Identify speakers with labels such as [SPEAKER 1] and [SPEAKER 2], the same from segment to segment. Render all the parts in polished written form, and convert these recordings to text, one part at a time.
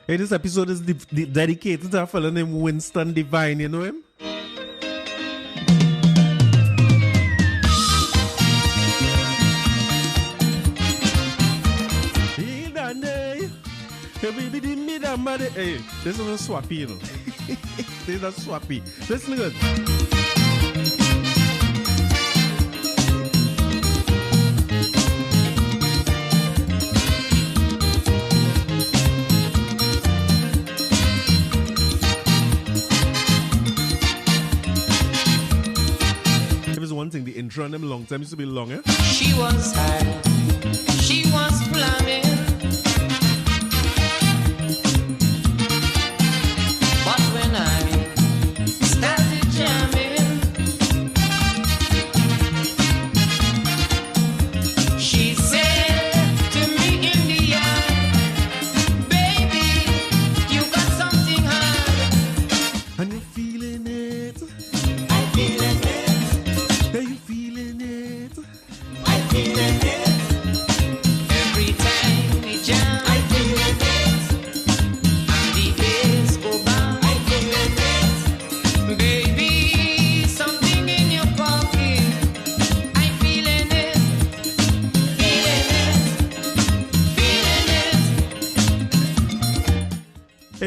[SPEAKER 1] Hey, this episode is dedicated to a fellow named Winsford Devine. You know him? Hey, this is a swappy, you know. This is a swappy. Listen good. There was one thing, the intro on them long time used to be longer.
[SPEAKER 2] She was high, she was flaming.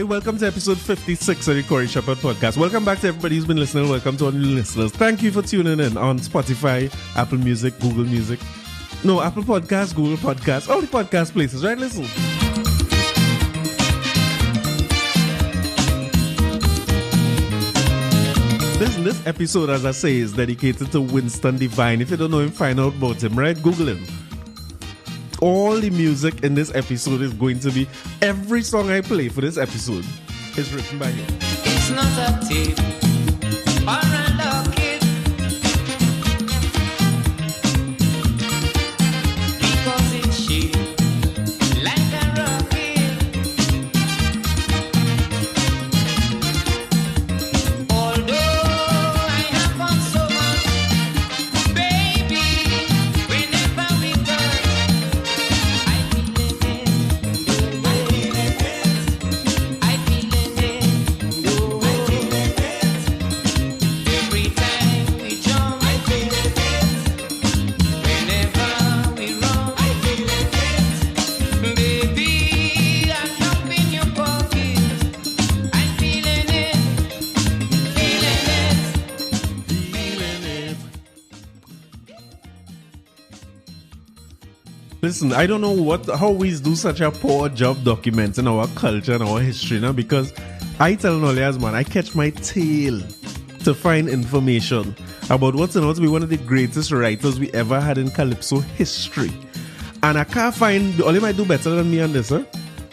[SPEAKER 1] Welcome to episode 56 of the Corey Shepherd podcast. Welcome back to everybody who's been listening. Welcome to all new listeners. Thank you for tuning in on Spotify, Apple Music, Google Music. No, Apple Podcasts, Google Podcasts, all the podcast places, right? Listen. This episode, as I say, is dedicated to Winsford Devine. If you don't know him, find out about him, right? Google him. All the music in this episode is going to be, every song I play for this episode is written by him.
[SPEAKER 2] It's not a tip or a locket, because it's she like a rocket. Although I have fun so much, baby, whenever we touch,
[SPEAKER 1] Listen, I don't know how we do such a poor job documenting our culture and our history now, because I tell Nolias, man, I catch my tail to find information about what's to be one of the greatest writers we ever had in Calypso history. And I can't find, Oli might do better than me on this, huh?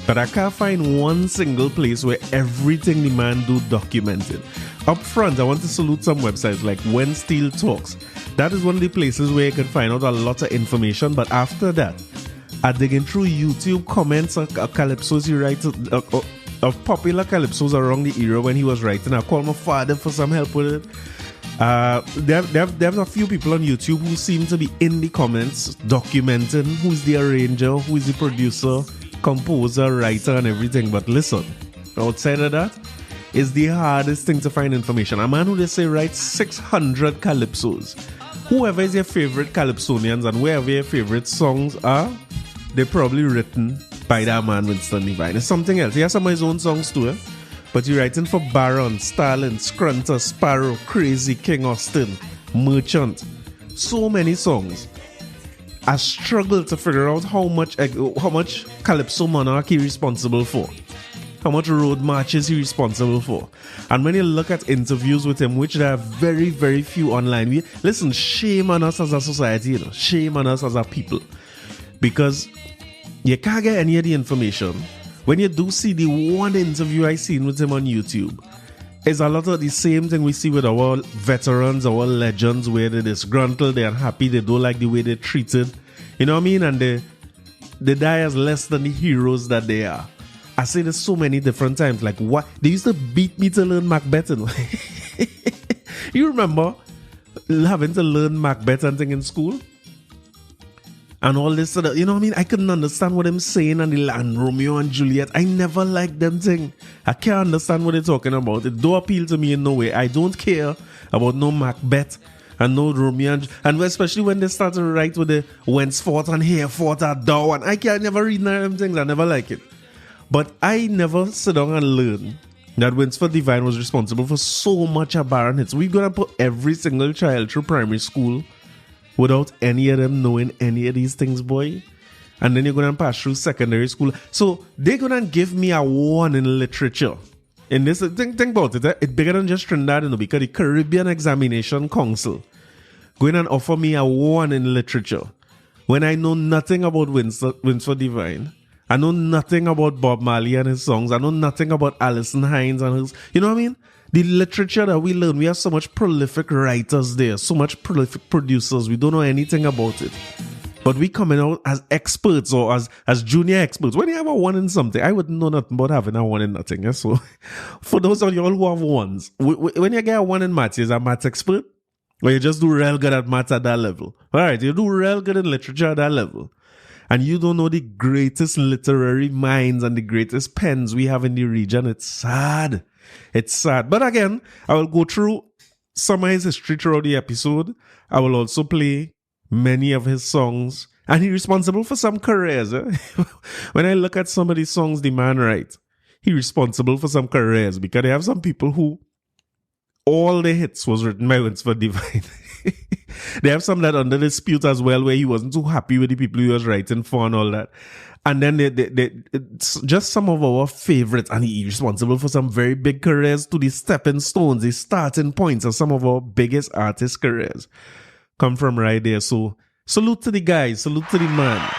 [SPEAKER 1] But I can't find one single place where everything the man do documented. Up front, I want to salute some websites like When Steel Talks. That is one of the places where you can find out a lot of information. But after that, I digging through YouTube comments of calypsos he writes, of popular calypsos around the era when he was writing. I call my father for some help with it. There's a few people on YouTube who seem to be in the comments documenting who's the arranger, who is the producer, composer, writer, and everything. But listen, outside of that, is the hardest thing to find information. A man who they say writes 600 calypsos. Whoever is your favorite calypsonians and wherever your favorite songs are, they're probably written by that man Winsford Devine. It's something else. He has some of his own songs too, eh? But he's writing for Baron, Stalin, Scrunter, Sparrow, Crazy, King Austin, Merchant. So many songs. I struggle to figure out how much Calypso Monarch he's responsible for. How much road marches he's responsible for. And when you look at interviews with him, which there are very, very few online, listen, shame on us as a society, you know, shame on us as a people. Because you can't get any of the information. When you do see the one interview I seen with him on YouTube, it's a lot of the same thing we see with our veterans, our legends, where they're disgruntled, they're unhappy, they don't like the way they're treated. You know what I mean? And they die as less than the heroes that they are. I say this so many different times. Like, what? They used to beat me to learn Macbeth. You know? You remember having to learn Macbeth and thing in school? and all this sort of, you know what I mean? I couldn't understand what I'm saying and and Romeo and Juliet. I never liked them thing. I can't understand what they're talking about. It don't appeal to me in no way. I don't care about no Macbeth and no Romeo and especially when they start to write with the Wensford and Hereford and Dow, and I can't never read none of them things. I never like it. But I never sit down and learn that Winsford Devine was responsible for so much of Baron hits. We're gonna put every single child through primary school without any of them knowing any of these things, boy. And then you're going to pass through secondary school. So they're going to give me a 1 in literature. In this, think about it. It's bigger than just Trinidad, you know, because the Caribbean Examination Council going and offer me a 1 in literature when I know nothing about Winsford Devine. I know nothing about Bob Marley and his songs. I know nothing about Alison Hines and his, you know what I mean? The literature that we learn, we have so much prolific writers there, so much prolific producers. We don't know anything about it. But we coming out as experts or as junior experts. When you have a 1 in something, I wouldn't know nothing about having a 1 in nothing. Yeah? So for those of y'all who have 1s, when you get a 1 in maths, you're a maths expert, or you just do real good at maths at that level. All right, you do real good in literature at that level. And you don't know the greatest literary minds and the greatest pens we have in the region. It's sad. It's sad. But again, I will go through some of his history throughout the episode. I will also play many of his songs. And he's responsible for some careers. When I look at some of these songs the man writes, he's responsible for some careers because they have some people who all the hits was written by Winsford Devine. They have some that under dispute as well, where he wasn't too happy with the people he was writing for and all that. And then it's just some of our favorites, and he's responsible for some very big careers to the stepping stones, the starting points of some of our biggest artist careers come from right there. So salute to the guys, salute to the man.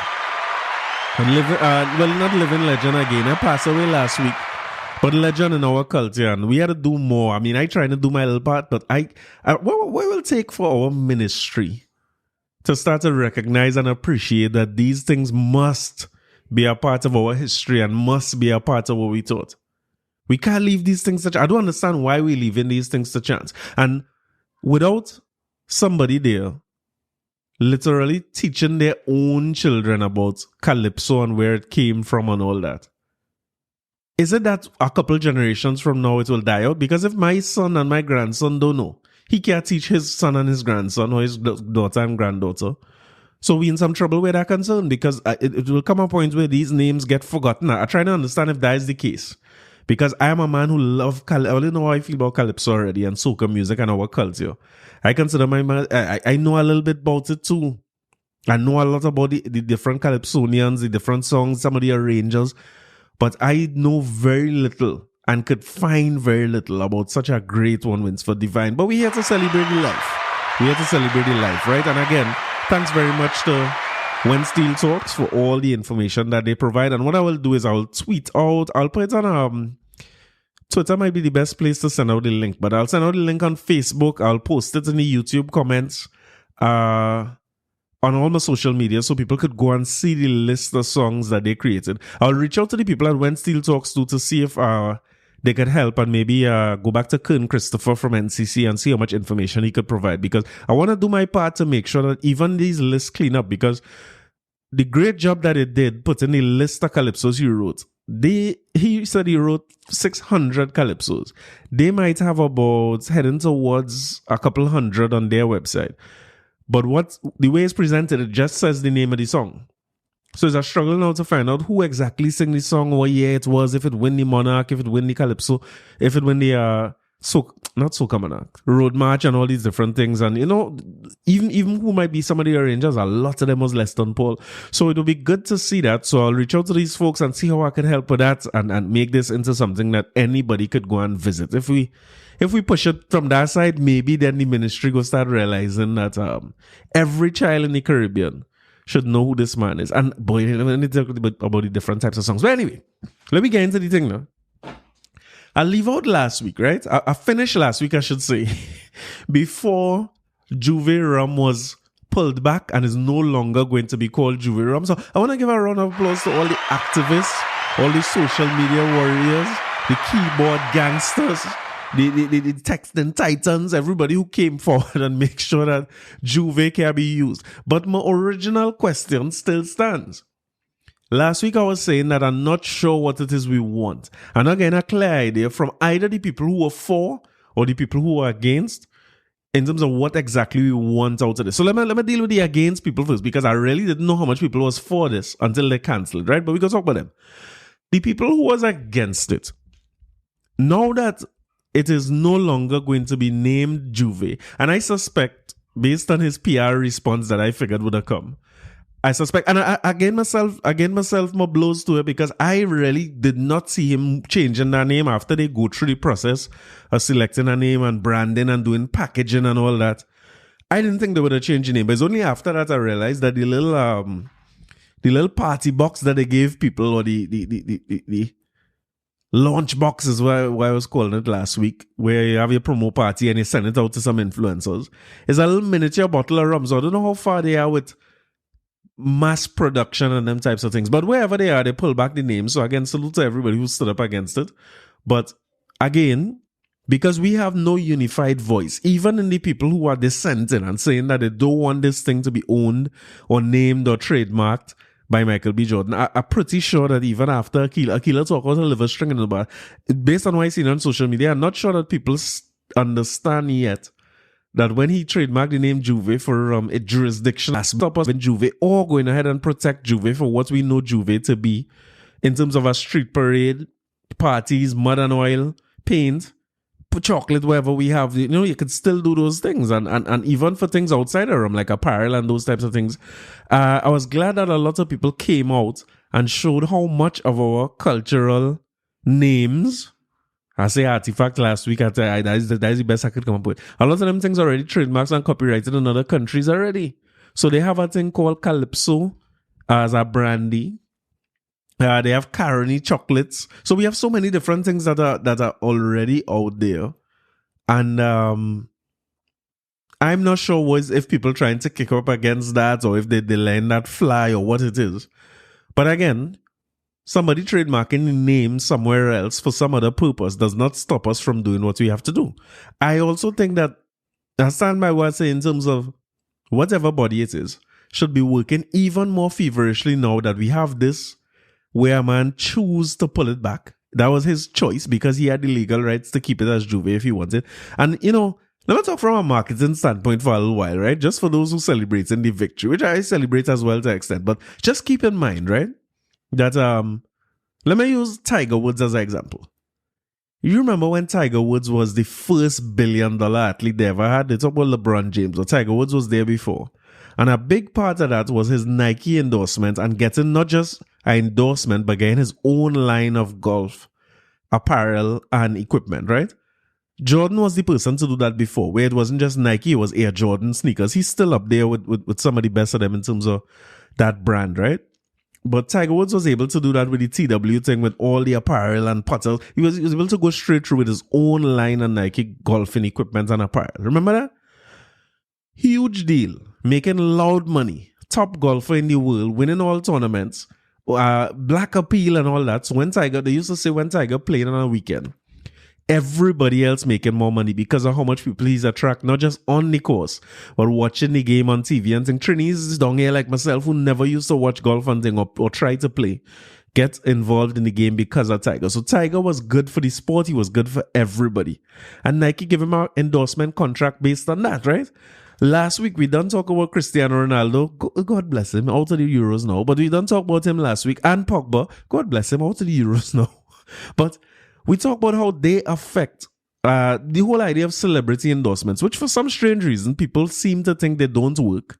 [SPEAKER 1] And not living legend again. I passed away last week, but legend in our culture, and we had to do more. I mean, I trying to do my little part, but what will it take for our ministry to start to recognize and appreciate that these things must be a part of our history and must be a part of what we taught. We can't leave these things to chance. I don't understand why we're leaving these things to chance. And without somebody there literally teaching their own children about Calypso and where it came from and all that, is it that a couple generations from now it will die out? Because if my son and my grandson don't know, he can't teach his son and his grandson or his daughter and granddaughter. So we in some trouble where that concerned, because it will come a point where these names get forgotten. I try to understand if that is the case, because I am a man who loves I only know how I feel about Calypso already and soca music and our culture. I consider I know a little bit about it too. I know a lot about the different Calypsonians, the different songs, some of the arrangers, but I know very little and could find very little about such a great one, Winsford Devine. But we're here to celebrate the life. We're here to celebrate the life, right? And again, thanks very much to When Steel Talks for all the information that they provide. And what I will do is I will tweet out, I'll put it on Twitter might be the best place to send out the link, but I'll send out the link on Facebook. I'll post it in the YouTube comments on all my social media so people could go and see the list of songs that they created. I'll reach out to the people at When Steel Talks too to see if they could help and maybe go back to Kern Christopher from NCC and see how much information he could provide, because I want to do my part to make sure that even these lists clean up, because the great job that it did putting the list of Calypsos he wrote, he said he wrote 600 Calypsos. They might have about heading towards a couple hundred on their website, but the way it's presented, it just says the name of the song. So it's a struggle now to find out who exactly sang the song, what year it was, if it win the Monarch, if it win the Calypso, if it win the not Soca Monarch, Road March and all these different things. And, you know, even who might be some of the arrangers, a lot of them was Leston Paul. So it would be good to see that. So I'll reach out to these folks and see how I can help with that and make this into something that anybody could go and visit. If we push it from that side, maybe then the ministry will start realizing that every child in the Caribbean should know who this man is. And boy, let me talk about the different types of songs. But anyway, let me get into the thing now. I leave out last week, right? I finished last week, I should say, before J'ouvert Rum was pulled back and is no longer going to be called J'ouvert Rum. So I want to give a round of applause to all the activists, all the social media warriors, the keyboard gangsters, the texting titans, everybody who came forward and make sure that J'ouvert can be used. But my original question still stands. Last week I was saying that I'm not sure what it is we want. And again, a clear idea from either the people who are for or the people who are against in terms of what exactly we want out of this. So let me deal with the against people first, because I really didn't know how much people was for this until they cancelled, right? But we can talk about them. The people who was against it, now that it is no longer going to be named J'ouvert, and I suspect, based on his PR response that I figured would have come, I suspect, and I again myself more blows to it, because I really did not see him changing that name after they go through the process of selecting a name and branding and doing packaging and all that. I didn't think they would have changed the name, but it's only after that I realized that the little party box that they gave people, or the launch box is what I was calling it last week, where you have your promo party and you send it out to some influencers, is a little miniature bottle of rum. So I don't know how far they are with mass production and them types of things, but wherever they are, they pull back the name. So again, salute to everybody who stood up against it. But again, because we have no unified voice, even in the people who are dissenting and saying that they don't want this thing to be owned or named or trademarked by Michael B. Jordan, I'm pretty sure that even after Akila talk about a liver string in the bar, based on what I seen on social media, I'm not sure that people understand yet that when he trademarked the name J'ouvert for a jurisdiction, stop us when J'ouvert, or going ahead and protect J'ouvert for what we know J'ouvert to be in terms of a street parade, parties, mud and oil, paint, chocolate, whatever we have, you can still do those things, and even for things outside of rum, like apparel and those types of things. I was glad that a lot of people came out and showed how much of our cultural names, I say artifact last week, that is the best I could come up with. A lot of them things already trademarks and copyrighted in other countries already. So they have a thing called Calypso as a brandy. They have Caroni chocolates. So we have so many different things that are already out there. And I'm not sure if people trying to kick up against that, or if they let that fly, or what it is. But again, somebody trademarking the name somewhere else for some other purpose does not stop us from doing what we have to do. I also think that, I stand by what I say in terms of whatever body it is, should be working even more feverishly now that we have this, where a man choose to pull it back. That was his choice, because he had the legal rights to keep it as J'ouvert if he wanted. And, let me talk from a marketing standpoint for a little while, right? Just for those who celebrating the victory, which I celebrate as well to an extent. But just keep in mind, right, that let me use Tiger Woods as an example. You remember when Tiger Woods was the first billion-dollar athlete they ever had? They talk about LeBron James, but Tiger Woods was there before. And a big part of that was his Nike endorsement, and getting not just an endorsement, but getting his own line of golf apparel and equipment, right? Jordan was the person to do that before, where it wasn't just Nike, it was Air Jordan sneakers. He's still up there with some of the best of them in terms of that brand, right? But Tiger Woods was able to do that with the TW thing, with all the apparel and putters. He was able to go straight through with his own line of Nike golfing equipment and apparel. Remember that? Huge deal. Making loud money. Top golfer in the world. Winning all tournaments. Black appeal and all that. So they used to say when Tiger played on a weekend, everybody else making more money because of how much people he's attract, not just on the course, but watching the game on TV and thing. Trini's is down here like myself, who never used to watch golf and thing, or try to play, get involved in the game because of Tiger. So Tiger was good for the sport. He was good for everybody. And Nike gave him an endorsement contract based on that, right? Last week, we done talk about Cristiano Ronaldo. God bless him, out of the Euros now. But we done talk about him last week. And Pogba. God bless him, out of the Euros now. But we talk about how they affect the whole idea of celebrity endorsements, which for some strange reason, people seem to think they don't work.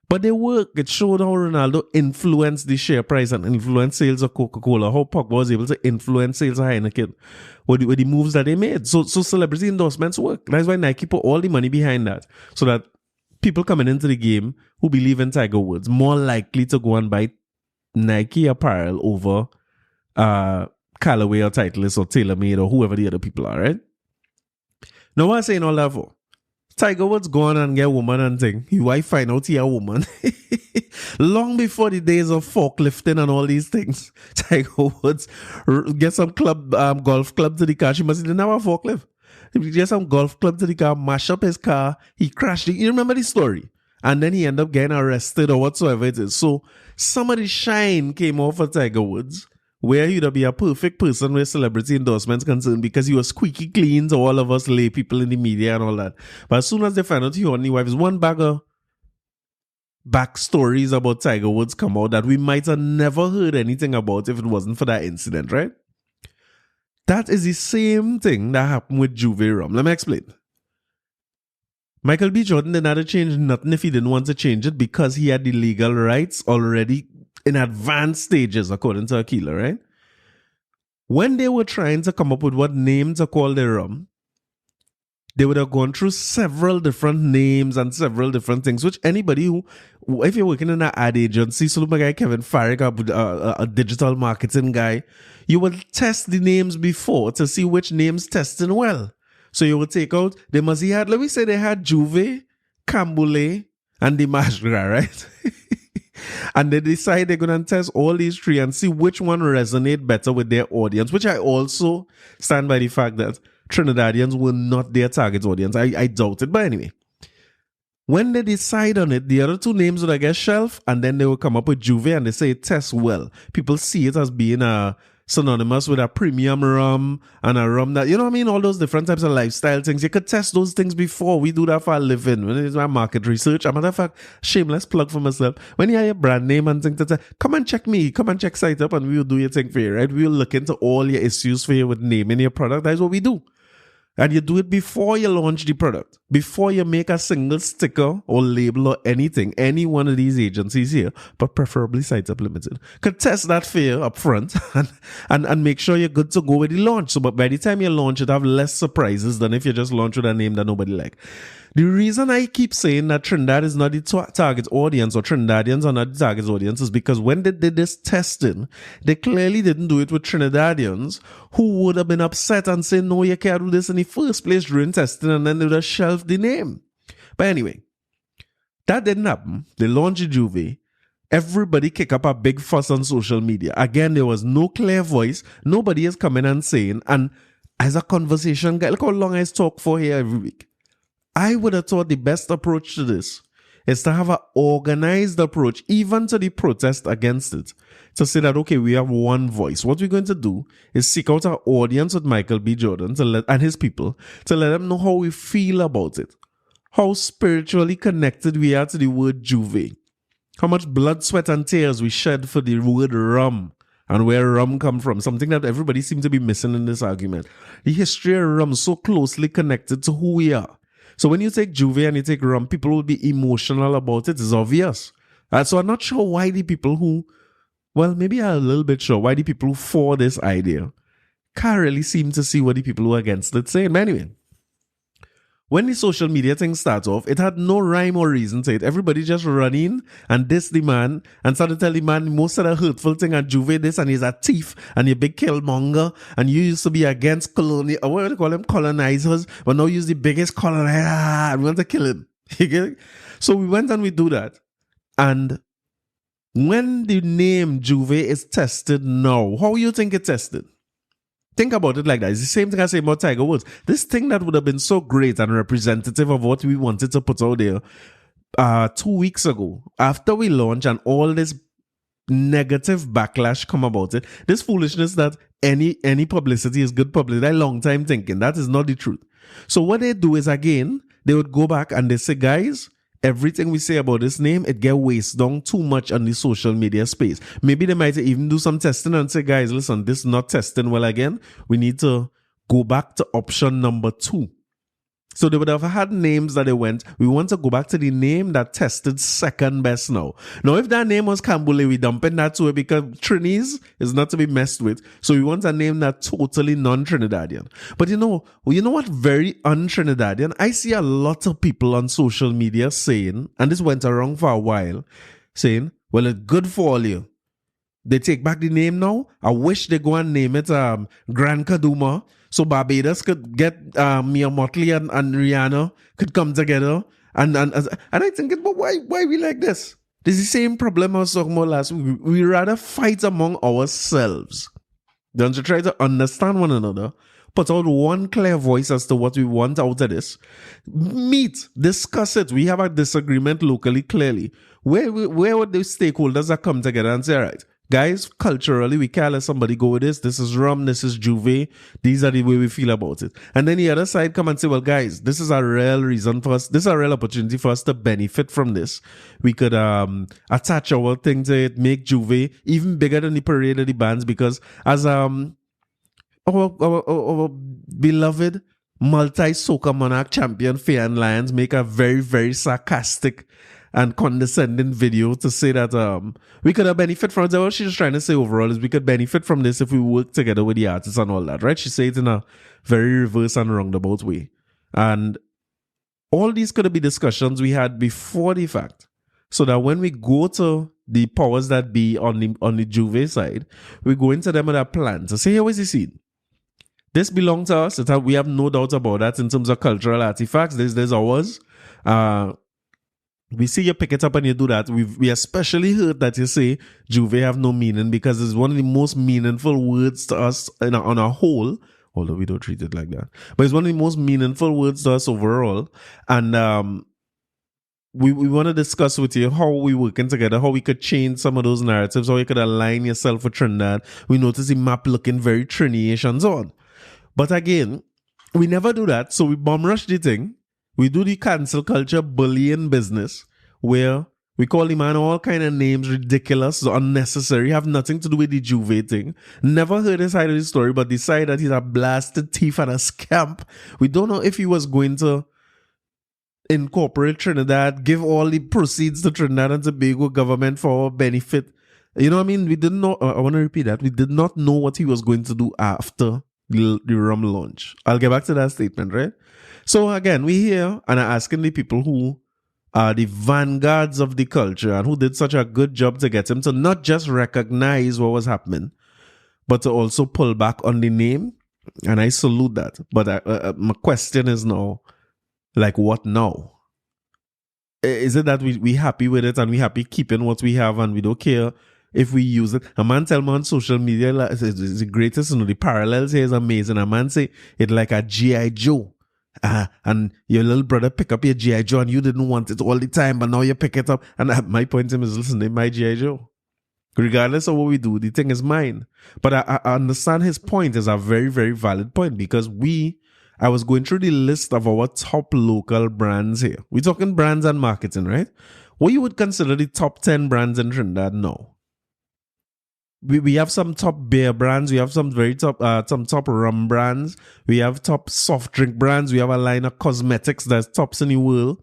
[SPEAKER 1] But they work. It showed how Ronaldo influenced the share price and influenced sales of Coca-Cola, how Pogba was able to influence sales of Heineken with the moves that they made. So celebrity endorsements work. That's why Nike put all the money behind that, so that people coming into the game who believe in Tiger Woods more likely to go and buy Nike apparel over Callaway or Titleist or TaylorMade or whoever the other people are, right? Now, what I'm saying all that for? Tiger Woods go on and get a woman and thing. Why find out he a woman? Long before the days of forklifting and all these things, Tiger Woods get some golf club to the car. She must didn't have a forklift. He get some golf club to the car, mash up his car, he crashed it. You remember the story? And then he ended up getting arrested or whatsoever it is. So some of the shine came off of Tiger Woods, where he'd be a perfect person where celebrity endorsements concerned because he was squeaky clean to all of us lay people in the media and all that. But as soon as they find out he only wife is one bag of backstories about Tiger Woods come out that we might have never heard anything about if it wasn't for that incident, right? That is the same thing that happened with J'ouvert Rum. Let me explain. Michael B. Jordan did not change nothing if he didn't want to change it because he had the legal rights already in advanced stages, according to Aquila, right? When they were trying to come up with what name to call their rum, they would have gone through several different names and several different things, which anybody who, if you're working in an ad agency, so my guy Kevin Farrick, a digital marketing guy, you will test the names before to see which names testing well. So you will take out, they must have had, let me say they had J'ouvert, Camboulet, and the Mashgra, right? And they decide they're going to test all these three and see which one resonate better with their audience, which I also stand by the fact that Trinidadians were not their target audience. I doubt it. But anyway, when they decide on it, the other two names would, I guess, shelf, and then they will come up with J'ouvert and they say it tests well. People see it as being synonymous with a premium rum and a rum that, you know what I mean? All those different types of lifestyle things. You could test those things before. We do that for a living. When it's my market research, as a matter of fact, shameless plug for myself. When you have your brand name and things, come and check me, come and check Site Up and we will do your thing for you, right? We will look into all your issues for you with naming your product. That's what we do. And you do it before you launch the product, before you make a single sticker or label or anything. Any one of these agencies here, but preferably Site Up Limited, could test that for you up front and make sure you're good to go with the launch. So, but by the time you launch, it have less surprises than if you just launch with a name that nobody like. The reason I keep saying that Trinidad is not the target audience or Trinidadians are not the target audience is because when they did this testing, they clearly didn't do it with Trinidadians who would have been upset and say, no, you can't do this in the first place during testing, and then they would have shelved the name. But anyway, that didn't happen. They launched J'ouvert. Everybody kick up a big fuss on social media. Again, there was no clear voice. Nobody is coming and saying, and as a conversation guy, look how long I talk for here every week. I would have thought the best approach to this is to have an organized approach, even to the protest against it, to say that, okay, we have one voice. What we're going to do is seek out our audience with Michael B. Jordan and his people to let them know how we feel about it, how spiritually connected we are to the word J'ouvert, how much blood, sweat, and tears we shed for the word rum, and where rum come from, something that everybody seems to be missing in this argument. The history of rum is so closely connected to who we are. So when you take J'ouvert and you take rum, people will be emotional about it. It's obvious. So I'm not sure why the people who, well, maybe I'm a little bit sure why the people who for this idea can't really seem to see what the people who are against it saying. But anyway, when the social media thing starts off, it had no rhyme or reason to it. Everybody just running and diss the man and started telling the man most of the hurtful thing and J'ouvert this and he's a thief and you're a big killmonger and you used to be against colonial, what do you call them, colonizers, but now you're the biggest colonizer. We want to kill him. You get it? So we went and we do that. And when the name J'ouvert is tested now, how you think it's tested? Think about it like that. It's the same thing I say about Tiger Woods. This thing that would have been so great and representative of what we wanted to put out there 2 weeks ago, after we launched and all this negative backlash come about it, this foolishness that any publicity is good publicity, a long time thinking. That is not the truth. So what they do is, again, they would go back and they say, guys, everything we say about this name, it get wasted down too much on the social media space. Maybe they might even do some testing and say, guys, listen, this is not testing well again. We need to go back to option number 2. So they would have had names that they went, we want to go back to the name that tested second best now. Now, if that name was Camboulet, we dumping that to it because Trinis is not to be messed with. So we want a name that's totally non-Trinidadian. But you know what? Very un-Trinidadian. I see a lot of people on social media saying, and this went around for a while, saying, well, it's good for all you. They take back the name now. I wish they go and name it Grand Kaduma. So Barbados could get Mia Motley and Rihanna could come together. And I think, but why we like this? This is the same problem I was talking about last week. We rather fight among ourselves than to try to understand one another, put out one clear voice as to what we want out of this. Meet, discuss it. We have a disagreement locally clearly. Where would the stakeholders that come together and say, all right, guys, culturally, we can't let somebody go with this. This is rum, this is J'ouvert. These are the way we feel about it. And then the other side come and say, well, guys, this is a real reason for us. This is a real opportunity for us to benefit from this. We could attach our thing to it, make J'ouvert even bigger than the parade of the bands, because as our beloved multi-soca monarch champion Fair and Lions make a very, very sarcastic and condescending video to say that we could have benefit from it. What she's trying to say overall is we could benefit from this if we work together with the artists and all that, right? She said it in a very reverse and roundabout way. And all these could be discussions we had before the fact, so that when we go to the powers that be on the J'ouvert side, we go into them with a plan to say, here was the scene. This belongs to us. We have no doubt about that in terms of cultural artifacts. There's ours. We see you pick it up and you do that. We especially heard that you say J'ouvert have no meaning, because it's one of the most meaningful words to us on a whole, although we don't treat it like that. But it's one of the most meaningful words to us overall. And we want to discuss with you how we working together, how we could change some of those narratives, how you could align yourself with Trinidad. We notice the map looking very Trini-ish and so on. But again, we never do that. So we bomb rush the thing. We do the cancel culture bullying business, where we call the man all kind of names, ridiculous, unnecessary, have nothing to do with the J'ouvert thing. Never heard his side of the story, but decide that he's a blasted thief and a scamp. We don't know if he was going to incorporate Trinidad, give all the proceeds to Trinidad and Tobago government for our benefit. You know what I mean? We didn't know, I want to repeat that, we did not know what he was going to do after the rum launch. I'll get back to that statement, right? So again, we here and are asking the people who are the vanguards of the culture and who did such a good job to get him to not just recognize what was happening, but to also pull back on the name. And I salute that. But my question is now, like, what now? Is it that we happy with it and we happy keeping what we have and we don't care if we use it? A man tell me on social media, it's the greatest, the parallels here is amazing. A man say it like a G.I. Joe. And your little brother pick up your G.I. Joe and you didn't want it all the time, but now you pick it up. And my point to him is, listen, my G.I. Joe. Regardless of what we do, the thing is mine. But I understand his point is a very, very valid point, because I was going through the list of our top local brands here. We're talking brands and marketing, right? What you would consider the top 10 brands in Trinidad now? We have some top beer brands. We have some top rum brands. We have top soft drink brands. We have a line of cosmetics that's tops in the world.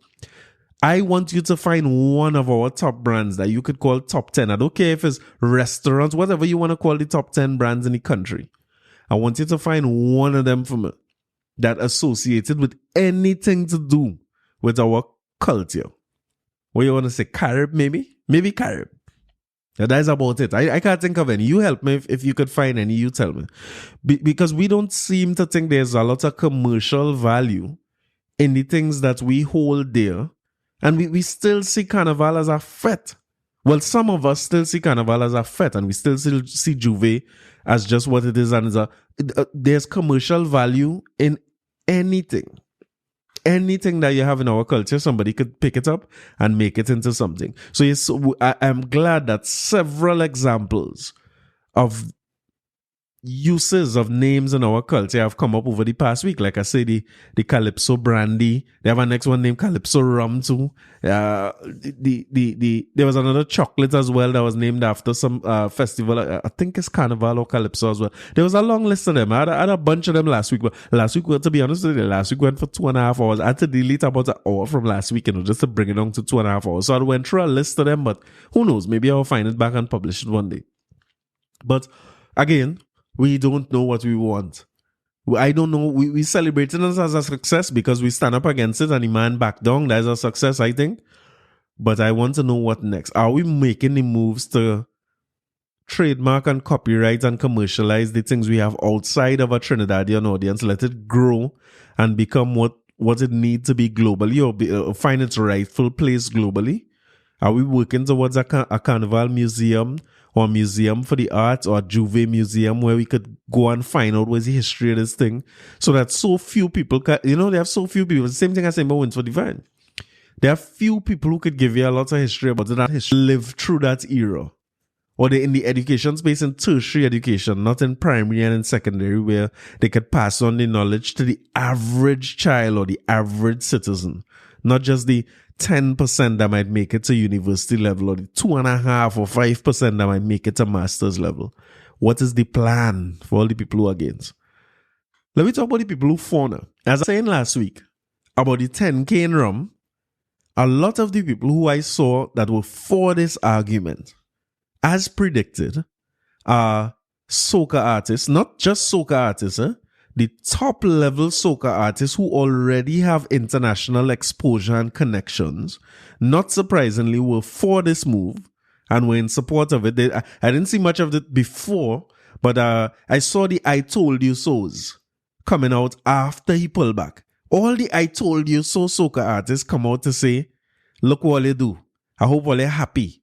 [SPEAKER 1] I want you to find one of our top brands that you could call top 10. I don't care if it's restaurants, whatever you want to call the top 10 brands in the country. I want you to find one of them for me that associated with anything to do with our culture. What you want to say? Carib, maybe? Maybe Carib. That's about it. I can't think of any. You help me if you could find any. You tell me. Because we don't seem to think there's a lot of commercial value in the things that we hold dear. And we still see Carnival as a fete. Well, some of us still see Carnival as a fete, and we still see J'ouvert as just what it is. And there's commercial value in anything. Anything that you have in our culture, somebody could pick it up and make it into something. So yes, I'm glad that several examples of uses of names in our culture have come up over the past week. Like I say, the Calypso Brandy. They have a next one named Calypso Rum too. There was another chocolate as well that was named after some festival. I think it's Carnival or Calypso as well. There was a long list of them. I had a bunch of them last week. But last week, to be honest with you, last week went for 2.5 hours. I had to delete about an hour from last week, just to bring it down to 2.5 hours. So I went through a list of them, but who knows? Maybe I'll find it back and publish it one day. But again, we don't know what we want. I don't know. We celebrating us as a success because we stand up against it and the man back down. That's a success, I think. But I want to know what next. Are we making the moves to trademark and copyright and commercialize the things we have outside of a Trinidadian audience? Let it grow and become what it needs to be globally, or find its rightful place globally. Are we working towards a carnival museum or a museum for the arts or a J'ouvert museum where we could go and find out what's the history of this thing so that so few people can, they have so few people. The same thing I say about Winsford Devine. There are few people who could give you a lot of history about that history, live through that era. Or they're in the education space, in tertiary education, not in primary and in secondary, where they could pass on the knowledge to the average child or the average citizen. Not just the 10% that might make it to university level or the 2.5% or 5% that might make it to master's level. What is the plan for all the people who are against? Let me talk about the people who fauna. As I was saying last week about the TPain rum, a lot of the people who I saw that were for this argument, as predicted, are soca artists, not just soca artists, the top level soca artists who already have international exposure and connections, not surprisingly, were for this move and were in support of it. I didn't see much of it before, but I saw the I Told You So's coming out after he pulled back. All the I Told You So soca artists come out to say, look what they do. I hope all they're happy.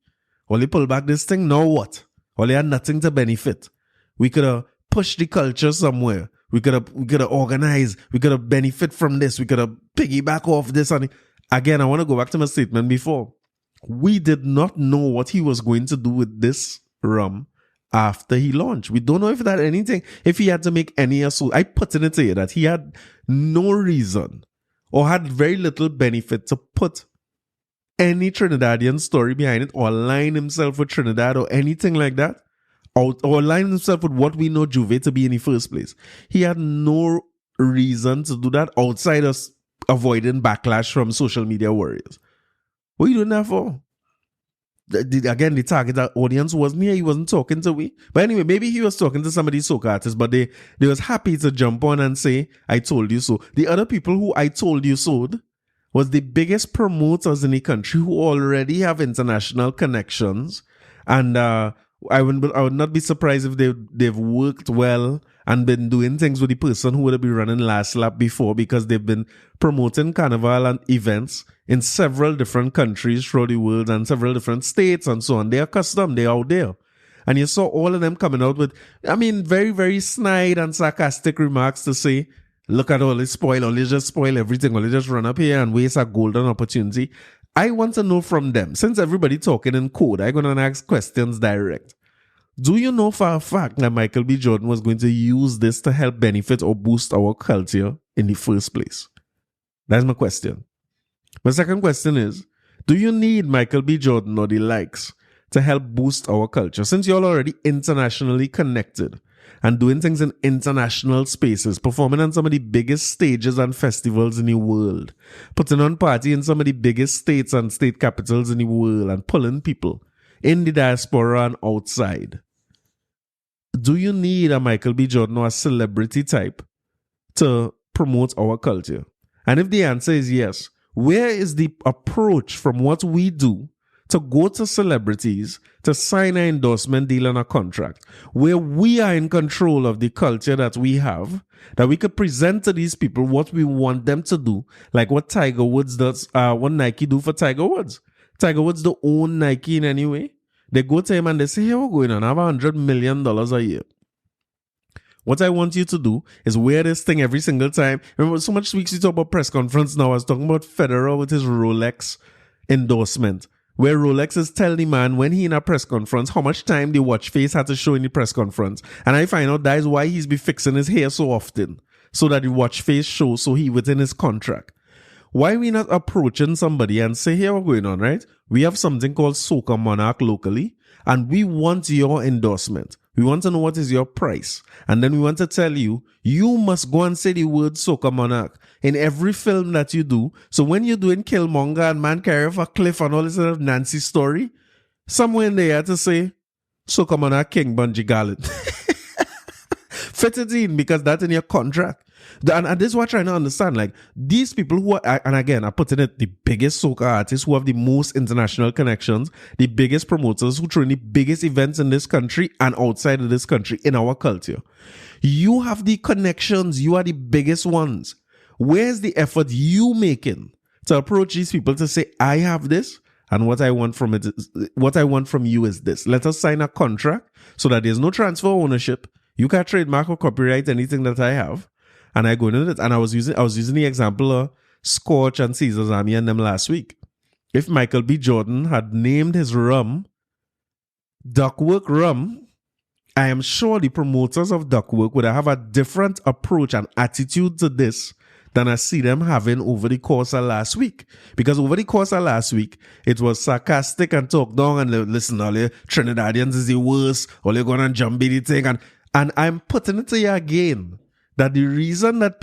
[SPEAKER 1] Only pull back this thing, now what? Only had nothing to benefit. We could have pushed the culture somewhere. We could have organized. We could have benefit from this. We could have piggyback off this. And again, I want to go back to my statement before. We did not know what he was going to do with this rum after he launched. We don't know if that anything, if he had to make any assault. I put in it to you that he had no reason or had very little benefit to put any Trinidadian story behind it or align himself with Trinidad or anything like that, or align himself with what we know J'ouvert to be in the first place. He had no reason to do that outside of avoiding backlash from social media warriors. What are you doing that for? Again, the target audience wasn't here. He wasn't talking to we. But anyway, maybe he was talking to some of these soca artists, but they was happy to jump on and say, I told you so. The other people who I told you so'd was the biggest promoters in the country who already have international connections. And I would not be surprised if they've worked well and been doing things with the person who would have been running last lap before, because they've been promoting carnival and events in several different countries throughout the world and several different states and so on. They're accustomed. They're out there. And you saw all of them coming out with, very, very snide and sarcastic remarks to say, look at all this spoil, or they just spoil everything, or they just run up here and waste a golden opportunity. I want to know from them, since everybody talking in code, I'm going to ask questions direct. Do you know for a fact that Michael B. Jordan was going to use this to help benefit or boost our culture in the first place? That's my question. My second question is, do you need Michael B. Jordan or the likes to help boost our culture? Since you're already internationally connected and doing things in international spaces, performing on some of the biggest stages and festivals in the world, putting on party in some of the biggest states and state capitals in the world, and pulling people in the diaspora and outside. Do you need a Michael B. Jordan or a celebrity type to promote our culture? And if the answer is yes, where is the approach from what we do to go to celebrities to sign an endorsement deal and a contract where we are in control of the culture that we have, that we could present to these people what we want them to do, like what Tiger Woods does, what Nike do for Tiger Woods. Tiger Woods don't own Nike in any way. They go to him and they say, hey, we're going on, I have $100 million a year. What I want you to do is wear this thing every single time. Remember, so much weeks we talk about press conference now. I was talking about Federer with his Rolex endorsement, where Rolex is telling the man when he in a press conference how much time the watch face had to show in the press conference. And I find out that is why he's be fixing his hair so often, so that the watch face shows, so he within his contract. Why we not approaching somebody and say, here, what's going on, right? We have something called Soca Monarch locally, and we want your endorsement. We want to know what is your price. And then we want to tell you, you must go and say the word Soca Monarch in every film that you do. So when you're doing Killmonger and Man Carry Off a Cliff and all this other Nancy story, somewhere in there to say, Soca Monarch King Bunji Garland. Fit it in, because that's in your contract. And this is what I'm trying to understand. Like, these people who are, and again, I put in it, the biggest soca artists who have the most international connections, the biggest promoters who throw in the biggest events in this country and outside of this country in our culture. You have the connections. You are the biggest ones. Where's the effort you making to approach these people to say, I have this, And what I want from you is this. Let us sign a contract so that there's no transfer of ownership. You can't trademark or copyright anything that I have. And I go into it. And I was using the example of Scotch and Caesar's Army and them last week. If Michael B. Jordan had named his rum Duckwork Rum, I am sure the promoters of Duckwork would have a different approach and attitude to this than I see them having over the course of last week. Because over the course of last week, it was sarcastic and talk down and listen, all the Trinidadians is the worst, all they're going to jump the thing. And I'm putting it to you again, that the reason that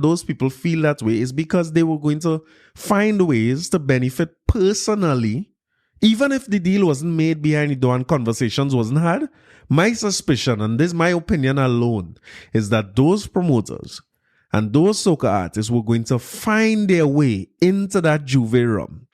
[SPEAKER 1] those people feel that way is because they were going to find ways to benefit personally, even if the deal wasn't made behind the door and conversations wasn't had. My suspicion, and this is my opinion alone, is that those promoters and those soca artists were going to find their way into that J'ouvert Rum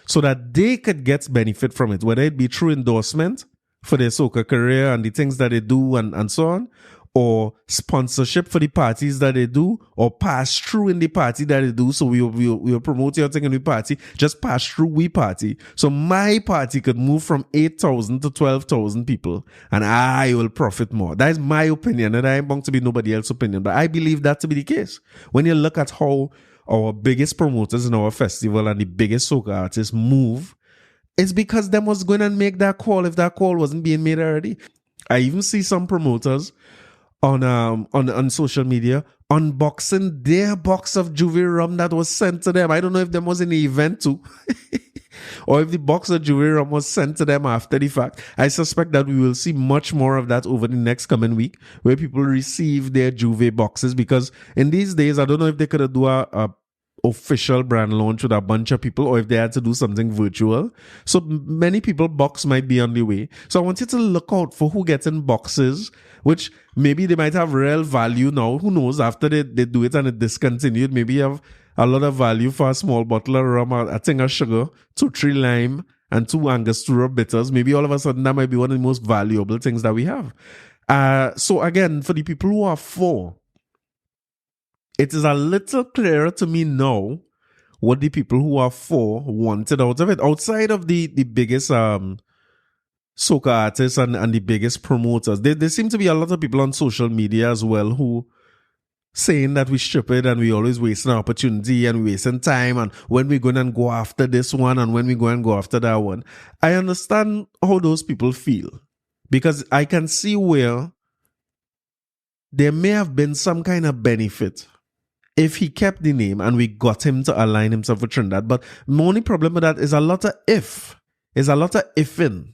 [SPEAKER 1] so that they could get benefit from it, whether it be through endorsement for their soca career and the things that they do and so on, or sponsorship for the parties that they do, or pass through in the party that they do. So we will promote your thing in the party, just pass through we party. So my party could move from 8,000 to 12,000 people and I will profit more. That is my opinion, and I ain't bound to be nobody else's opinion, but I believe that to be the case. When you look at how our biggest promoters in our festival and the biggest soca artists move, it's because them was going to make that call if that call wasn't being made already. I even see some promoters on social media unboxing their box of J'ouvert Rum that was sent to them. I don't know if them was in the event too, or if the box of J'ouvert Rum was sent to them after the fact. I suspect that we will see much more of that over the next coming week, where people receive their J'ouvert boxes, because in these days, I don't know if they could do a official brand launch with a bunch of people, or if they had to do something virtual. So many people box might be on the way. So I want you to look out for who gets in boxes, which maybe they might have real value now. Who knows? After they do it and it discontinued, maybe you have a lot of value for a small bottle of rum, a thing of sugar, 2-3 lime, and 2 Angostura bitters. Maybe all of a sudden that might be one of the most valuable things that we have. So again, for the people who are for, it is a little clearer to me now what the people who are for wanted out of it. Outside of the biggest soca artists and the biggest promoters, there seem to be a lot of people on social media as well who saying that we stupid and we always wasting our opportunity and we wasting time, and when we're going and go after this one and when we go and go after that one. I understand how those people feel, because I can see where there may have been some kind of benefit if he kept the name and we got him to align himself with Trinidad. But the only problem with that is a lot of if. Is a lot of ifing.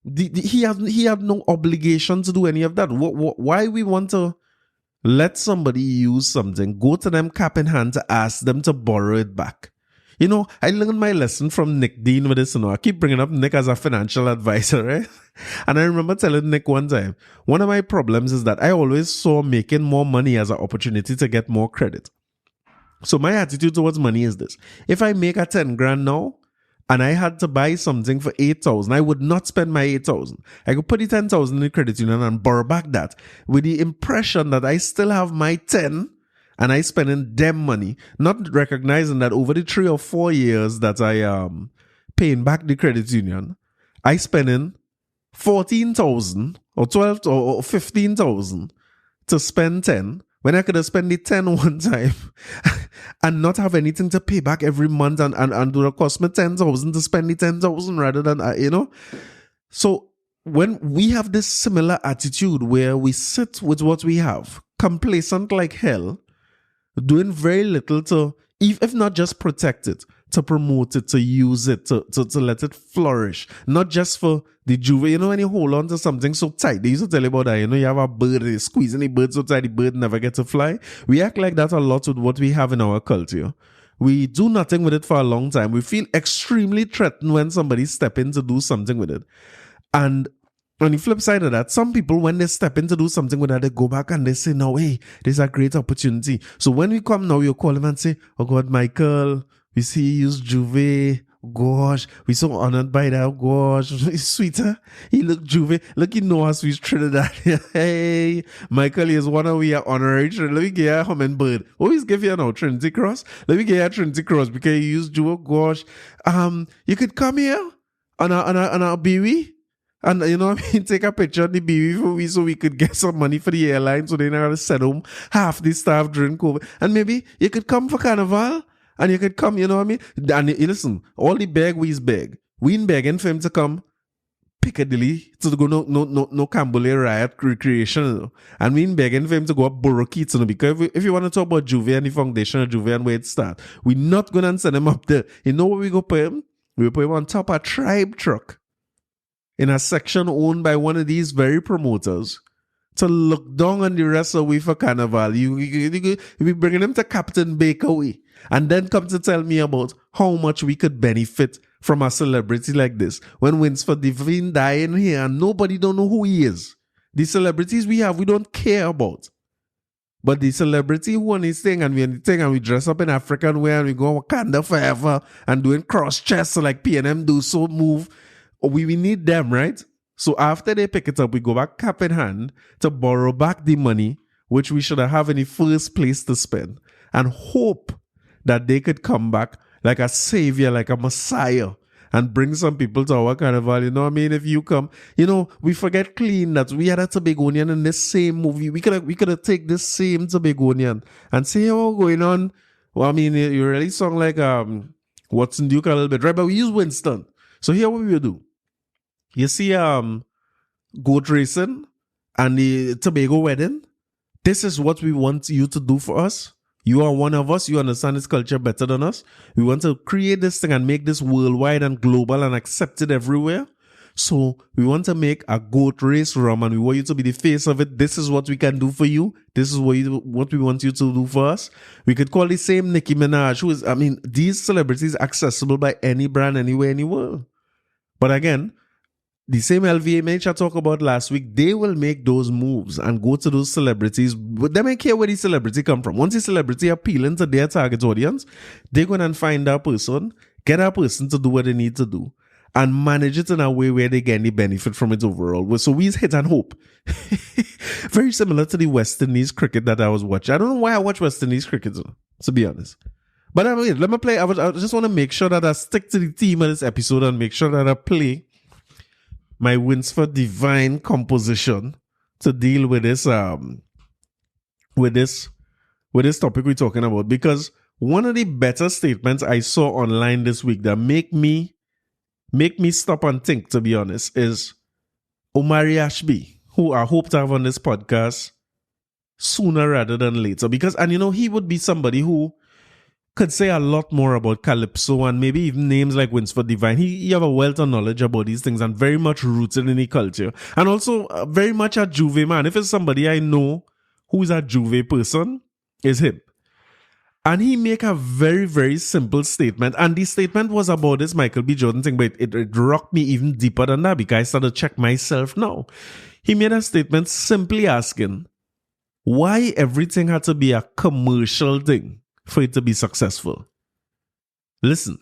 [SPEAKER 1] He had no obligation to do any of that. Why we want to let somebody use something, go to them cap in hand to ask them to borrow it back? You know, I learned my lesson from Nick Dean with this. You know, I keep bringing up Nick as a financial advisor, right? And I remember telling Nick one time, one of my problems is that I always saw making more money as an opportunity to get more credit. So my attitude towards money is this: if I make a 10 grand now and I had to buy something for 8,000, I would not spend my 8,000. I could put the 10,000 in the credit union and borrow back that with the impression that I still have my 10 and I spending them money, not recognizing that over the 3 or 4 years that I paying back the credit union, I spending 14,000 or 12 or 15,000 to spend 10, when I could have spent the 10 one time and not have anything to pay back every month, and do it cost me 10,000 to spend the 10,000 rather than, you know. So when we have this similar attitude where we sit with what we have, complacent like hell, doing very little to, if not just protect it, to promote it, to use it, to let it flourish. Not just for the J'ouvert. You know, when you hold on to something so tight, they used to tell you about that. You know, you have a bird, you're squeezing the bird so tight, the bird never gets to fly. We act like that a lot with what we have in our culture. We do nothing with it for a long time. We feel extremely threatened when somebody step in to do something with it. And on the flip side of that, some people, when they step in to do something with that, they go back and they say, no, hey, there's a great opportunity. So when we come now, you call him and say, oh God, Michael, we see you use J'ouvert, gosh, we so honored by that. Oh gosh, sweeter. He look J'ouvert. Look, you know how sweet Trinidad. Hey, Michael is one of we are honorary. Let me get a hummingbird. Always give you now Trinity Cross. Let me get a Trinity Cross because you use J'ouvert. Oh gosh, you could come here on a BW. And you know what I mean, take a picture of the baby for me so we could get some money for the airline so they not gotta send home half the staff during COVID. And maybe you could come for Carnival and you could come, you know what I mean? And listen, all the beg we's beg. We ain't begging for him to come Piccadilly to go no Cambodia riot recreation. And we ain't begging for him to go up Borokit, you know, because if you want to talk about J'ouvert and the foundation of J'ouvert and where it starts, we're not gonna send him up there. You know where we go put him? We put him on top of a tribe truck in a section owned by one of these very promoters to look down on the rest of we for Carnival. You be bringing them to Captain Baker way and then come to tell me about how much we could benefit from a celebrity like this. When Winsford Devine dying here and nobody don't know who he is. The celebrities we have, we don't care about. But the celebrity who on his thing and we dress up in African wear and we go Wakanda forever and doing cross chest like P&M do so move. We need them, right? So after they pick it up, we go back cap in hand to borrow back the money, which we should have in the first place to spend, and hope that they could come back like a savior, like a messiah, and bring some people to our carnival. You know what I mean? If you come, you know, we forget clean that we had a Tobagonian in this same movie. We could have take this same Tobagonian and say, oh, going on. Well, I mean, you really sound like Watson Duke a little bit, right? But we use Winston. So here what we will do. You see goat racing and the Tobago wedding. This is what we want you to do for us. You are one of us. You understand this culture better than us. We want to create this thing and make this worldwide and global and accepted everywhere. So we want to make a goat race rum and we want you to be the face of it. This is what we can do for you. This is what we want you to do for us. We could call the same Nicki Minaj, who is, I mean, these celebrities accessible by any brand anywhere in the world. But again, the same LVMH I talked about last week, they will make those moves and go to those celebrities. But they don't care where the celebrity come from. Once the celebrity appealing to their target audience, they're going to find that person, get that person to do what they need to do, and manage it in a way where they get any benefit from it overall. So we hit and hope. Very similar to the West Indies cricket that I was watching. I don't know why I watch West Indies cricket, to be honest. But I mean, let me play. I just want to make sure that I stick to the theme of this episode and make sure that I play my Winsford Devine composition to deal with this topic we're talking about. Because one of the better statements I saw online this week that make me stop and think, to be honest, is Omari Ashby, who I hope to have on this podcast sooner rather than later. Because, and you know, he would be somebody who could say a lot more about Calypso and maybe even names like Winsford Devine. He have a wealth of knowledge about these things and very much rooted in the culture. And also very much a J'ouvert man. If it's somebody I know who's a J'ouvert person, is him. And he make a very, very simple statement. And the statement was about this Michael B. Jordan thing, but it rocked me even deeper than that because I started to check myself now. He made a statement simply asking why everything had to be a commercial thing for it to be successful. Listen,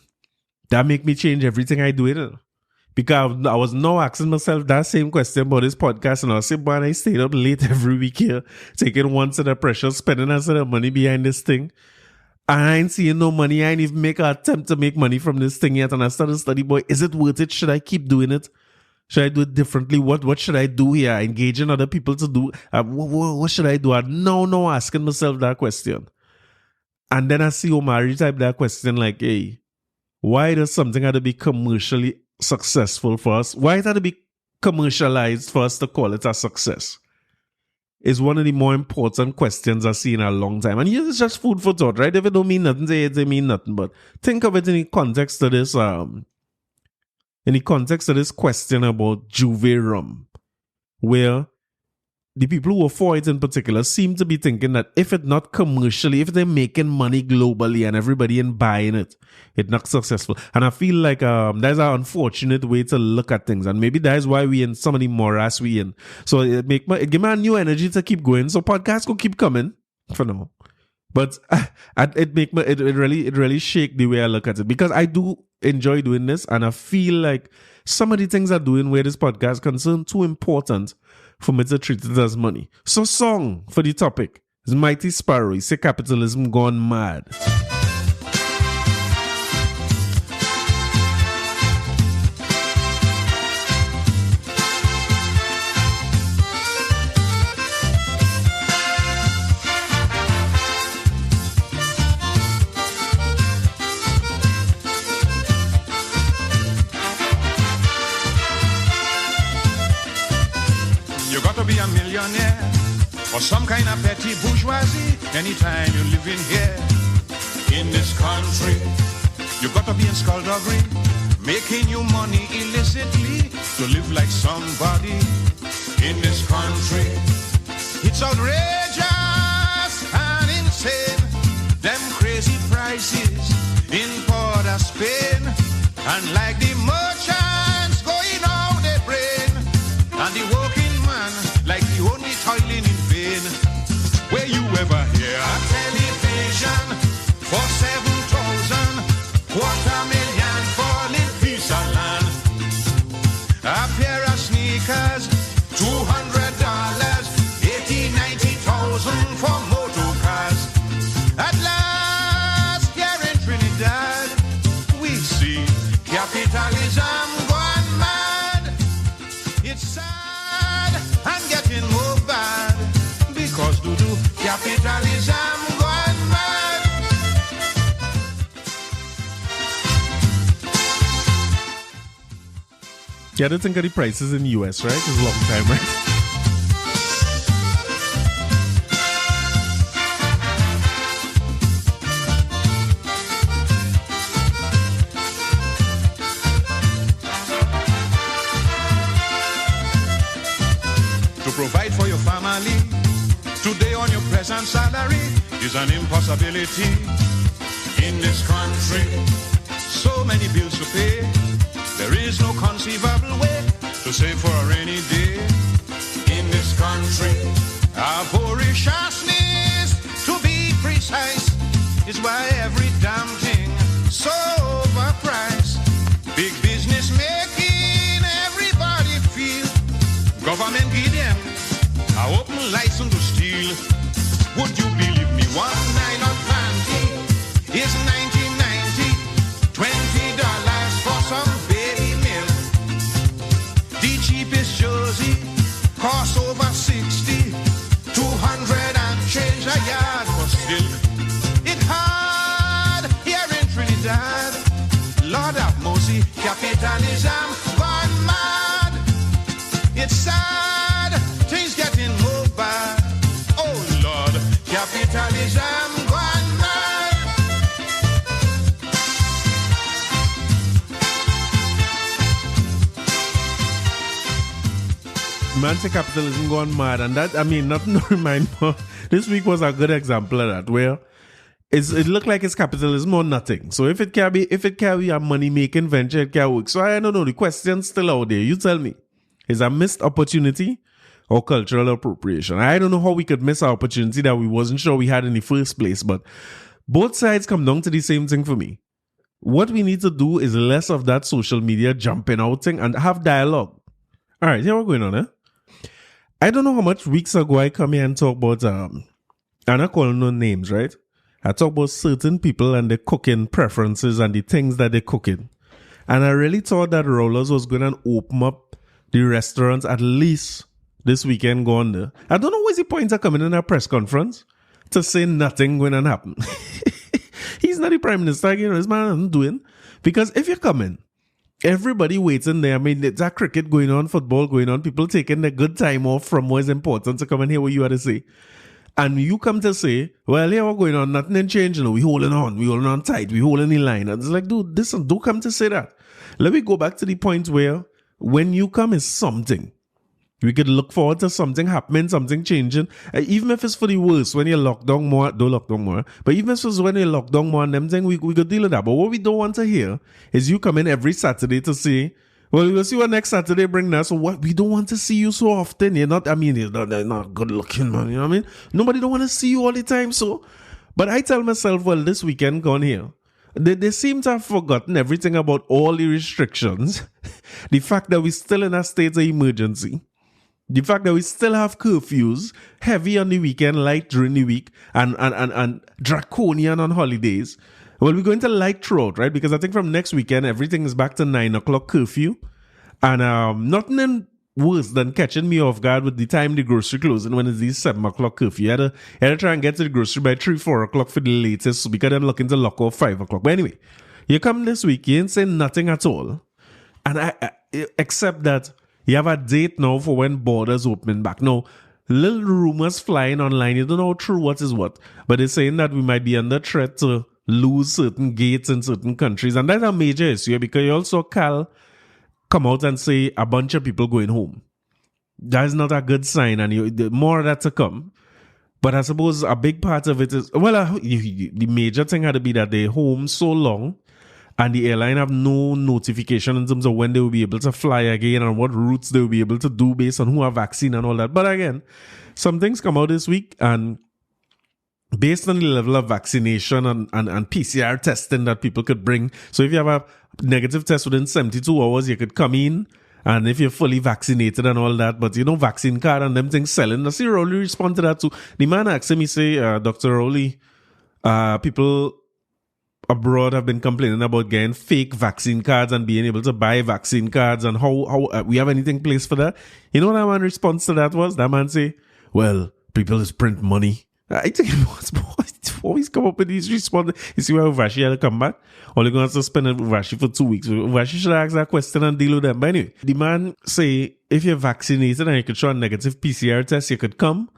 [SPEAKER 1] that make me change everything I do, you know? Because I was now asking myself that same question about this podcast, and I was saying, man, I stayed up late every week here, taking one set of pressure, spending a set of money behind this thing. And I ain't seeing no money. I ain't even make an attempt to make money from this thing yet. And I started to study, boy, is it worth it? Should I keep doing it? Should I do it differently? What should I do here? Engaging other people to do? What should I do? I'm now asking myself that question. And then I see Omari type that question like, hey, why does something have to be commercially successful for us? Why it had to be commercialized for us to call it a success? Is one of the more important questions I've seen in a long time. And it's just food for thought, right? If it don't mean nothing, say it mean nothing. But think of it in the context of this, question about J'ouvert Rum, where the people who are for it in particular seem to be thinking that if it's not commercially, if they're making money globally and everybody in buying it, it's not successful. And I feel like that's an unfortunate way to look at things. And maybe that's why we in some of the morass we in. So it give me a new energy to keep going. So podcasts will keep coming for now. But it really shake the way I look at it, because I do enjoy doing this, and I feel like some of the things I'm doing where this podcast is concerned too important for me to treat it as money. So song for the topic is Mighty Sparrow. He say capitalism gone mad.
[SPEAKER 3] Be a millionaire or some kind of petty bourgeoisie anytime you live in here in this country. You got to be in skullduggery, making you money illicitly to live like somebody in this country. It's outrageous and insane, them crazy prices in Port of Spain, and like the merchants going out their brain, and the working like the only toiling in vain. Where you ever hear a television for 7,000, $250,000 for a piece of land, a pair of sneakers, $200, 80,000-90,000 for motor cars. At last, here in Trinidad, we see capitalism gone mad. It's sad and getting more bad, because doo-doo capitalism gone mad.
[SPEAKER 1] Yeah, I don't think of the prices in the US, right? It's a long time, right?
[SPEAKER 3] Provide for your family today on your present salary is an impossibility in this country. So many bills to pay, there is no conceivable way to save for a rainy day in this country. Our voraciousness, to be precise, is why every damn thing so overpriced. Big business making everybody feel government give them an open license to steal. Would you believe me? One nylon panty is $19.90, $20 for some baby milk. The cheapest jersey costs over $60, $200 and change a yard for silk. It's hard here in Trinidad. Lord have mercy, capitalism gone mad. It's sad, things getting more bad. Oh Lord, capitalism gone mad.
[SPEAKER 1] Man say capitalism gone mad, and that, I mean, nothing to remind me. This week was a good example of that, where it looked like it's capitalism or nothing. So if it can be a money making venture, it can work. So I don't know, the question's still out there. You tell me. Is a missed opportunity or cultural appropriation? I don't know how we could miss an opportunity that we wasn't sure we had in the first place, but both sides come down to the same thing for me. What we need to do is less of that social media jumping out thing and have dialogue. All right, here we're going on, eh? I don't know how much weeks ago I come here and talk about, I'm not calling no names, right? I talk about certain people and their cooking preferences and the things that they're cooking. And I really thought that Rollers was going to open up the restaurants at least this weekend going there. I don't know what's the point of coming in a press conference to say nothing going to happen. He's not the prime minister, you know, this man isn't doing. Because if you come in, everybody waiting there. I mean, there's a cricket going on, football going on, people taking their good time off from what is important to come and hear what you have to say. And you come to say, well, here what's going on, nothing ain't changing. We holding on tight, we holding the line. And it's like, dude, listen, don't come to say that. Let me go back to the point where when you come is something. We could look forward to something happening, something changing. Even if it's for the worst, when you lock down more, don't lock down more. But even if it's when you lock down more and them things, we could deal with that. But what we don't want to hear is you come in every Saturday to say, well, we'll see what next Saturday bring us. So what we don't want to see you so often. You're not good looking, man. You know what I mean? Nobody don't want to see you all the time. So But I tell myself, well, this weekend gone here. They seem to have forgotten everything about all the restrictions. The fact that we're still in a state of emergency. The fact that we still have curfews, heavy on the weekend, light during the week, and draconian on holidays. Well, we're going to light throughout, right? Because I think from next weekend, everything is back to 9 o'clock curfew. And nothing worse than catching me off guard with the time the grocery closing when it's the 7 o'clock curfew. You had to try and get to the grocery by 3, 4 o'clock for the latest, so because I'm looking to lock off 5 o'clock. But anyway, you come this week, you ain't saying nothing at all. And I except that you have a date now for when borders open back. Now, little rumors flying online. You don't know how true what is what. But they're saying that we might be under threat to lose certain gates in certain countries. And that's a major issue because you also come out and say a bunch of people going home. That is not a good sign. And more of that to come. But I suppose a big part of it is, the major thing had to be that they're home so long. And the airline have no notification in terms of when they will be able to fly again and what routes they will be able to do based on who have vaccine and all that. But again, some things come out this week, and based on the level of vaccination and PCR testing that people could bring. So if you have a negative test within 72 hours, you could come in. And if you're fully vaccinated and all that, but vaccine card and them things selling. Now, see, Rowley respond to that too. The man asked me, say, Dr. Rowley, people abroad have been complaining about getting fake vaccine cards and being able to buy vaccine cards, and how we have anything placed for that. You know what that man response to that was? That man say, well, people just print money. I think it was always come up with these responses. You see why Vashi had to come back? Only going to suspend Vashi for 2 weeks. Vashi should ask that question and deal with them. But anyway, the man say, if you're vaccinated and you could show a negative PCR test, you could come.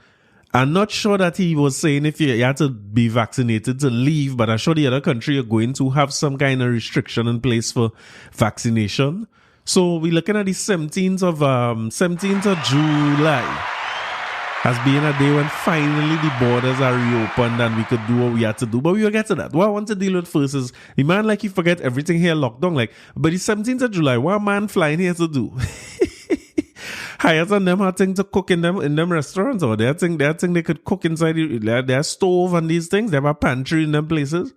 [SPEAKER 1] I'm not sure that he was saying if you had to be vaccinated to leave, but I'm sure the other country you're going to have some kind of restriction in place for vaccination. So we're looking at the 17th of July as being a day when finally the borders are reopened and we could do what we had to do. But we will get to that. What I want to deal with first is the man, like, you forget everything here locked down. Like, but the 17th of July, what a man flying here to do? Hyatt and them had things to cook in them restaurants, or they think they could cook inside their stove and these things. They have a pantry in them places.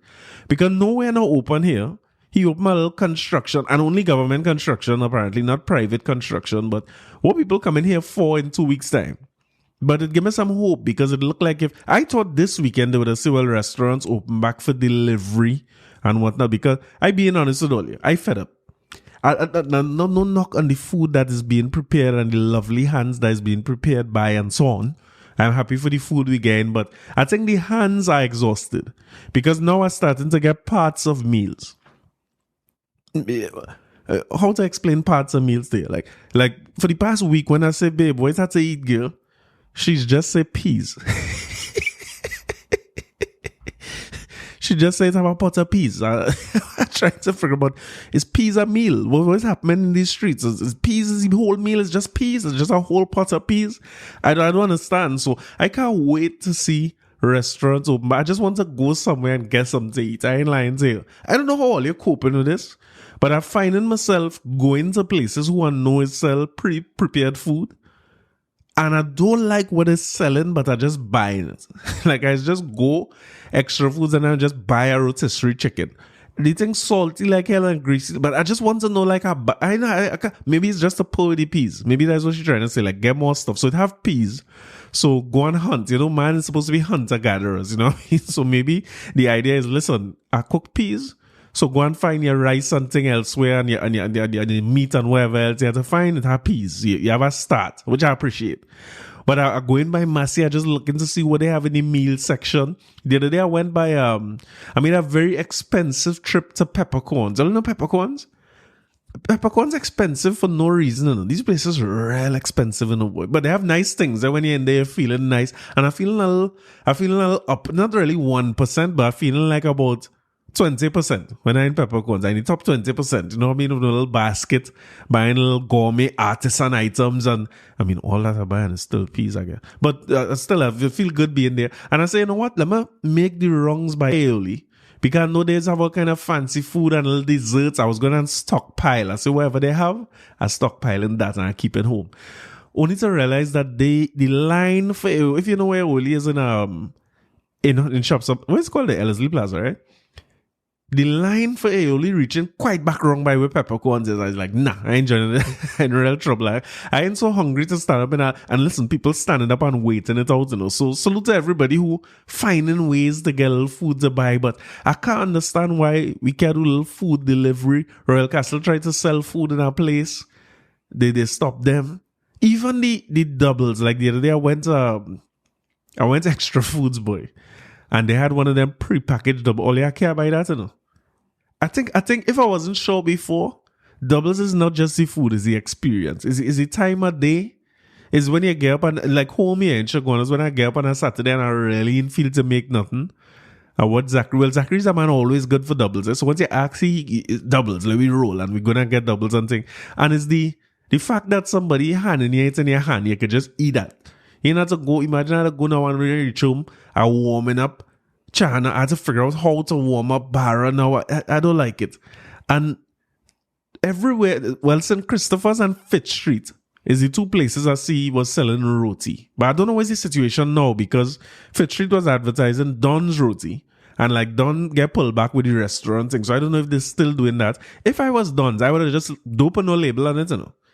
[SPEAKER 1] Because nowhere now open here. He opened a little construction, and only government construction apparently, not private construction. But what people come in here for in 2 weeks' time. But it gave me some hope, because it looked like if I thought this weekend they would have said, well, restaurants open back for delivery and whatnot. Because I being honest with all you, I fed up. No knock on the food that is being prepared and the lovely hands that is being prepared by and so on. I'm happy for the food we gain, but I think the hands are exhausted because now I'm starting to get parts of meals. How to explain parts of meals there? Like for the past week when I say, babe, what's that to eat, girl? She's just say peas. She just says have a pot of peas. I'm trying to figure out, is peas a meal? What's happening in these streets? Is peas the whole meal? Is just peas? It's just a whole pot of peas? I don't understand. So I can't wait to see restaurants open. I just want to go somewhere and get something to eat. I ain't lying to you. I don't know how all you're coping with this, but I'm finding myself going to places who I know sell pre-prepared food. And I don't like what it's selling, but I just buy it. Like, I just go extra foods and I just buy a rotisserie chicken. The thing's salty like hell and greasy, but I just want to know, like, maybe it's just a pour with the peas. Maybe that's what she's trying to say, like, get more stuff. So it have peas. So go and hunt. Man is supposed to be hunter-gatherers, So maybe the idea is, listen, I cook peas. So go and find your rice something elsewhere and your meat and whatever else you have to find. It have peas. You have a start, which I appreciate. But I go in by Massey, I just looking to see what they have in the meal section. The other day I went by, I made a very expensive trip to peppercorns. I don't know peppercorns. Peppercorns expensive for no reason. These places are real expensive in a way, but they have nice things. That when you're in there, you're feeling nice. And I'm feeling a little up. Not really 1%, but I'm feeling like about 20% when I in peppercorns. I need top 20%. You know what I mean? With a little basket, buying little gourmet artisan items, and I mean all that I'm buying is still peas, I guess. But still, I feel good being there. And I say, you know what? Let me make the wrongs by early. Because I know there's all kind of fancy food and little desserts. I was going to stockpile. I say whatever they have, I stockpile in that and I keep it home. Only to realize that the line for, if you know where Oli is in in shops up, what's called the Ellerslie Plaza, right? The line for aioli reaching quite back wrong by where peppercorns is. I was like, nah, I ain't joining it. I'm in real trouble. I ain't so hungry to stand up and listen, people standing up and waiting it out, So salute to everybody who finding ways to get a little food to buy. But I can't understand why we can't do a little food delivery. Royal Castle tried to sell food in our place. They stopped them. Even the doubles, like the other day I went to Extra Foods, boy. And they had one of them pre-packaged double. All you care by that, I think if I wasn't sure before, doubles is not just the food, it's the experience. Is the time of day. Is when you get up and like home here in Chaguanas, when I get up on a Saturday and I really ain't feel to make nothing. And what Zachary's a man always good for doubles. So once you ask he doubles, let me roll and we're gonna get doubles and thing. And it's the fact that somebody handing you it in your hand, you could just eat that. You know, to go, imagine I go now and reach home, I warming up. China, I had to figure out how to warm up Barra now. I don't like it. And everywhere, well, St. Christopher's and Fitz Street is the two places I see was selling roti. But I don't know what's the situation now because Fitz Street was advertising Don's roti. And like Don get pulled back with the restaurant thing. So I don't know if they're still doing that. If I was Don's, I would have just dope no label on it,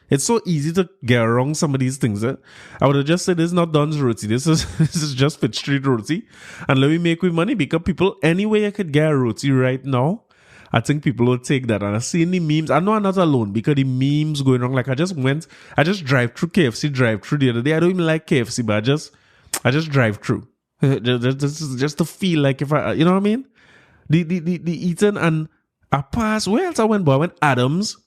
[SPEAKER 1] It's so easy to get wrong some of these things. I would have just said, this is not Don's roti. This is just Fitz Street roti. And let me make with money because people, anyway I could get a roti right now, I think people will take that. And I see the memes. I know I'm not alone because the memes going on. Like I just drive through KFC drive-through the other day. I don't even like KFC, but I just drive through. just to feel like if I, you know what I mean? The eating and I pass, where else I went? But I went Adams.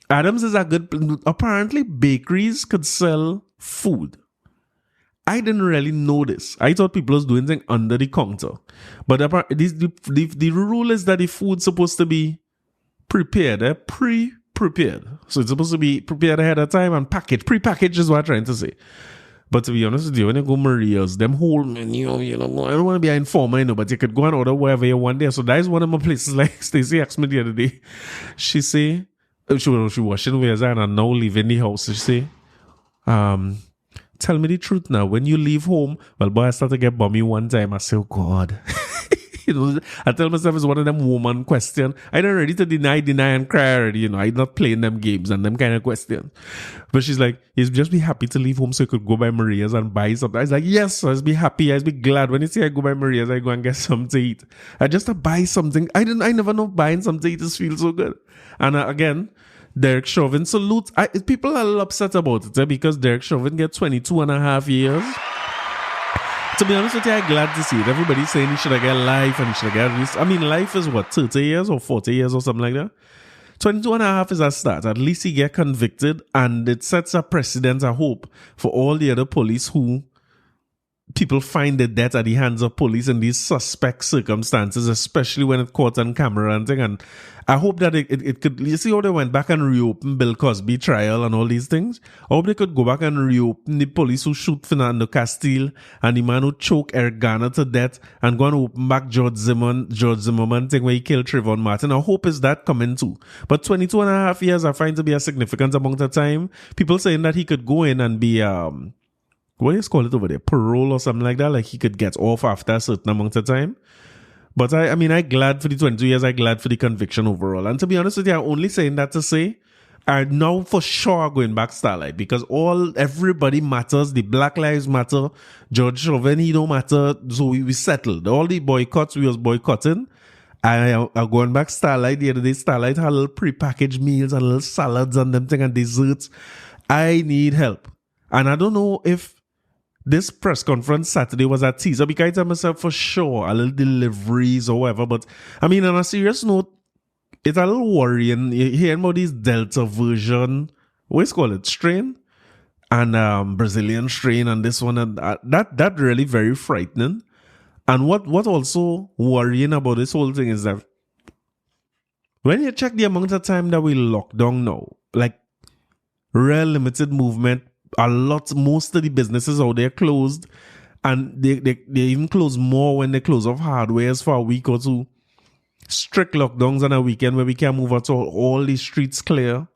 [SPEAKER 1] Adams is a good, apparently bakeries could sell food. I didn't really know this. I thought people was doing things under the counter. But the rule is that the food's supposed to be prepared, pre-prepared. So it's supposed to be prepared ahead of time and packaged. Pre-packaged is what I'm trying to say. But to be honest with you, when you go Maria's, them whole menu, I don't want to be an informer, but you could go and order wherever you want there. So that is one of my places. Like Stacey asked me the other day. She say, she washing wares and I'm now leaving the house. She say, tell me the truth now. When you leave home, well, boy, I started to get bummy one time. I say, oh God. I tell myself it's one of them woman questions. I don't ready to deny and cry already, I'm not playing them games and them kind of questions. But she's like, you'd just be happy to leave home so you could go by Maria's and buy something. I was like, yes, I'd be happy. I'd be glad. When you say I go by Maria's, I go and get something to eat. I just to buy something. I never know buying something to eat just feels so good. And again, Derek Chauvin salute. People are a little upset about it because Derek Chauvin get 22 and a half years. To be honest with you, I'm glad to see it. Everybody's saying he should have got life and he should have got this. I mean, life is what, 30 years or 40 years or something like that? 22 and a half is a start. At least he get convicted and it sets a precedent, I hope, for all the other police who people find their death at the hands of police in these suspect circumstances, especially when it's caught on camera and thing. And I hope that it could, you see how they went back and reopen Bill Cosby trial and all these things? I hope they could go back and reopen the police who shoot Fernando Castile and the man who choke Eric Garner to death and go and open back George Zimmerman thing where he killed Trayvon Martin. I hope is that coming too. But 22 and a half years I find to be a significant amount of time. People saying that he could go in and be, what do you call it over there? Parole or something like that? Like he could get off after a certain amount of time. But I'm glad for the 22 years. I'm glad for the conviction overall. And to be honest with you, I'm only saying that to say, I now for sure going back Starlight because everybody matters. The Black Lives Matter. George Chauvin, he don't matter. So we settled. All the boycotts we was boycotting. I going back Starlight the other day. Starlight had little prepackaged meals and little salads and them thing and desserts. I need help. And I don't know if this press conference Saturday was a teaser because I tell myself for sure a little deliveries or whatever. But on a serious note, it's a little worrying. You're hearing about this Delta version, what's called it, strain, and Brazilian strain, and this one and that really very frightening. And what also worrying about this whole thing is that when you check the amount of time that we lock down now, like real limited movement. Most of the businesses out there closed, and they even close more when they close off hardwares for a week or two. Strict lockdowns on a weekend where we can't move at all the streets clear.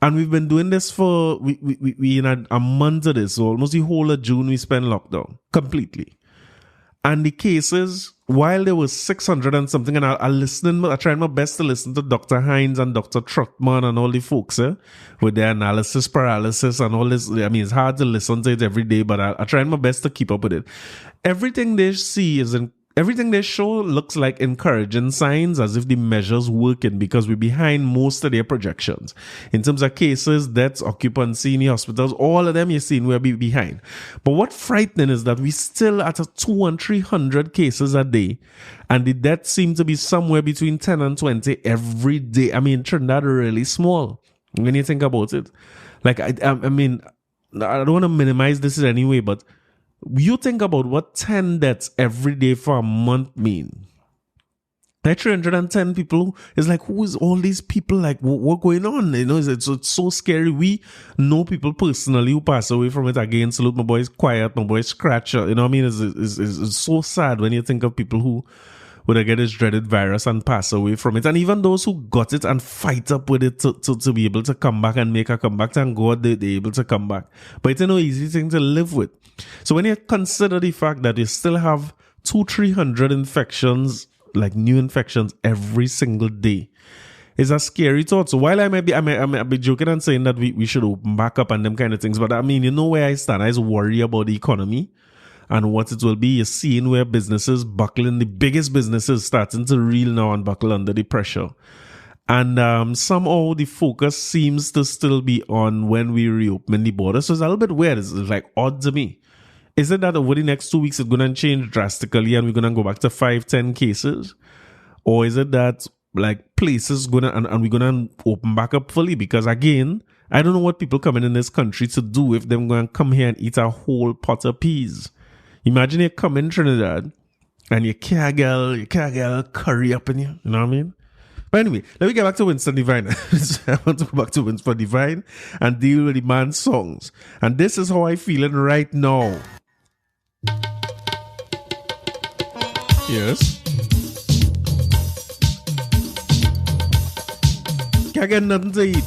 [SPEAKER 1] And we've been doing this for we in a month of this, so almost the whole of June we spent lockdown completely. And the cases, while there was 600 and something, and I tried my best to listen to Dr. Hines and Dr. Trotman and all the folks with their analysis paralysis and all this. I mean, it's hard to listen to it every day, but I tried my best to keep up with it. Everything they show looks like encouraging signs, as if the measures working, because we're behind most of their projections. In terms of cases, deaths, occupancy in the hospitals, all of them you're seeing we're behind. But what's frightening is that we still at a 200 and 300 cases a day, and the deaths seem to be somewhere between 10 and 20 every day. I mean, Trinidad are really small when you think about it. Like, I mean, I don't want to minimize this in any way, but you think about what 10 deaths every day for a month mean. Like 310 people is like, who is all these people? Like, what going on? You know, it's so scary. We know people personally who pass away from it. Again, salute my boy is Quiet, my boy is Scratcher. You know what I mean? It's so sad when you think of people who would get this dreaded virus and pass away from it. And even those who got it and fight up with it to be able to come back and make a comeback, thank God they're able to come back. But it's no easy thing to live with. So when you consider the fact that you still have 200-300 infections, like new infections every single day, it's a scary thought. So while I may be joking and saying that we should open back up and them kind of things, but I mean, you know where I stand. I just worry about the economy and what it will be. You're seeing where businesses buckling, the biggest businesses starting to reel now and buckle under the pressure. And somehow the focus seems to still be on when we reopen the border. So it's a little bit weird. It's like odd to me. Is it that over the next 2 weeks it's going to change drastically and we're going to go back to 5-10 cases? Or is it that like places going to, and we're going to open back up fully? Because again, I don't know what people coming in this country to do if they're going to come here and eat a whole pot of peas. Imagine you come in Trinidad and you can't get curry up in you. You know what I mean? But anyway, let me get back to Winsford Devine. I want to go back to Winsford Devine and deal with the man's songs. And this is how I'm feeling right now. Yes. Can't get nothing to eat.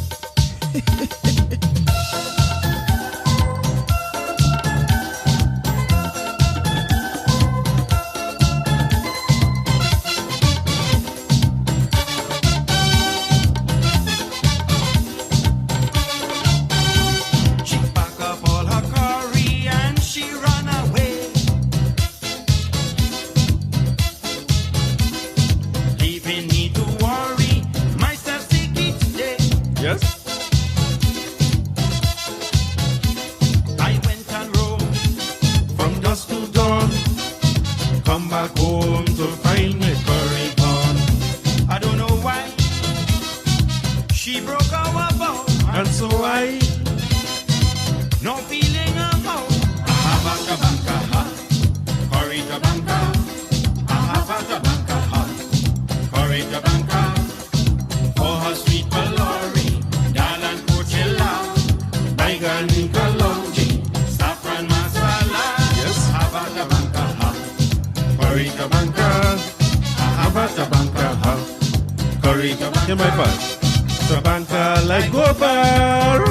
[SPEAKER 1] Hear my part. Sabanka like Gobar,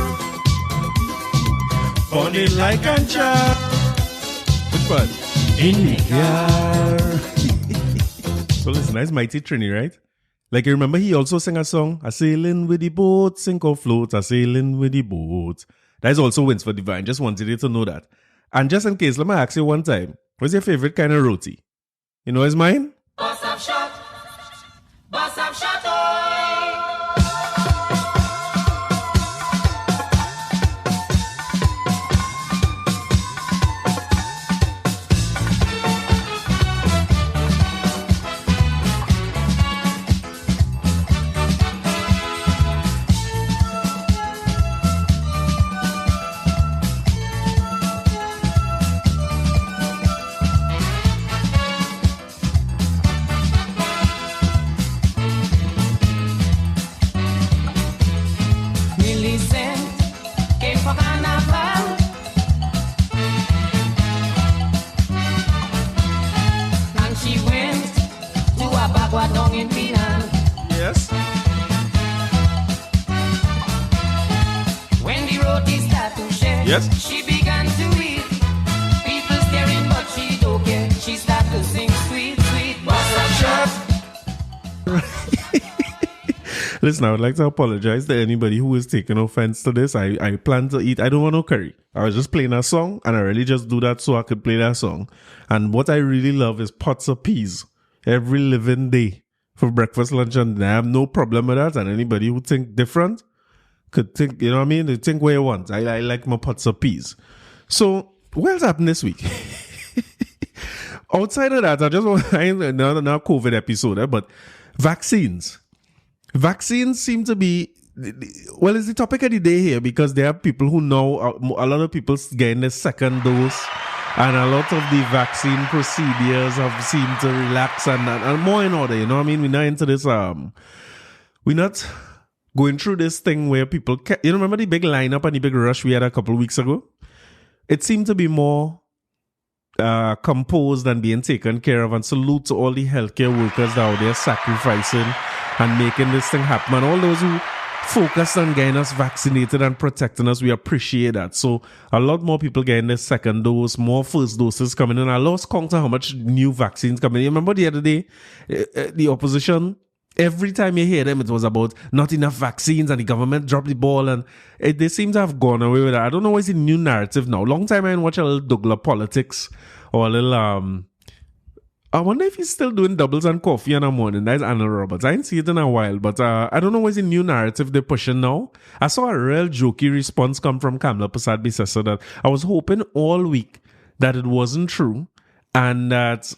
[SPEAKER 1] funny like Ancha. Which part? In the yard. So listen, that's Mighty Trini, right? Like you remember he also sang a song, "A sailing with the boat, sink or float, a sailing with the boat." That is also Winsford Devine. Just wanted you to know that. And just in case, let me ask you one time, what's your favorite kind of roti? You know his mine?
[SPEAKER 2] Bust up shot. Bust up shot.
[SPEAKER 1] Yes.
[SPEAKER 2] When the roti start to share,
[SPEAKER 1] yes,
[SPEAKER 2] she began to eat. People staring, but she don't care. She started to sing sweet, sweet bossa
[SPEAKER 1] Listen, I would like to apologize to anybody who is taking offense to this. I plan to eat. I don't want no curry. I was just playing a song, and I really just do that so I could play that song. And what I really love is pots of peas every living day for breakfast, lunch, and dinner. I have no problem with that. And anybody who think different could think, you know what I mean? They think what you want. I like my pots of peas. So, what's happened this week? Outside of that, I just want another COVID episode, but vaccines. Vaccines seem to be, well, it's the topic of the day here because there are people who know, a lot of people getting the second dose, and a lot of the vaccine procedures have seemed to relax and more in order, you know what I mean? We're not into this, we're not going through this thing where people, you remember the big lineup and the big rush we had a couple of weeks ago? It seemed to be more composed and being taken care of, and salute to all the healthcare workers that are there sacrificing and making this thing happen, and all those who focus on getting us vaccinated and protecting us. We appreciate that. So a lot more people getting their second dose, more first doses coming in. I lost count of how much new vaccines coming in. You remember the other day, the opposition, every time you hear them, it was about not enough vaccines and the government dropped the ball, and they seem to have gone away with that. I don't know what's the new narrative now. Long time I didn't watch a little Douglas politics or a little I wonder if he's still doing doubles and coffee in the morning. That's Anna Roberts. I ain't seen it in a while, but I don't know what's the new narrative they're pushing now. I saw a real jokey response come from Kamla Prasad Bisesa that I was hoping all week that it wasn't true, and that,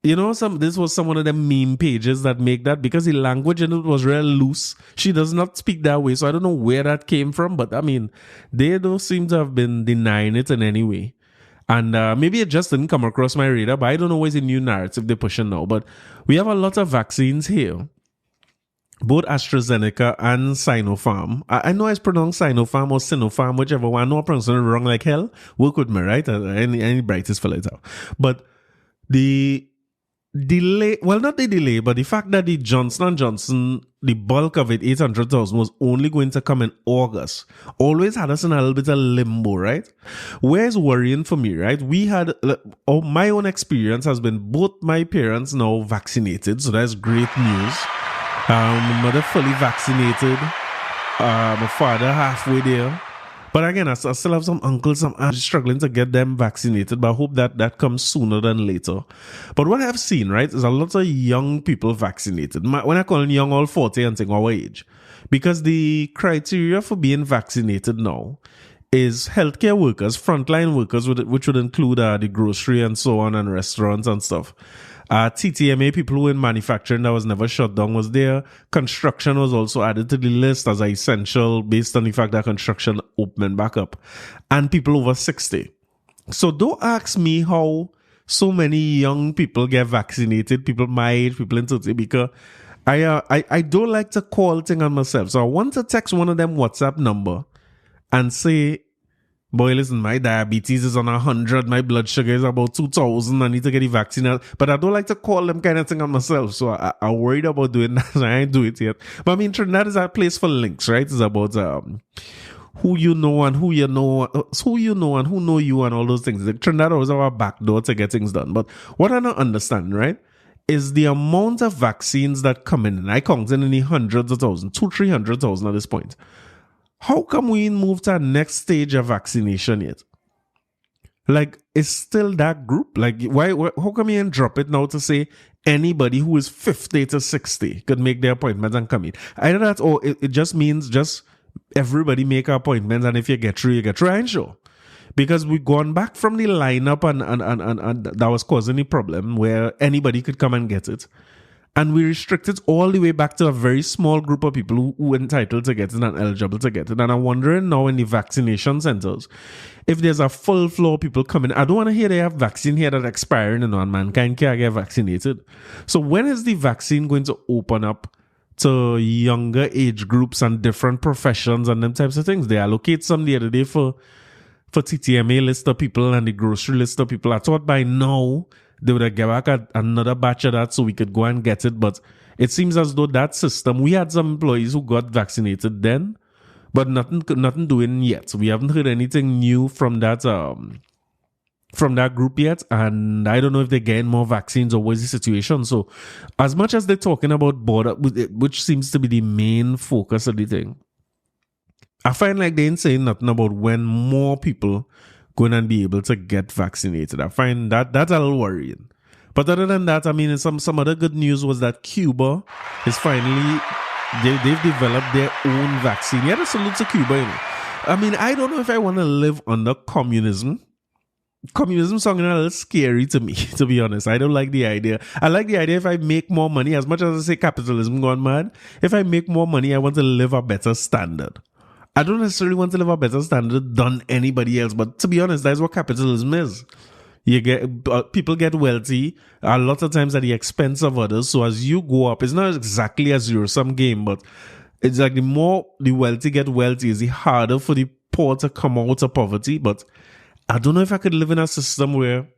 [SPEAKER 1] you know, this was some one of the meme pages that make that, because the language in it was real loose. She does not speak that way, so I don't know where that came from, but I mean, they don't seem to have been denying it in any way. And maybe it just didn't come across my radar, but I don't know what's the new narrative they're pushing now. But we have a lot of vaccines here, both AstraZeneca and Sinopharm. I know it's pronounced Sinopharm or Sinopharm, whichever one. I know I'm pronouncing it wrong like hell. Work with me, right? Any brightest fill it out. But the delay, well, not the delay, but the fact that the Johnson & Johnson, the bulk of it, 800,000, was only going to come in August, always had us in a little bit of limbo, right? Where's worrying for me, right? We had, my own experience has been both my parents now vaccinated, so that's great news. My mother fully vaccinated, my father halfway there. But again, I still have some uncles, some aunts struggling to get them vaccinated, but I hope that comes sooner than later. But what I've seen, right, is a lot of young people vaccinated. When I call them young, all 40 and think our age. Because the criteria for being vaccinated now is healthcare workers, frontline workers, which would include the grocery and so on, and restaurants and stuff. TTMA, people who in manufacturing that was never shut down, was there. Construction was also added to the list as essential based on the fact that construction opening back up. And people over 60. So don't ask me how so many young people get vaccinated, people my age, people in 30, because I don't like to call things on myself. So I want to text one of them WhatsApp number and say, boy, listen, my diabetes is on 100, my blood sugar is about 2,000, I need to get the vaccine. But I don't like to call them kind of thing on myself, so I'm worried about doing that, so I ain't do it yet. But I mean, Trinidad is a place for links, right? It's about who you know and who you know, and who know you, and all those things. Like, Trinidad always have a backdoor to get things done. But what I don't understand, right, is the amount of vaccines that come in, and I count in the hundreds of thousands, 200,000-300,000 at this point. How come we ain't moved to a next stage of vaccination yet? Like, it's still that group. Like, how come you ain't drop it now to say anybody who is 50 to 60 could make their appointments and come in? Either that, or it just means just everybody make appointments, and if you get through, you get through. I ain't sure. Because we've gone back from the lineup and that was causing the problem where anybody could come and get it. And we restricted all the way back to a very small group of people who were entitled to get it and eligible to get it. And I'm wondering now in the vaccination centers, if there's a full flow of people coming. I don't want to hear they have vaccine here that expiring and mankind can't get vaccinated. So when is the vaccine going to open up to younger age groups and different professions and them types of things? They allocate some the other day for TTMA list of people and the grocery list of people. I thought by now they would have given back another batch of that so we could go and get it. But it seems as though that system, we had some employees who got vaccinated then, but nothing doing yet. So we haven't heard anything new from that from that group yet, and I don't know if they're getting more vaccines or what's the situation. So as much as they're talking about border, which seems to be the main focus of the thing, I find like they ain't saying nothing about when more people going to be able to get vaccinated. I find that's a little worrying. But other than that, I mean, some other good news was that Cuba is finally, they've developed their own vaccine. Yeah, that's salute to Cuba, you know. I mean, I don't know if I want to live under communism. Communism sounding a little scary to me, to be honest. I don't like the idea. I like the idea if I make more money, as much as I say capitalism gone mad, if I make more money, I want to live a better standard. I don't necessarily want to live a better standard than anybody else, but to be honest, that's what capitalism is. You get people get wealthy a lot of times at the expense of others. So as you go up, it's not exactly a zero-sum game, but it's like the more the wealthy get wealthy, it's the harder for the poor to come out of poverty. But I don't know if I could live in a system where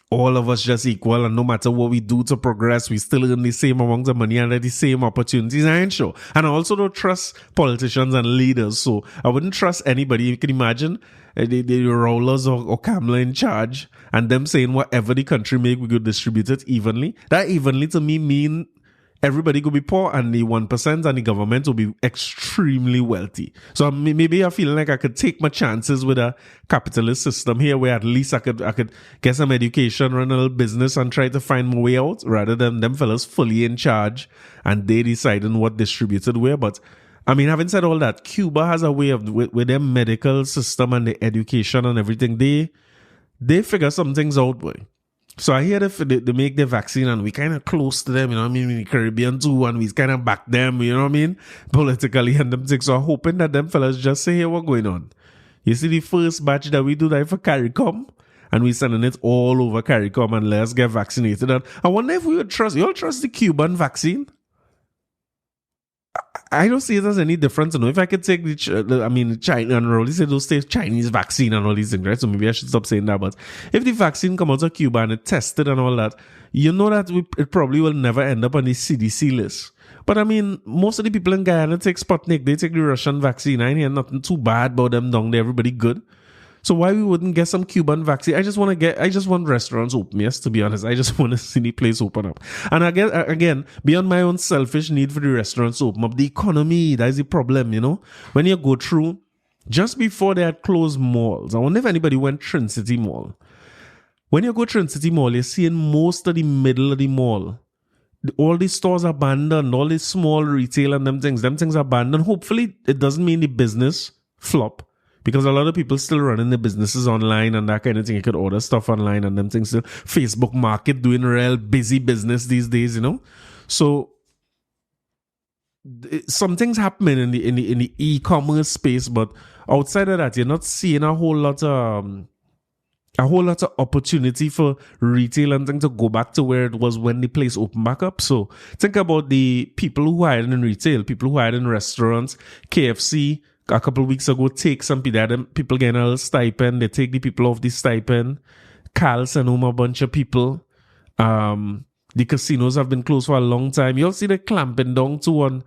[SPEAKER 1] all of us just equal, and no matter what we do to progress, we still earn the same amount of money and the same opportunities. I ain't sure. And I also don't trust politicians and leaders, so I wouldn't trust anybody. You can imagine the rollers or Kamala in charge and them saying whatever the country make, we could distribute it evenly. That evenly to me mean everybody could be poor and the 1% and the government will be extremely wealthy. So maybe I feel like I could take my chances with a capitalist system here where at least I could get some education, run a little business and try to find my way out rather than them fellas fully in charge and they deciding what distributed where. But I mean, having said all that, Cuba has a way of, with their medical system and the education and everything, they figure some things out, boy. So I hear they make the vaccine and we kind of close to them, you know what I mean, in the Caribbean too, and we kind of back them, you know what I mean, politically and them things. So I'm hoping that them fellas just say, hey, what's going on? You see the first batch that we do that for CARICOM, and we sending it all over CARICOM and let's get vaccinated. And I wonder if we would trust, you all trust the Cuban vaccine? I don't see it as any difference. You know, if I could take China and all these, those say Chinese vaccine and all these things, right? So maybe I should stop saying that. But if the vaccine come out of Cuba and it's tested and all that, you know that it probably will never end up on the CDC list. But I mean, most of the people in Guyana take Sputnik, they take the Russian vaccine. I ain't hear nothing too bad about them down there. Everybody good. So why we wouldn't get some Cuban vaccine? I just want restaurants open, yes, to be honest. I just want to see the place open up. And again, beyond my own selfish need for the restaurants to open up, the economy, that is the problem, you know? When you go through, just before they had closed malls, I wonder if anybody went Trin City Mall. When you go Trin City Mall, you're seeing most of the middle of the mall. All these stores are abandoned, all these small retail and them things are abandoned. Hopefully, it doesn't mean the business flop. Because a lot of people still running their businesses online and that kind of thing. You could order stuff online and them things still. Facebook Market doing real busy business these days, you know. So something's happening in the e-commerce space, but outside of that, you're not seeing a whole lot of opportunity for retail and things to go back to where it was when the place opened back up. So think about the people who hired in retail, people who hired in restaurants, KFC. A couple of weeks ago, take some people getting a little stipend. They take the people off the stipend. Cal sent home a bunch of people. The casinos have been closed for a long time. You'll see they clamping down to on,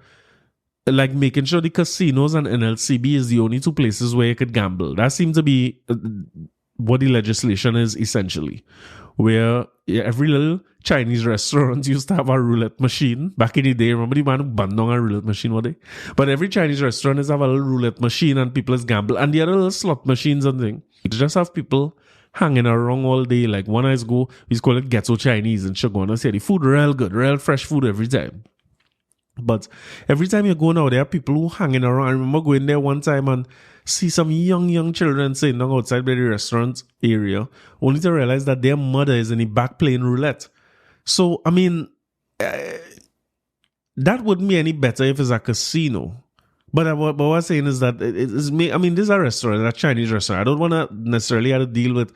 [SPEAKER 1] like making sure the casinos and NLCB is the only two places where you could gamble. That seems to be what the legislation is essentially. Where every little Chinese restaurant used to have a roulette machine. Back in the day, remember the man who banned down a roulette machine one day? But every Chinese restaurant is have a little roulette machine and people is gamble. And the other little slot machines and thing. You just have people hanging around all day. Like one I go, we call it ghetto Chinese in Shagona. Say the food real good, real fresh food every time. But every time you go now, there are people who hanging around. I remember going there one time and see some young children sitting down outside by the restaurant area, only to realize that their mother is in the back playing roulette. So, I mean, that wouldn't be any better if it's a casino. But what I'm saying is that this is a restaurant, a Chinese restaurant. I don't want to necessarily have to deal with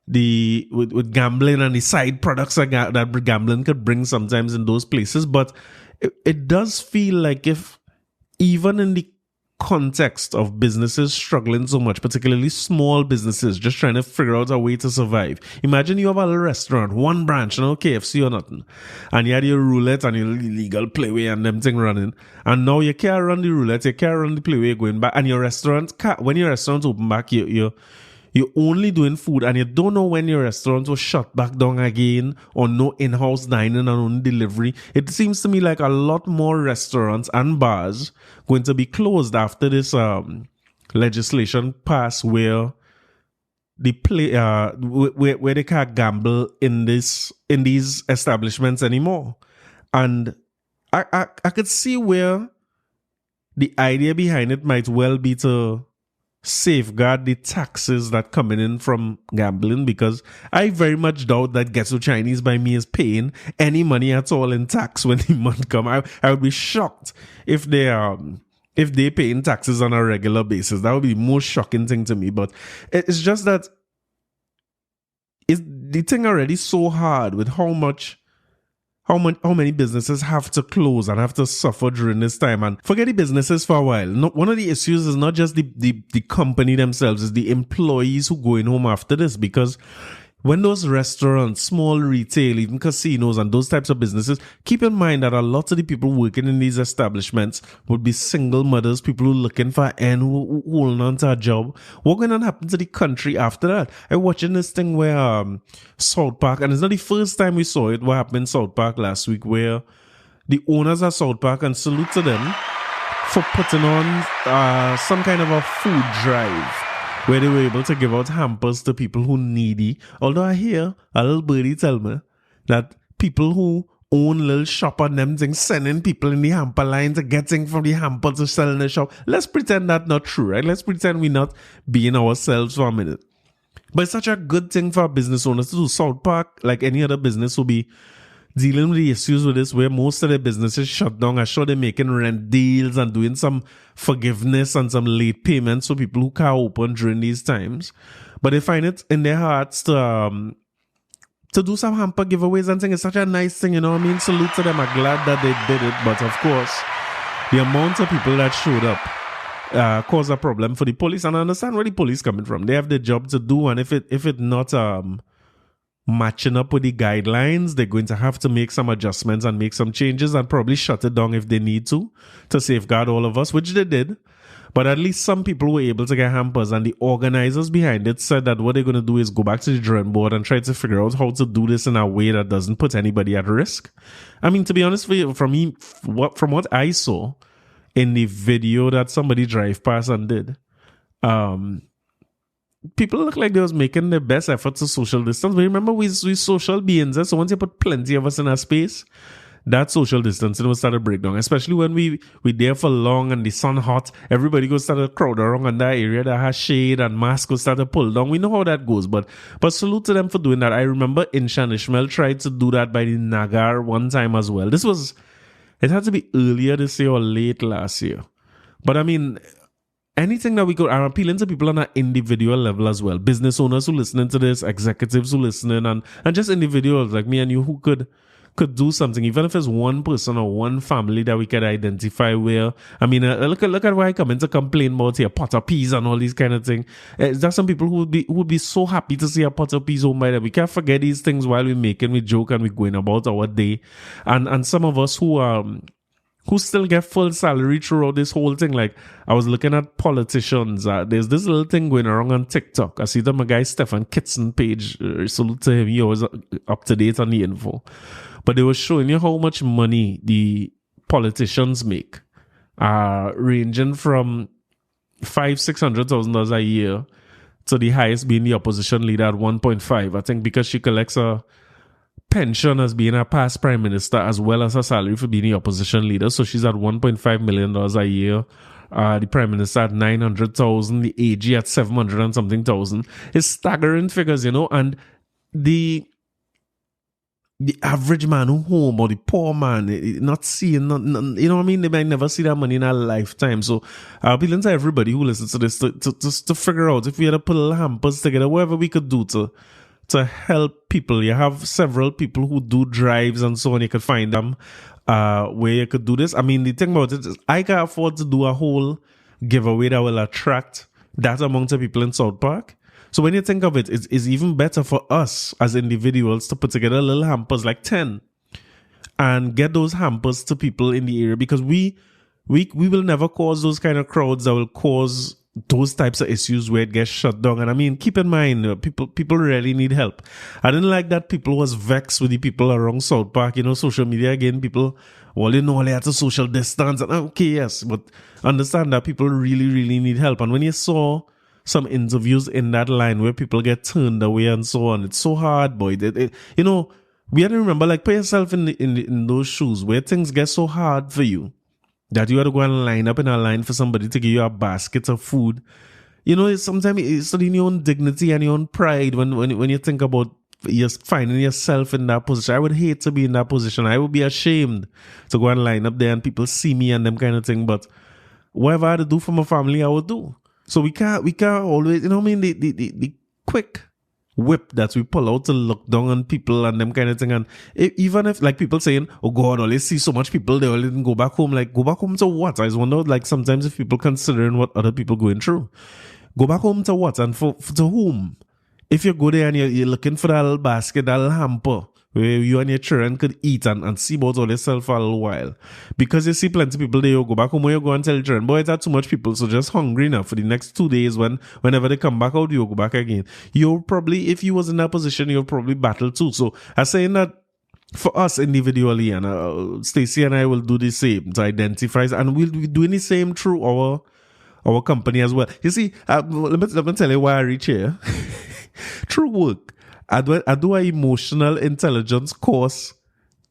[SPEAKER 1] with gambling and the side products that gambling could bring sometimes in those places. But it does feel like if even in the context of businesses struggling so much, particularly small businesses just trying to figure out a way to survive. Imagine you have a little restaurant, one branch, no KFC or nothing, and you had your roulette and your illegal playway and them thing running, and now you can't run the roulette, you can't run the playway going back, and your restaurant, when your restaurant open back, you you're only doing food and you don't know when your restaurant will shut back down again or no in-house dining and only delivery. It seems to me like a lot more restaurants and bars going to be closed after this legislation passed where the play where they can't gamble in these establishments anymore. And I could see where the idea behind it might well be to safeguard the taxes that coming in from gambling, because I very much doubt that Ghetto Chinese by me is paying any money at all in tax when the month come. I would be shocked if they paying taxes on a regular basis. That would be the most shocking thing to me. But it's just that is the thing already so hard with how many businesses have to close and have to suffer during this time. And forget the businesses for a while. One of the issues is not just the company themselves, it's the employees who going home after this. Because when those restaurants, small retail, even casinos and those types of businesses, keep in mind that a lot of the people working in these establishments would be single mothers, people who looking for and who holding on to a job. What's going to happen to the country after that? I'm watching this thing where SouthPark, and it's not the first time we saw it, what happened in SouthPark last week, where the owners of SouthPark, and salute to them for putting on some kind of a food drive, where they were able to give out hampers to people who needy. Although I hear a little birdie tell me that people who own little shop and them things sending people in the hamper line to get things from the hamper to sell in the shop. Let's pretend that's not true, right? Let's pretend we're not being ourselves for a minute. But it's such a good thing for business owners to do. SouthPark, like any other business, will be dealing with the issues with this, where most of their businesses shut down. I'm sure they're making rent deals and doing some forgiveness and some late payments for people who can't open during these times. But they find it in their hearts to do some hamper giveaways and things. It's such a nice thing, you know what I mean? Salute to them. I'm glad that they did it. But of course, the amount of people that showed up caused a problem for the police. And I understand where the police coming from. They have their job to do, and if it not matching up with the guidelines, they're going to have to make some adjustments and make some changes and probably shut it down if they need to safeguard all of us, which they did. But at least some people were able to get hampers, and the organizers behind it said that what they're going to do is go back to the drawing board and try to figure out how to do this in a way that doesn't put anybody at risk. I mean, to be honest with you, from what I saw in the video that somebody drive past and did, people look like they was making their best efforts to social distance. But remember, we social beings, so once you put plenty of us in a space, that social distancing will start to break down. Especially when we there for long and the sun hot, everybody goes start to crowd around in that area that has shade, and masks will start to pull down. We know how that goes, but salute to them for doing that. I remember Insha and Ishmael tried to do that by the Nagar one time as well. It had to be earlier this year or late last year. But I mean, anything that we could, are appealing to people on an individual level as well. Business owners who listening to this, executives who listening, and just individuals like me and you who could do something, even if it's one person or one family that we could identify where, I mean, look at why I come in to complain about here, pot of peas and all these kind of things. There's some people who would be so happy to see a pot of peas home by them. We can't forget these things while we're making, we joke and we're going about our day. And some of us who still get full salary throughout this whole thing. Like, I was looking at politicians. There's this little thing going around on TikTok. I see that my guy Stefan Kitson page. Salute to him. He always up to date on the info. But they were showing you how much money the politicians make. Ranging from $500,000-$600,000 a year to the highest being the opposition leader at 1.5. I think because she collects a pension as being a past prime minister as well as her salary for being the opposition leader, so she's at $1.5 million a year. The prime minister at 900,000, the AG at 700 and something thousand. It's staggering figures, you know. And the average man who home, or the poor man, not seeing, you know what I mean? They might never see that money in a lifetime. So I'll appealing to everybody who listens to this to figure out if we had to put little hampers together, whatever we could do to help people. You have several people who do drives and so on. You could find them where you could do this. I mean, the thing about it is I can afford to do a whole giveaway that will attract that amount of people in SouthPark. So when you think of it, it's even better for us as individuals to put together little hampers, like 10, and get those hampers to people in the area, because we will never cause those kind of crowds that will cause those types of issues where it gets shut down. And I mean, keep in mind, people really need help. I didn't like that people was vexed with the people around SouthPark. Social media again, people, they had to social distance. And okay, yes, but understand that people really, really need help. And when you saw some interviews in that line where people get turned away and so on, it's so hard, boy. We have to remember, like, put yourself in those shoes where things get so hard for you that you have to go and line up in a line for somebody to give you a basket of food. Sometimes it's in your own dignity and your own pride when you think about just finding yourself in that position. I would hate to be in that position. I would be ashamed to go and line up there and people see me and them kind of thing. But whatever I had to do for my family, I would do. So we can't always, the quick whip that we pull out to look down on people and them kind of thing. And even if, like, people saying, oh God, always see so much people, they all didn't go back home. Like, go back home to what? I just wonder, like, sometimes if people considering what other people going through. Go back home to what? And for to whom? If you go there and you're looking for that little basket, that little hamper, where you and your children could eat and see about all yourself for a little while. Because you see plenty of people there, you go back home where you go and tell your children, boy, it's not too much people, so just hungry enough for the next 2 days whenever they come back out, you go back again. You'll probably, if you was in that position, you'll probably battle too. So I'm saying that for us individually, and Stacey and I will do the same to identify, and we'll be doing the same through our company as well. You see, let me tell you why I reach here. Through work, I do an emotional intelligence course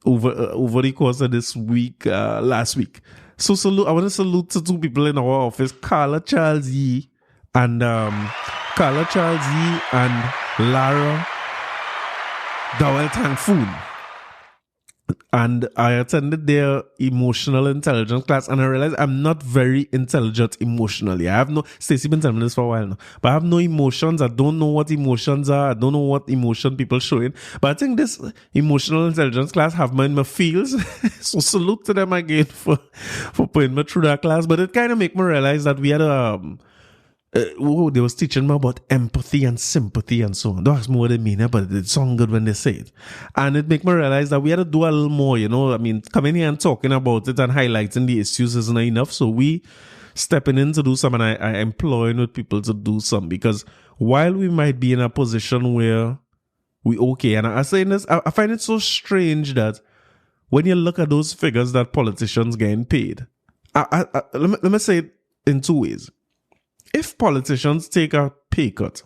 [SPEAKER 1] over the course of this week, last week. So I want to salute to two people in our office, Carla Charles Yee and Lara Dowell Tangfoon. And I attended their emotional intelligence class, and I realized I'm not very intelligent emotionally. Stacey been telling me this for a while now, but I have no emotions. I don't know what emotions are. I don't know what emotion people showing. But I think this emotional intelligence class have me in my feels. So salute to them again for putting me through that class. But it kind of make me realize that we had they was teaching me about empathy and sympathy and so on. Don't ask me what they mean, but it sounds good when they say it. And it make me realize that we had to do a little more, I mean, coming here and talking about it and highlighting the issues isn't enough. So we stepping in to do some, and I employing with people to do some, because while we might be in a position where we okay, and I say this, I find it so strange that when you look at those figures that politicians getting paid, let me say it in two ways. If politicians take a pay cut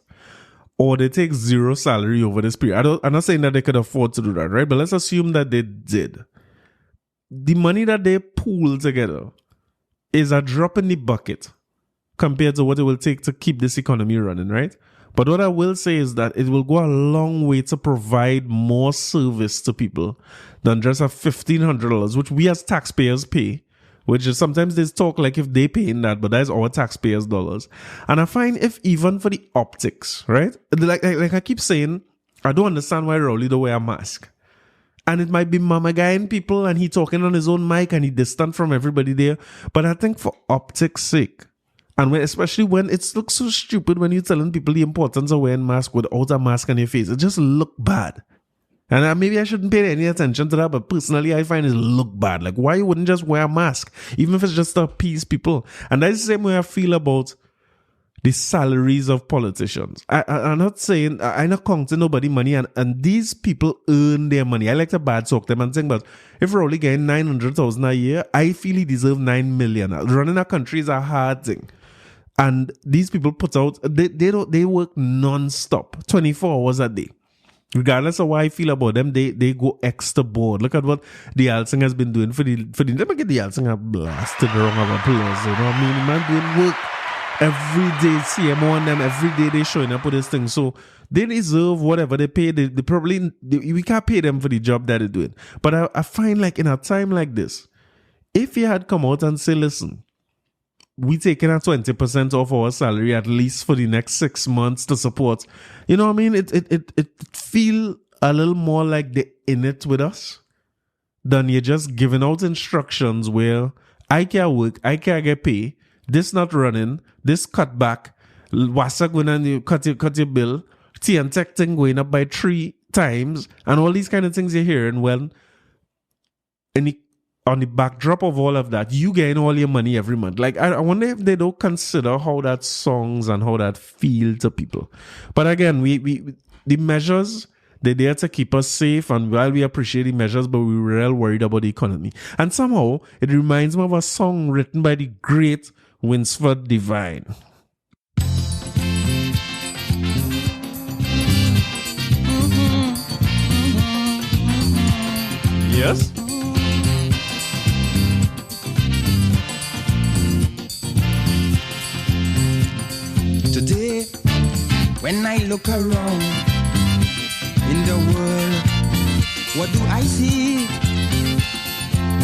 [SPEAKER 1] or they take zero salary over this period, I'm not saying that they could afford to do that, right? But let's assume that they did. The money that they pool together is a drop in the bucket compared to what it will take to keep this economy running, right? But what I will say is that it will go a long way to provide more service to people than just a $1,500, which we as taxpayers pay. Which is sometimes they talk like if they paying that, but that's our taxpayers' dollars. And I find if even for the optics, right? Like I keep saying, I don't understand why Rowley don't wear a mask. And it might be mama guy and people, and he talking on his own mic and he distant from everybody there. But I think for optics' sake, and especially when it looks so stupid when you're telling people the importance of wearing mask without a mask on your face, it just look bad. And maybe I shouldn't pay any attention to that, but personally, I find it look bad. Like, why you wouldn't just wear a mask, even if it's just to appease people? And that's the same way I feel about the salaries of politicians. I'm not saying, I'm not counting nobody money, and these people earn their money. I like to bad talk them and think, but if we're only getting 900,000 a year, I feel he deserve 9 million. Running a country is a hard thing. And these people put out, they work non-stop, 24 hours a day. Regardless of what I feel about them, they go extra board. Look at what the Alsing has been doing for the let me get the Alsing a blasted round of applause. You know what I mean? Man doing work every day, CMO and them, every day they showing up with this thing. So they deserve whatever they pay. They probably, we can't pay them for the job that they're doing. But I find like in a time like this, if you had come out and say, listen, we taking a 20% off our salary at least for the next 6 months to support. You know what I mean? It feel a little more like they're in it with us than you're just giving out instructions where I can't work, I can't get paid, this not running, this cut back, WASA going and you cut your bill, Tech thing going up by 3 times, and all these kind of things you're hearing when on the backdrop of all of that, you gain all your money every month. Like, I wonder if they don't consider how that songs and how that feel to people. But again, we the measures, they're there to keep us safe, and while we appreciate the measures, but we're real worried about the economy. And somehow, it reminds me of a song written by the great Winsford Devine. Yes?
[SPEAKER 4] Today, when I look around in the world, what do I see?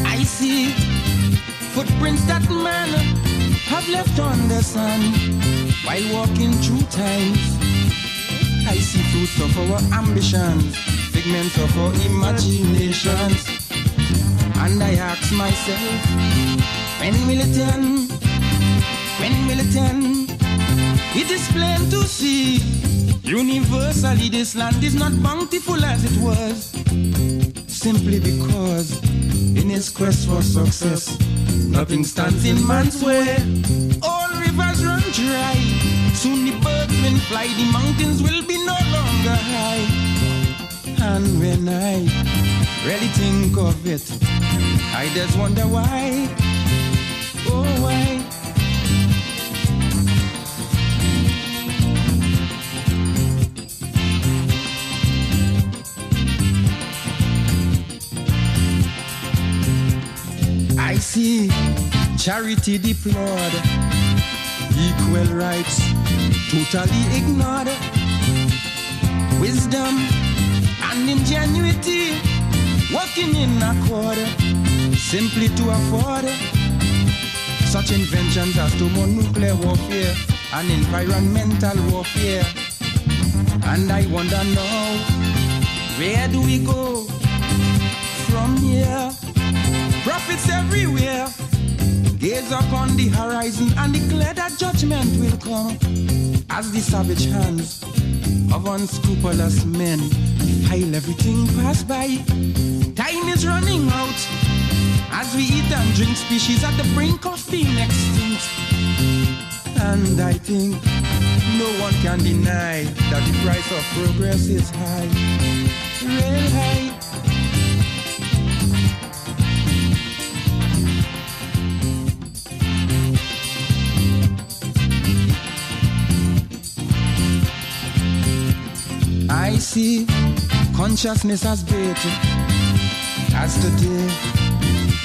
[SPEAKER 4] I see footprints that man have left on the sun while walking through times. I see fruits of our ambitions, figments of our imaginations, and I ask myself, when will it end? When will it end? It is plain to see, universally this land is not bountiful as it was, simply because in his quest for success, nothing stands in man's way. All rivers run dry, soon the birdsmen fly, the mountains will be no longer high. And when I really think of it, I just wonder why, oh why. I see charity deplored, equal rights totally ignored, wisdom and ingenuity working in accord, simply to afford such inventions as thermonuclear warfare and environmental warfare. And I wonder now, where do we go from here? Prophets everywhere gaze upon the horizon and declare that judgment will come as the savage hands of unscrupulous men pile everything pass by. Time is running out as we eat and drink, species at the brink of being extinct. And I think no one can deny that the price of progress is high, real high. I see consciousness as bait, as today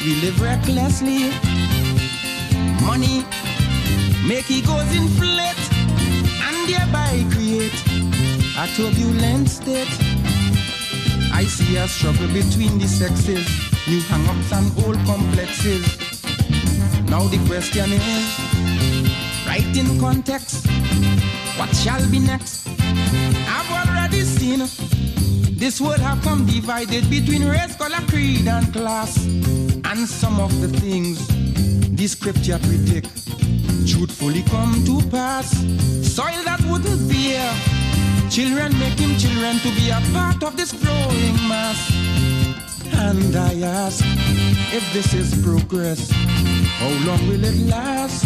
[SPEAKER 4] we live recklessly. Money make egos inflate and thereby create a turbulent state. I see a struggle between the sexes, new hang-ups and old complexes. Now the question is, right in context, what shall be next? I've already seen this world have come divided between race, color, creed, and class. And some of the things the scripture predict truthfully come to pass. Soil that wouldn't bear children, making children to be a part of this growing mass. And I ask, if this is progress, how long will it last?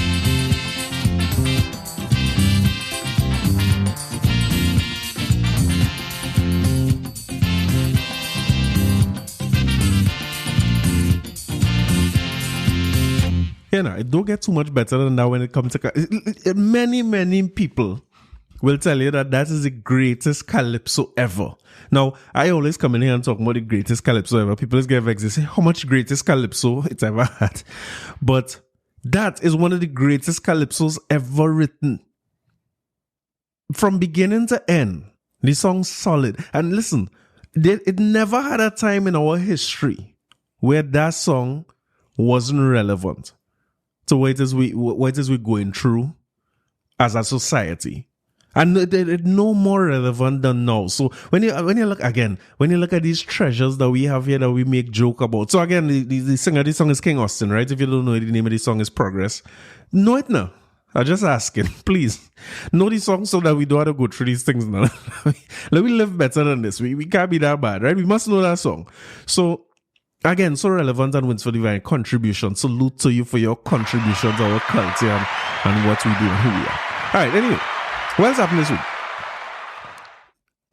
[SPEAKER 1] You know, it don't get too much better than that when it comes to... Many people will tell you that that is the greatest calypso ever. Now, I always come in here and talk about the greatest calypso ever. People just get vexed. They say, how much greatest calypso it's ever had? But that is one of the greatest calypsos ever written. From beginning to end, the song's solid. And listen, it never had a time in our history where that song wasn't relevant to what it is we're going through as a society. And it's no more relevant than now. So when you look at these treasures that we have here that we make joke about. So again, the singer of this song is King Austin, right? If you don't know it, the name of the song is Progress. Know it now. I'm just asking, please. Know the song so that we don't have to go through these things now. Let me live better than this. We can't be that bad, right? We must know that song. So again, so relevant and Winsford Devine contribution. Salute to you for your contributions to our culture and what we do and who we are. All right, anyway, what's happening this week?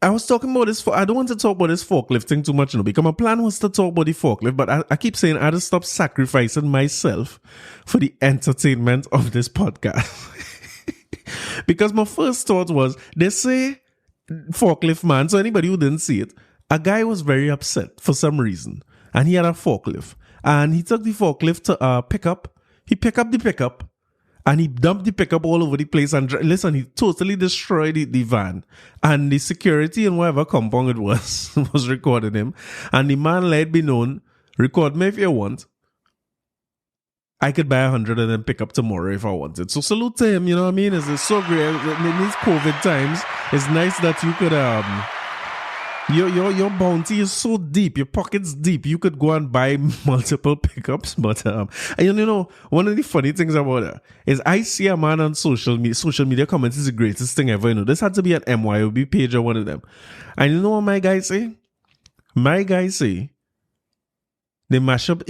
[SPEAKER 1] I was talking about this. I don't want to talk about this forklift thing too much, because my plan was to talk about the forklift, but I keep saying I had to stop sacrificing myself for the entertainment of this podcast. Because my first thought was, they say forklift man, so anybody who didn't see it, a guy was very upset for some reason, and he had a forklift, and he took the forklift to pickup. He picked up the pickup, and he dumped the pickup all over the place. And listen, he totally destroyed the van. And the security in whatever compound it was recording him. And the man let me known, record me if you want. I could buy 100 and then pick up tomorrow if I wanted. So salute to him, you know what I mean? It's so great. In these COVID times, it's nice that you could your bounty is so deep, your pocket's deep. You could go and buy multiple pickups, but and you know, one of the funny things about it is I see a man on social media. Social media comments is the greatest thing ever. You know, this had to be an MYOB page or one of them. And you know what my guys say? My guys say they mash up.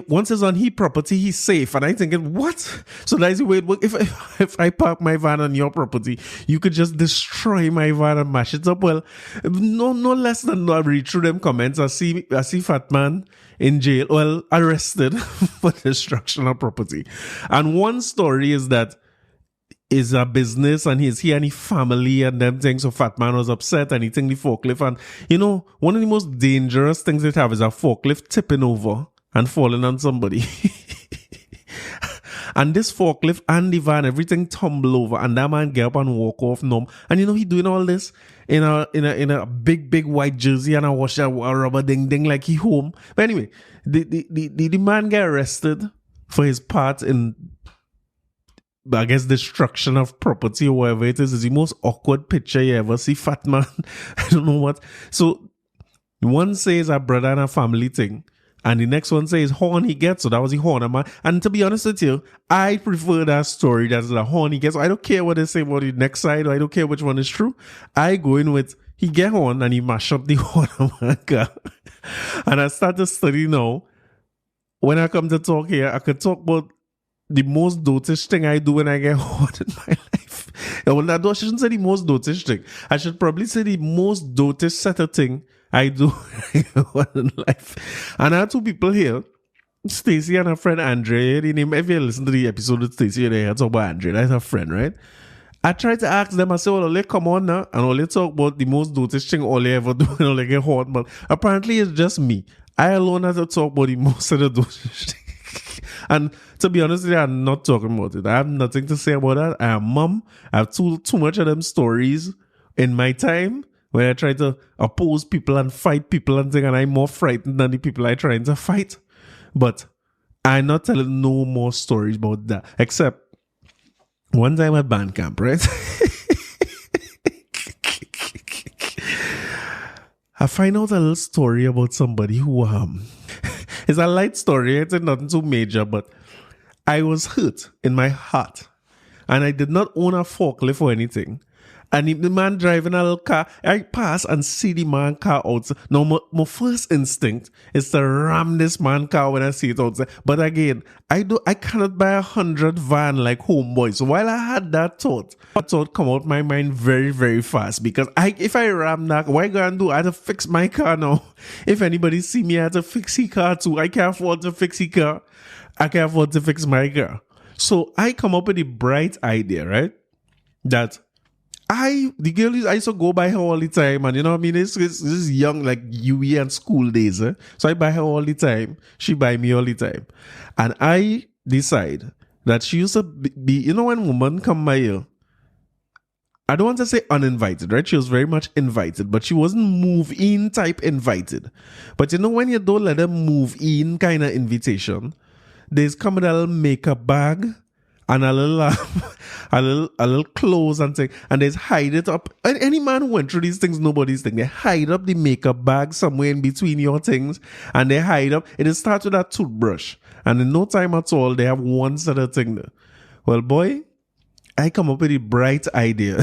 [SPEAKER 1] Once it's on his property, he's safe. And I thinking, what? So that's the way it works. If I park my van on your property, you could just destroy my van and mash it up. Well, no less than I read through them comments. I see Fat Man in jail, well, arrested for destruction of property. And one story is that is a business and he and his family and them things. So Fat Man was upset and he think the forklift. And you know, one of the most dangerous things they have is a forklift tipping over and falling on somebody. And this forklift and the van, everything tumble over, and that man get up and walk off numb. And you know, he doing all this in a big white jersey and a rubber ding like he home. But anyway, the man get arrested for his part in, I guess, destruction of property or whatever it is. It's the most awkward picture you ever see. Fat Man. I don't know what. So one says a brother and a family thing, and the next one says horn he gets. So that was the horn man. And to be honest with you, I prefer that story. That's the horn he gets. So I don't care what they say about the next side. Or I don't care which one is true. I go in with he get horn and he mash up the horn man car. And I start to study now. When I come to talk here, I could talk about the most dotish thing I do when I get hot in my life. Well, I shouldn't say the most dotish thing. I should probably say the most dotish set of thing I do in life. And I have two people here, Stacy and her friend Andre. The name, if you listen to the episode with Stacy, they talk about Andre. That's her friend, right? I tried to ask them, I said, well, they come on now, and all they talk about the most dotish thing all they ever do when all they get hot. But apparently it's just me. I alone have to talk about the most of the dotish thing. And to be honest with you, I'm not talking about it. I have nothing to say about that. I am mum. I have too much of them stories in my time where I try to oppose people and fight people and things, and I'm more frightened than the people I'm trying to fight. But I'm not telling no more stories about that. Except one time at band camp, right? I find out a little story about somebody who it's a light story. It's nothing too major, but I was hurt in my heart, and I did not own a forklift or anything. And the man driving a little car, I pass and see the man car outside. Now, my first instinct is to ram this man car when I see it outside. But again, I cannot buy 100 van like homeboy. So while I had that thought come out my mind very, very fast. Because if I ram that, what I gonna do? I have to fix my car now. If anybody see me, I have to fix his car too. I can't afford to fix his car. I can't afford to fix my car. So I come up with a bright idea, right? That the girl I used to go by her all the time, and you know what I mean? This is young, like UE and school days. So I buy her all the time. She buy me all the time. And I decide that she used to be, you know, when women come by here, I don't want to say uninvited, right? She was very much invited, but she wasn't move-in type invited. But you know, when you don't let them move in kind of invitation, there's come with a little makeup bag and a little clothes and thing, and they hide it up. And any man who went through these things, nobody's thing. They hide up the makeup bag somewhere in between your things, and they hide up. It starts with a toothbrush, and in no time at all, they have one set of thing there. Well, boy, I come up with a bright idea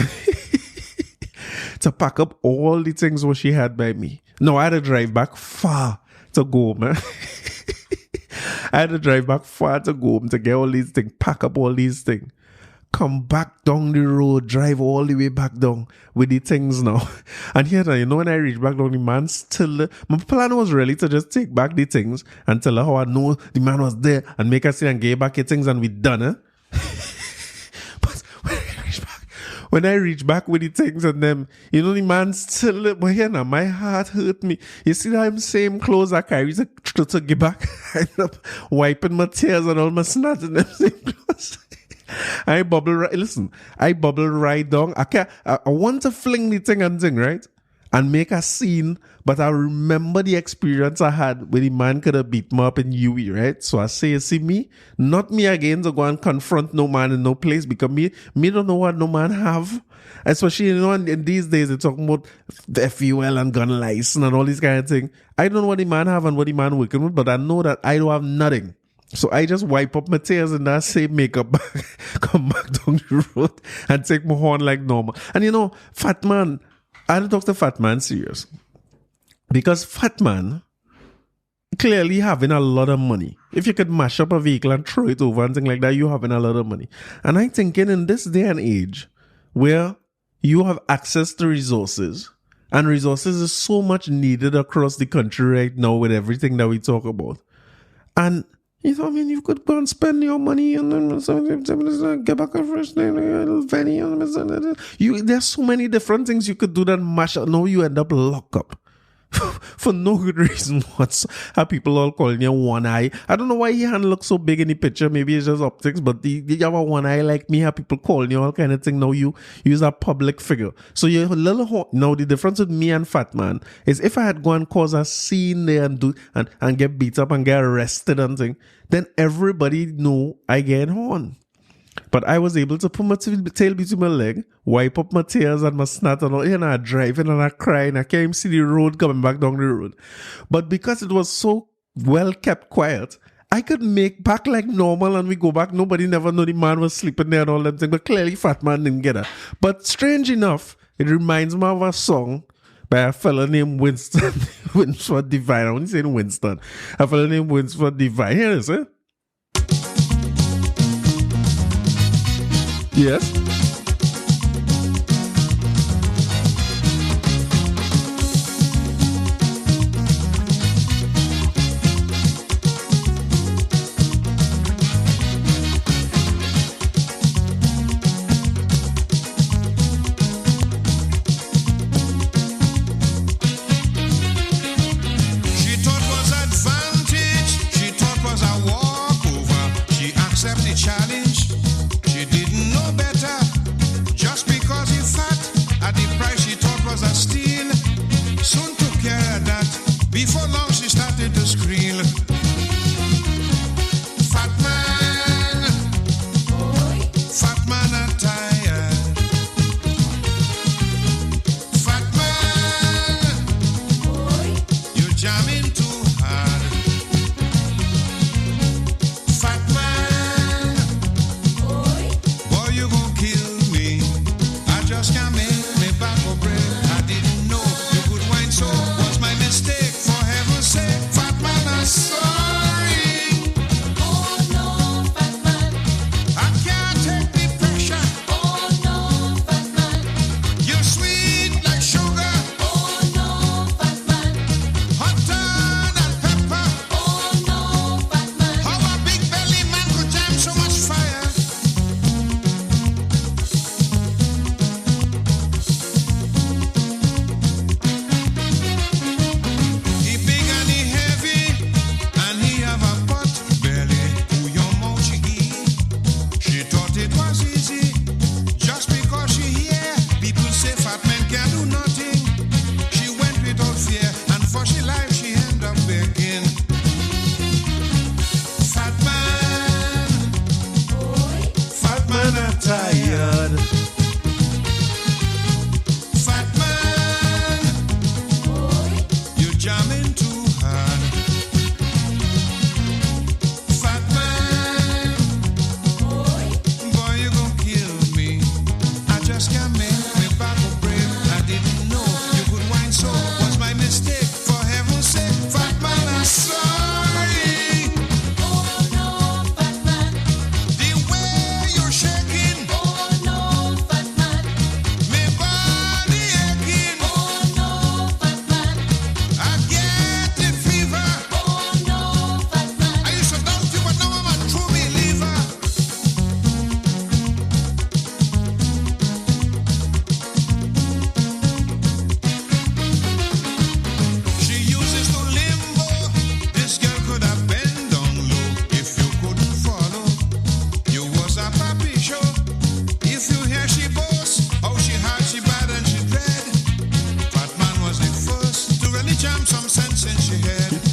[SPEAKER 1] to pack up all the things what she had by me. No, I had to drive back far to go, man. I had to drive back far to go home to get all these things, pack up all these things. Come back down the road, drive all the way back down with the things now. And here, you know, when I reach back down, the man still, my plan was really to just take back the things and tell her how I know the man was there and make her see and get back your things and we done, But when I reach back with the things and them, you know, the man still, but here now, my heart hurt me. You see that same clothes I carry to get back? I end up wiping my tears and all my snot in them same clothes. I bubble right down. I want to fling the thing and thing, right? And make a scene, but I remember the experience I had where the man could have beat me up in UE, right? So I say, you see me, not me again to go and confront no man in no place because me don't know what no man have. Especially, you know, in these days, they're talking about the FUL and gun license and all these kind of things. I don't know what the man have and what the man working with, but I know that I don't have nothing. So I just wipe up my tears and that same makeup bag, come back down the road and take my horn like normal. And you know, Fat Man, I don't talk to Fat Man serious. Because Fat Man clearly having a lot of money. If you could mash up a vehicle and throw it over and things like that, you're having a lot of money. And I'm thinking in this day and age where you have access to resources, and resources is so much needed across the country right now with everything that we talk about. And you know, I mean, you could go and spend your money and then get back a fresh venue. There's so many different things you could do that mash up. No, you end up locked up. For no good reason whatsoever. People all calling you one eye. I don't know why your hand looks so big in the picture. Maybe it's just optics, but you have a one eye like me. Have people calling you all kind of thing. Now you use a public figure. So you're a little now the difference with me and Fat Man is if I had gone and cause a scene there and get beat up and get arrested and thing, then everybody know I get on. But I was able to put my tail between my leg, wipe up my tears and my snot and all, and I driving and I crying. I can't even see the road coming back down the road. But because it was so well kept quiet, I could make back like normal and we go back. Nobody never know the man was sleeping there and all that thing. But clearly Fat Man didn't get her. But strange enough, it reminds me of a song by a fella named Winsford Devine. I wouldn't say Winston. A fella named Winsford Devine. Here it is, eh? Yes.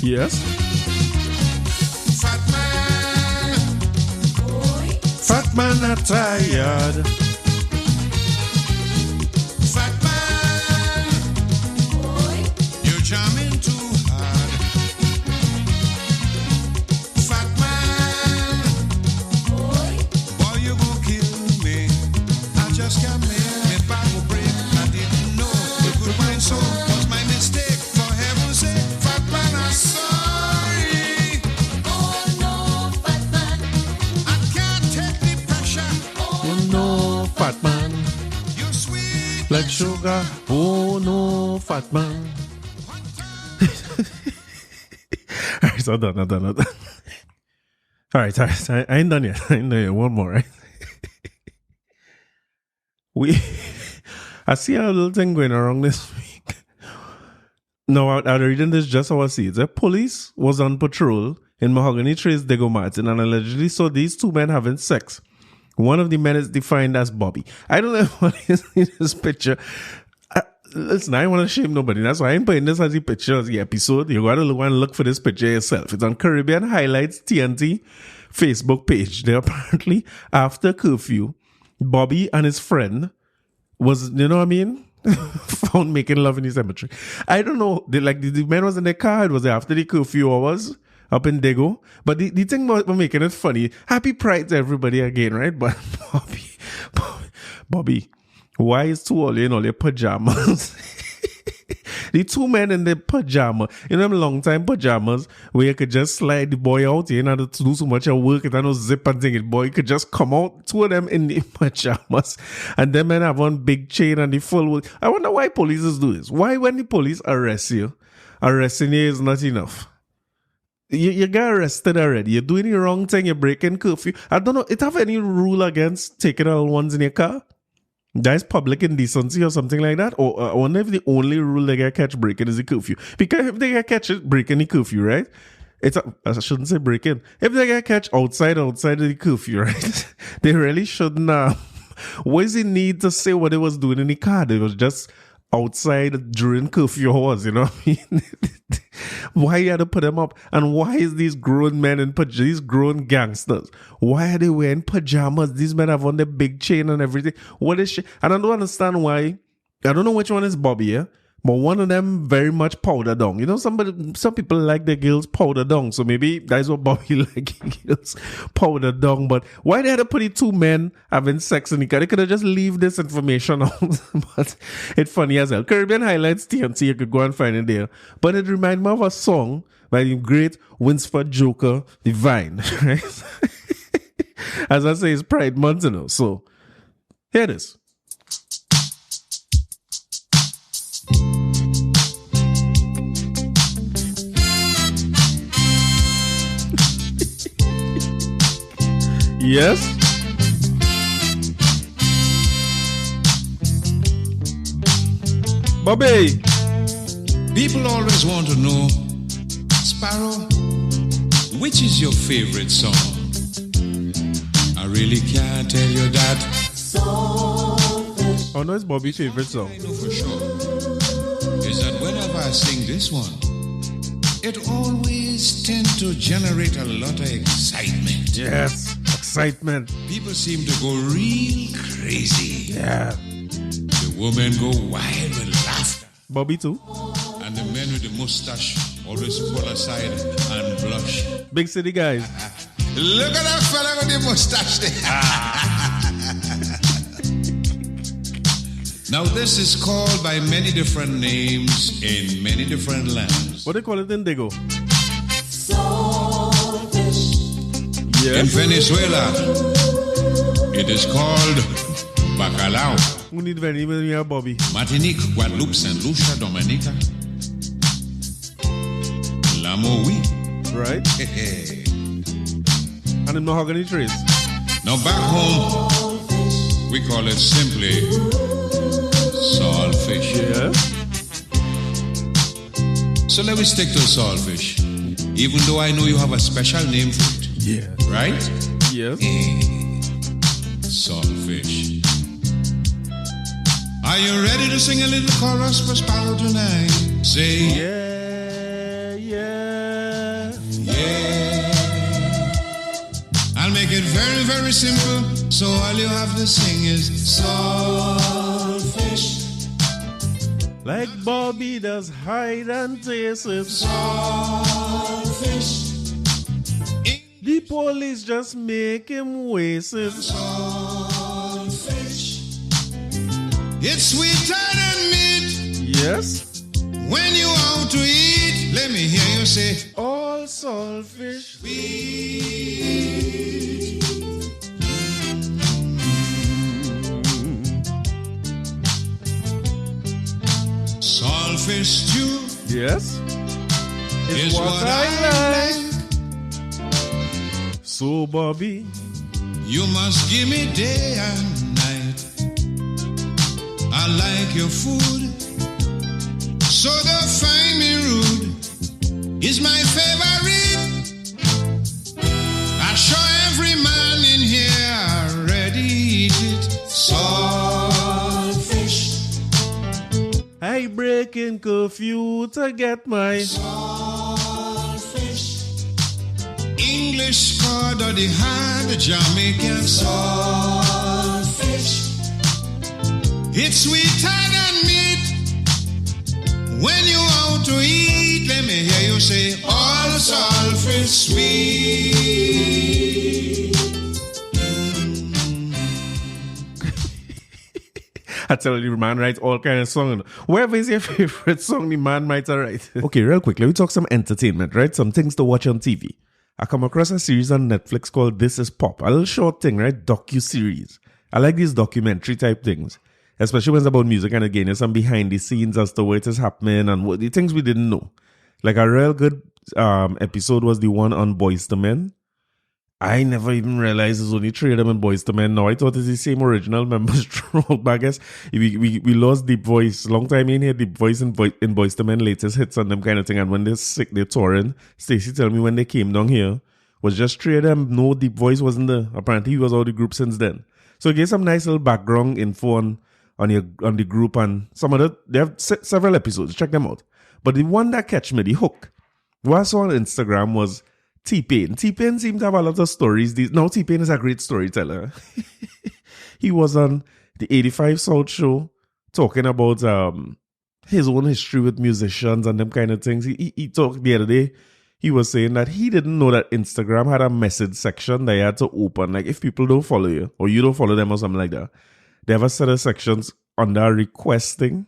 [SPEAKER 1] Yes.
[SPEAKER 3] Fat man,
[SPEAKER 1] Fat man are tired.
[SPEAKER 3] fat man, you're charming too hard. Fat man, boy, you gon' kill me. I just can't make me back will break. I didn't know you could wine so. Was my mistake, for heaven's sake. Fat man, I'm sorry. I can't take the pressure.
[SPEAKER 1] Oh no, fat man.
[SPEAKER 3] You're sweet.
[SPEAKER 1] Like sugar. Oh no, fat man. Alright, so I'm done. Alright. I ain't done yet. One more, right? I see a little thing going around this week. No, I'm reading this just how I see it. The police was on patrol in Mahogany Trace, Diego Martin, and allegedly saw these two men having sex. One of the men is defined as Bobby. I don't know what is in this picture. Listen, I don't want to shame nobody. That's why I ain't putting this as the picture of the episode. You gotta look for this picture yourself. It's on Caribbean Highlights TNT Facebook page. They apparently, after curfew, Bobby and his friend was, you know what I mean? Found making love in the cemetery. I don't know. The man was in their car. It was after the curfew hours up in Dago. But the thing about making it funny, happy Pride to everybody again, right? But Bobby, why is too early in all your pajamas? The two men in their pajama, you know them long time pajamas where you could just slide the boy out, you know, to do so much of work, and no zip and thing. It boy could just come out, two of them in the pajamas, and them men have one big chain and the full work. I wonder why police do this. Why when the police arresting you is not enough? You got arrested already. You're doing the wrong thing. You're breaking curfew. I don't know. It have any rule against taking all ones in your car? That is public indecency or something like that? Or I wonder if the only rule they get catch breaking is the curfew. Because if they get catch breaking the curfew, right? I shouldn't say breaking. If they get catch outside of the curfew, right? They really shouldn't. What is the need to say what they was doing in the car? They was just outside during curfew hours, you know what I mean? Why you had to put them up? And why is these grown men in pajamas, these grown gangsters, why are they wearing pajamas? These men have on the big chain and everything. What is shit? And I don't understand why. I don't know which one is Bobby, yeah? But one of them very much powder down. You know, some people like their girls powder down. So maybe that's what Bobby like, girls powder down. But why they had to put the two men having sex in the car? They could have just leave this information out. But it's funny as hell. Caribbean Highlights TNT, you could go and find it there. But it reminds me of a song by the great Winsford Joker Devine. Right? As I say, it's Pride Month, you know. So here it is. Yes. Bobby.
[SPEAKER 3] People always want to know, Sparrow, which is your favorite song? I really can't tell you that.
[SPEAKER 1] Oh no, it's Bobby's favorite song.
[SPEAKER 3] I know for sure is that whenever I sing this one, it always tends to generate a lot of excitement.
[SPEAKER 1] Yes, excitement.
[SPEAKER 3] People seem to go real crazy.
[SPEAKER 1] Yeah.
[SPEAKER 3] The women go wild with laughter.
[SPEAKER 1] Bobby too.
[SPEAKER 3] And the men with the mustache always pull aside and blush.
[SPEAKER 1] Big city guys.
[SPEAKER 3] Look at that fella with the mustache there. Now this is called by many different names in many different lands.
[SPEAKER 1] What they call it in Dago?
[SPEAKER 3] In
[SPEAKER 1] Yes.
[SPEAKER 3] Venezuela, it is called bacalao.
[SPEAKER 1] We need very many here, Bobby.
[SPEAKER 3] Martinique, Guadeloupe, Saint Lucia, Dominica, La Moui.
[SPEAKER 1] Right? And in Mahogany Trace.
[SPEAKER 3] Now back home, we call it simply saltfish.
[SPEAKER 1] Yeah.
[SPEAKER 3] So let me stick to saltfish, even though I know you have a special name for it.
[SPEAKER 1] Yeah.
[SPEAKER 3] Right?
[SPEAKER 1] Yes.
[SPEAKER 3] Saltfish. Are you ready to sing a little chorus for Sparrow tonight? Say
[SPEAKER 1] Yeah, yeah.
[SPEAKER 3] very simple. So all you have to sing is saltfish.
[SPEAKER 1] Like Bobby does hide and taste it.
[SPEAKER 3] Saltfish.
[SPEAKER 1] The police just make him waste it.
[SPEAKER 3] Saltfish. It's sweeter than meat.
[SPEAKER 1] Yes.
[SPEAKER 3] When you out to eat, let me hear you say,
[SPEAKER 1] All saltfish.
[SPEAKER 3] sweet. Saltfish stew
[SPEAKER 1] Yes.
[SPEAKER 3] is
[SPEAKER 1] It's
[SPEAKER 3] what I like.
[SPEAKER 1] So Bobby,
[SPEAKER 3] You must give me day and night. I like your food, so don't find me rude. Is my favorite. I show every man in here already eat it. Saltfish.
[SPEAKER 1] I breaking curfew to get my
[SPEAKER 3] Saltfish. English cod or the hard Jamaican saltfish. It's sweeter than meat. When you out to eat, let me hear you say, all saltfish sweet.
[SPEAKER 1] I tell you, the man writes all kind of songs. Wherever is your favorite song, the man writes all right. Okay, real quick, let me talk some entertainment, right? Some things to watch on TV. I come across a series on Netflix called This Is Pop. A little short thing, right? Docu-series. I like these documentary type things, especially when it's about music, and again, there's some behind the scenes as to what is happening and what the things we didn't know. Like a real good episode was the one on Boyz II Men. I never even realized there's only three of them in Boyz II Men now. I thought it's the same original members throughout, but I guess we lost Deep Voice. Long time in here, Deep Voice in Boyz II Men latest hits and them kind of thing. And when they're sick, they're touring. Stacey tell me when they came down here, was just three of them. No, Deep Voice wasn't there. Apparently he was out of the group since then. So it gave some nice little background info on the group, and some of they have several episodes. Check them out. But the one that catch me, the hook, what I saw on Instagram was TPain. TPain seemed to have a lot of stories. Now TPain is a great storyteller. He was on the 85 South show talking about his own history with musicians and them kind of things. He talked the other day. He was saying that he didn't know that Instagram had a message section that you had to open. Like if people don't follow you or you don't follow them or something like that, they have a set of sections under requesting.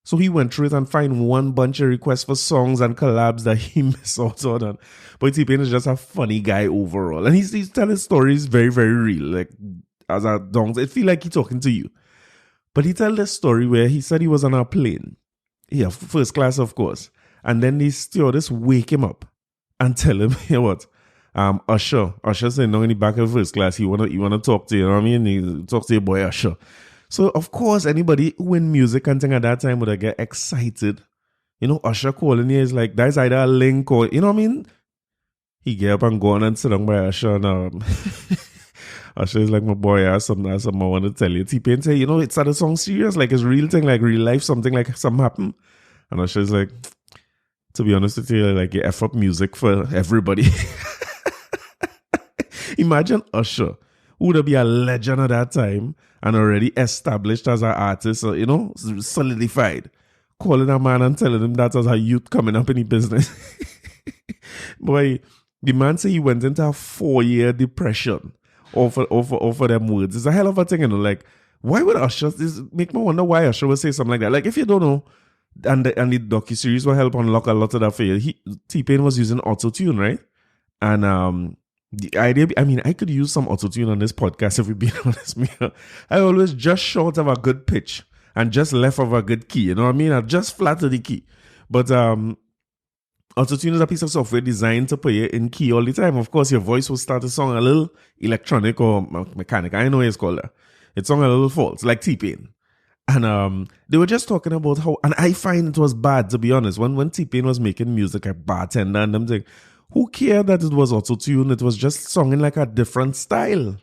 [SPEAKER 1] So he went through it and found one bunch of requests for songs and collabs that he missed out on. But TPain is just a funny guy overall. And he's telling stories very, very real. Like, as a dong, it feel like he's talking to you. But he told this story where he said he was on a plane. Yeah, first class, of course. And then the stewardess wake him up and tell him, you know what? Usher saying, no, in the back of first class, he wanna talk to you. You know what I mean? He talk to your boy Usher. So, of course, anybody who in music and thing at that time would get excited. You know, Usher calling you is like, that's either a link or, you know what I mean? He get up and go on and sit down by Usher. And Usher is like, my boy, I have something I want to tell you. TPain say, you know, it's not a song serious, like it's real thing, like real life, something like something happen. And Usher is like, to be honest with you, like you F up music for everybody. Imagine Usher, who would be a legend at that time and already established as an artist, you know, solidified, calling a man and telling him that as a youth coming up in the business. Boy, the man say he went into a 4-year depression over them words. It's a hell of a thing, you know, like, why would Usher, this make me wonder why Usher would say something like that. Like, if you don't know, and the docu-series will help unlock a lot of that for you. T-Pain was using auto-tune, right? And the idea, I mean, I could use some auto-tune on this podcast if we're being honest. I always just short of a good pitch and just left of a good key, you know what I mean? I just flatter the key. But auto-tune is a piece of software designed to put you in key all the time. Of course, your voice will start a song a little electronic or mechanic. I know what it's called that. It's song a little false, like T-Pain. And they were just talking about how, and I find it was bad, to be honest, when T-Pain was making music, a bartender and them thing, who cared that it was auto-tune? It was just singing like a different style,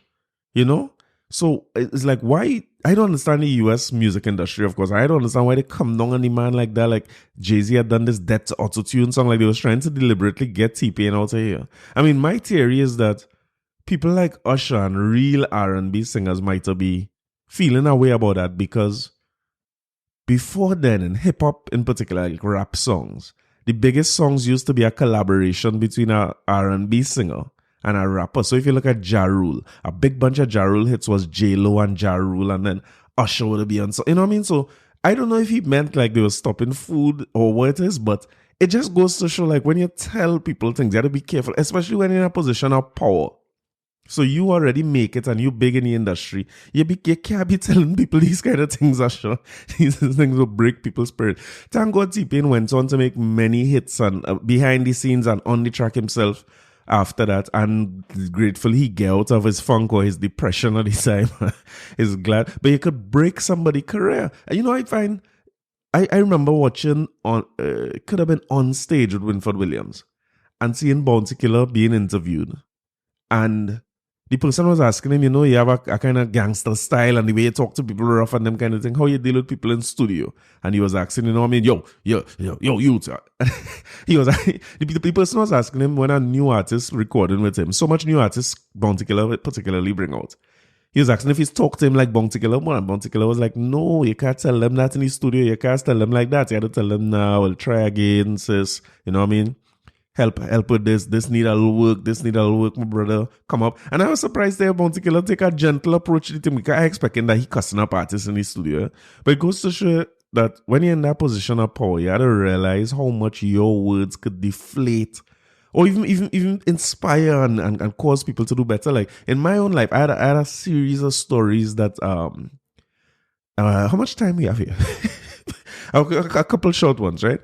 [SPEAKER 1] you know? So it's like, why? I don't understand the US music industry, of course. I don't understand why they come down on the man like that. Like Jay-Z had done this Death to Auto-Tune song, like they was trying to deliberately get T-Pain out of here. I mean, my theory is that people like Usher and real R&B singers might be feeling a way about that, because before then, in hip-hop in particular, like rap songs, the biggest songs used to be a collaboration between a R&B singer and a rapper. So if you look at Ja Rule, a big bunch of Ja Rule hits was J-Lo and Ja Rule, and then Usher would be on. So, you know what I mean? So I don't know if he meant like they were stopping food or what it is, but it just goes to show, like, when you tell people things, you have to be careful, especially when you're in a position of power. So you already make it and you big in the industry. You can't be telling people these kind of things, Usher. These things will break people's spirit. Thank God TPain went on to make many hits and behind the scenes and on the track himself after that. And gratefully he get out of his funk or his depression at the time. He's glad. But you could break somebody's career. And you know, I remember watching it could have been On Stage with Winford Williams and seeing Bounty Killer being interviewed. And the person was asking him, you know, you have a kind of gangster style and the way you talk to people rough and them kind of thing, how you deal with people in studio. And he was asking, you know what I mean, yo, you. He was the person was asking him when a new artist recording with him, so much new artists Bounty Killer particularly bring out. He was asking if he's talked to him like Bounty Killer more, and Bounty Killer was like, no, you can't tell them that in the studio. You can't tell them like that. You have to tell them, now, we'll try again, sis. You know what I mean? Help with this. This need a little work, my brother. Come up. And I was surprised there Bounty Killer take a gentle approach to him, because I expecting that he cussing up artists in the studio. But it goes to show that when you're in that position of power, you have to realize how much your words could deflate or even inspire and cause people to do better. Like in my own life, I had a series of stories that how much time we have here? a couple short ones, right?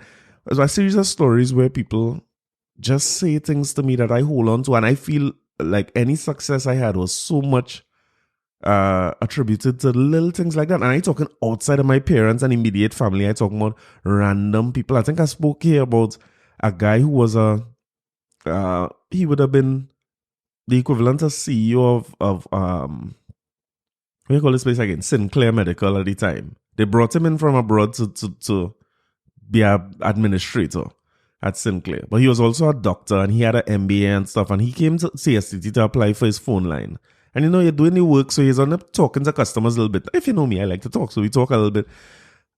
[SPEAKER 1] So a series of stories where people just say things to me that I hold on to, and I feel like any success I had was so much attributed to little things like that. And I talking outside of my parents and immediate family. I talking about random people. I think I spoke here about a guy who was he would have been the equivalent of CEO of what do you call this place again? Sinclair Medical at the time. They brought him in from abroad to be an administrator at Sinclair. But he was also a doctor and he had an MBA and stuff. And he came to CSTT to apply for his phone line. And you know, you're doing the work, so he's on up talking to customers a little bit. If you know me, I like to talk, so we talk a little bit.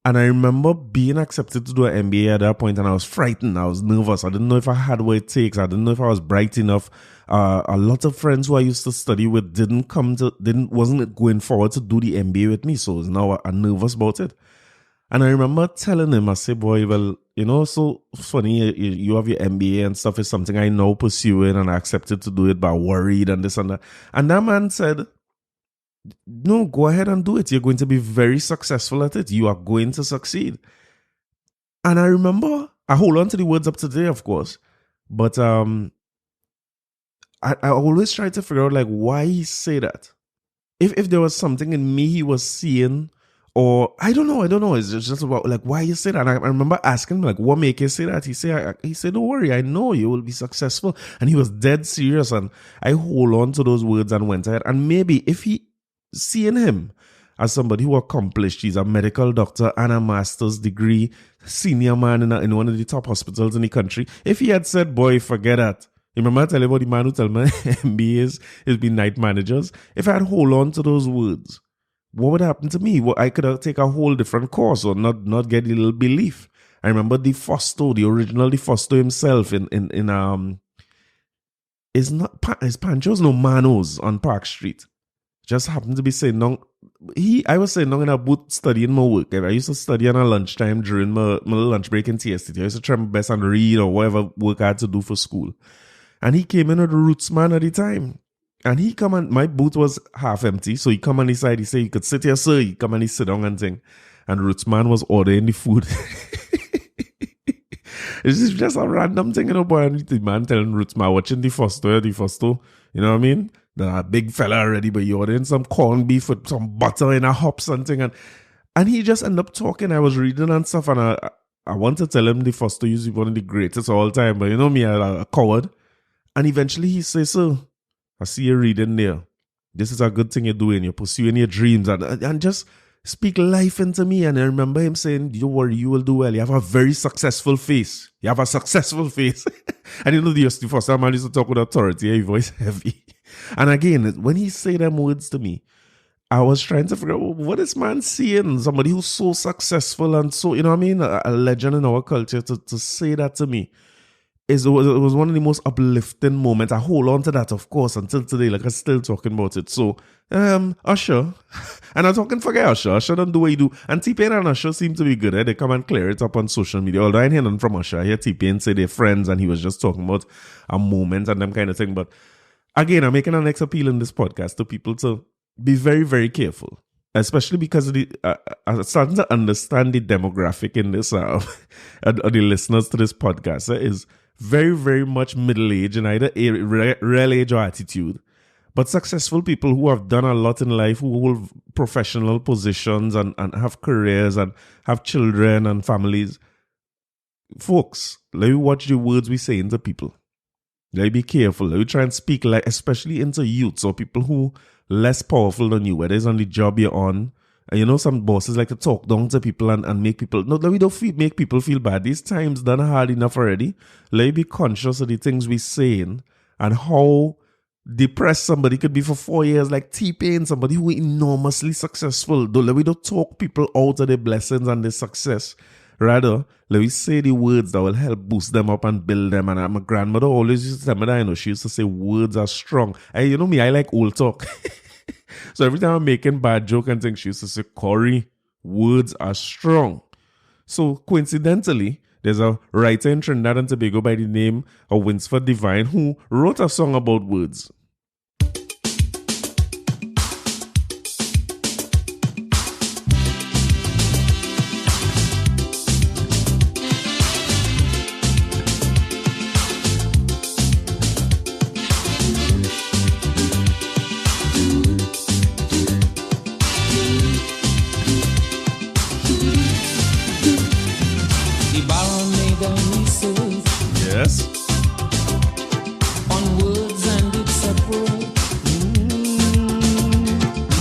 [SPEAKER 1] And I remember being accepted to do an MBA at that point, and I was frightened. I was nervous. I didn't know if I had what it takes. I didn't know if I was bright enough. A lot of friends who I used to study with wasn't going forward to do the MBA with me, so I was now nervous about it. And I remember telling him, I said, boy, well, you know, so funny, you have your MBA and stuff is something I now pursuing, and I accepted to do it, but worried and this and that. And that man said, no, go ahead and do it. You're going to be very successful at it. You are going to succeed. And I remember, I hold on to the words up today, of course, but I always try to figure out like why he say that. If there was something in me he was seeing, or I don't know. It's just about like why you say that. And I remember asking him like, what make you say that? He said, don't worry, I know you will be successful. And he was dead serious. And I hold on to those words and went ahead. And maybe if he seeing him as somebody who accomplished, he's a medical doctor and a master's degree, senior man in one of the top hospitals in the country. If he had said, boy, forget that. Remember I tell you about the man who tell me MBAs is be night managers. If I had hold on to those words, what would happen to me? Well, I could have take a whole different course or not get a little belief. I remember the original Fosto himself in is Pancho's no Manos on Park Street. Just happened to be saying I was saying in a booth studying my work. I used to study on a lunchtime during my lunch break in TST. I used to try my best and read or whatever work I had to do for school. And he came in with the Roots man at the time. And he come and my booth was half empty. So he come on his side, he said, you could sit here, sir. He come and he sit down and thing. And Roots man was ordering the food. It's just a random thing, you know, boy. And the man telling Roots man, watching the Fosto, you know what I mean? The big fella already, but you ordering some corned beef with some butter in a hop something. And he just ended up talking. I was reading and stuff. And I want to tell him the Fosto used to be one of the greatest of all time. But you know me, I'm a coward. And eventually he says, sir, I see you reading there. This is a good thing you're doing. You're pursuing your dreams and just speak life into me. And I remember him saying, don't worry, you will do well. You have a very successful face. And you know, the first time I used to talk with authority, his voice heavy. And again, when he say them words to me, I was trying to figure out what this man seeing. Somebody who's so successful and so, you know what I mean, a legend in our culture to say that to me. It was one of the most uplifting moments. I hold on to that, of course, until today. Like, I'm still talking about it. So, Usher. And I'm talking for Usher. Usher don't do what he do. And TPain and Usher seem to be good. They come and clear it up on social media. Although I ain't hear nothing from Usher. I hear TPain say they're friends and he was just talking about a moment and them kind of thing. But again, I'm making an next appeal in this podcast to people to be very, very careful. Especially because I'm starting to understand the demographic in this, of the listeners to this podcast is very, very much middle-aged in either real age or attitude. But successful people who have done a lot in life, who hold professional positions and have careers and have children and families. Folks, let me watch the words we say into people. Let me be careful. Let me try and speak like, especially into youths or people who less powerful than you, whether it's on the job you're on. And you know, some bosses like to talk down to people and make people, no, we don't make people feel bad. These times done hard enough already. Let me be conscious of the things we're saying and how depressed somebody could be for 4 years, like TPain, somebody who is enormously successful. Let me don't talk people out of their blessings and their success. Rather, let me say the words that will help boost them up and build them. And my grandmother always used to tell me that, you know, she used to say words are strong. And you know me, I like old talk. So every time I'm making bad joke and things, she used to say, Corey, words are strong. So coincidentally, there's a writer in Trinidad and Tobago by the name of Winsford Devine who wrote a song about words. Yes.
[SPEAKER 4] On words and its approach.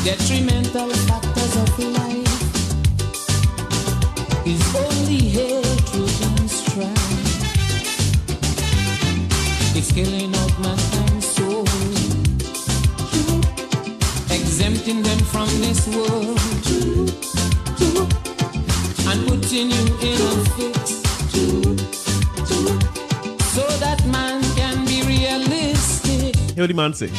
[SPEAKER 4] Detrimental factors of life is only hatred and strife. It's killing out mankind's soul, exempting them from this world and putting you in a fix. So that man can be realistic.
[SPEAKER 1] Hear what the man say.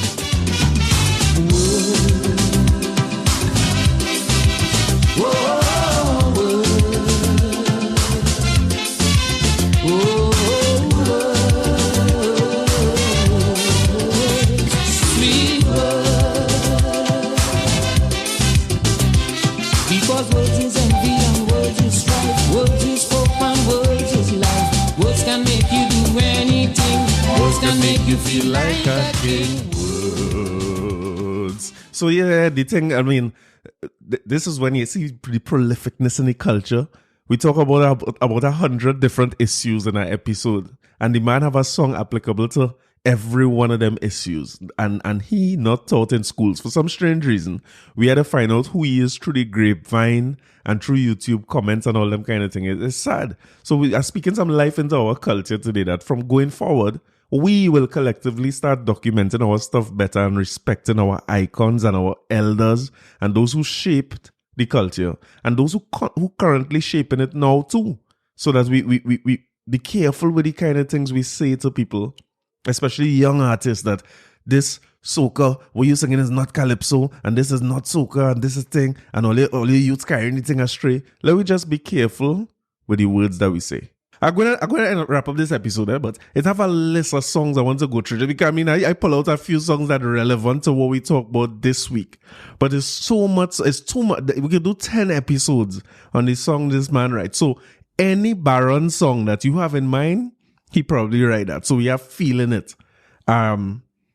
[SPEAKER 4] Sweet words. Because words is envy and words is strife. Words is hope and words is life. Words can make you do anything. Words can make you feel like a king.
[SPEAKER 1] Words. So yeah, the thing, I mean, this is when you see the prolificness in the culture. We talk about 100 different issues in our episode, and the man have a song applicable to every one of them issues, and he not taught in schools for some strange reason. We had to find out who he is through the grapevine and through YouTube comments and all them kind of thing. It's sad. So we are speaking some life into our culture today, that from going forward, we will collectively start documenting our stuff better and respecting our icons and our elders and those who shaped the culture and those who currently shaping it now too. So that we be careful with the kind of things we say to people, especially young artists, that this soca, what you're singing is not calypso, and this is not soca, and this is thing, and all your youths carrying anything astray. Let me just be careful with the words that we say. I'm gonna wrap up this episode, but it have a list of songs I want to go through. Because I mean, I pull out a few songs that are relevant to what we talk about this week. But it's too much. We could do 10 episodes on the song this man writes. So any Baron song that you have in mind, he probably write that. So we are feeling it.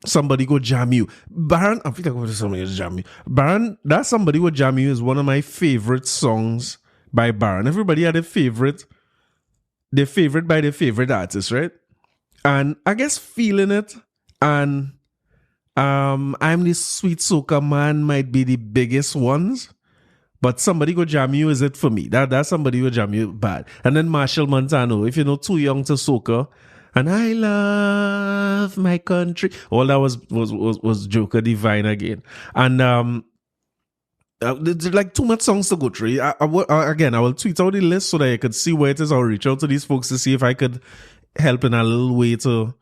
[SPEAKER 1] Somebody Go Jam You. Baron, I think I'm going to somebody go jam you. Baron, that Somebody Go Jam You is one of my favorite songs by Baron. Everybody had a favorite. Their favorite by their favorite artist, right? And I guess Feeling It and I'm the Sweet Soca Man might be the biggest ones. But Somebody Go Jam You is it for me. That's Somebody Go Jam You bad. And then Marshall Montano, if you're not too young to soca, And I love my country. All that was Joker Devine again. And there's like too much songs to go through. I will tweet out the list so that I could see where it is. I'll reach out to these folks to see if I could help in a little way to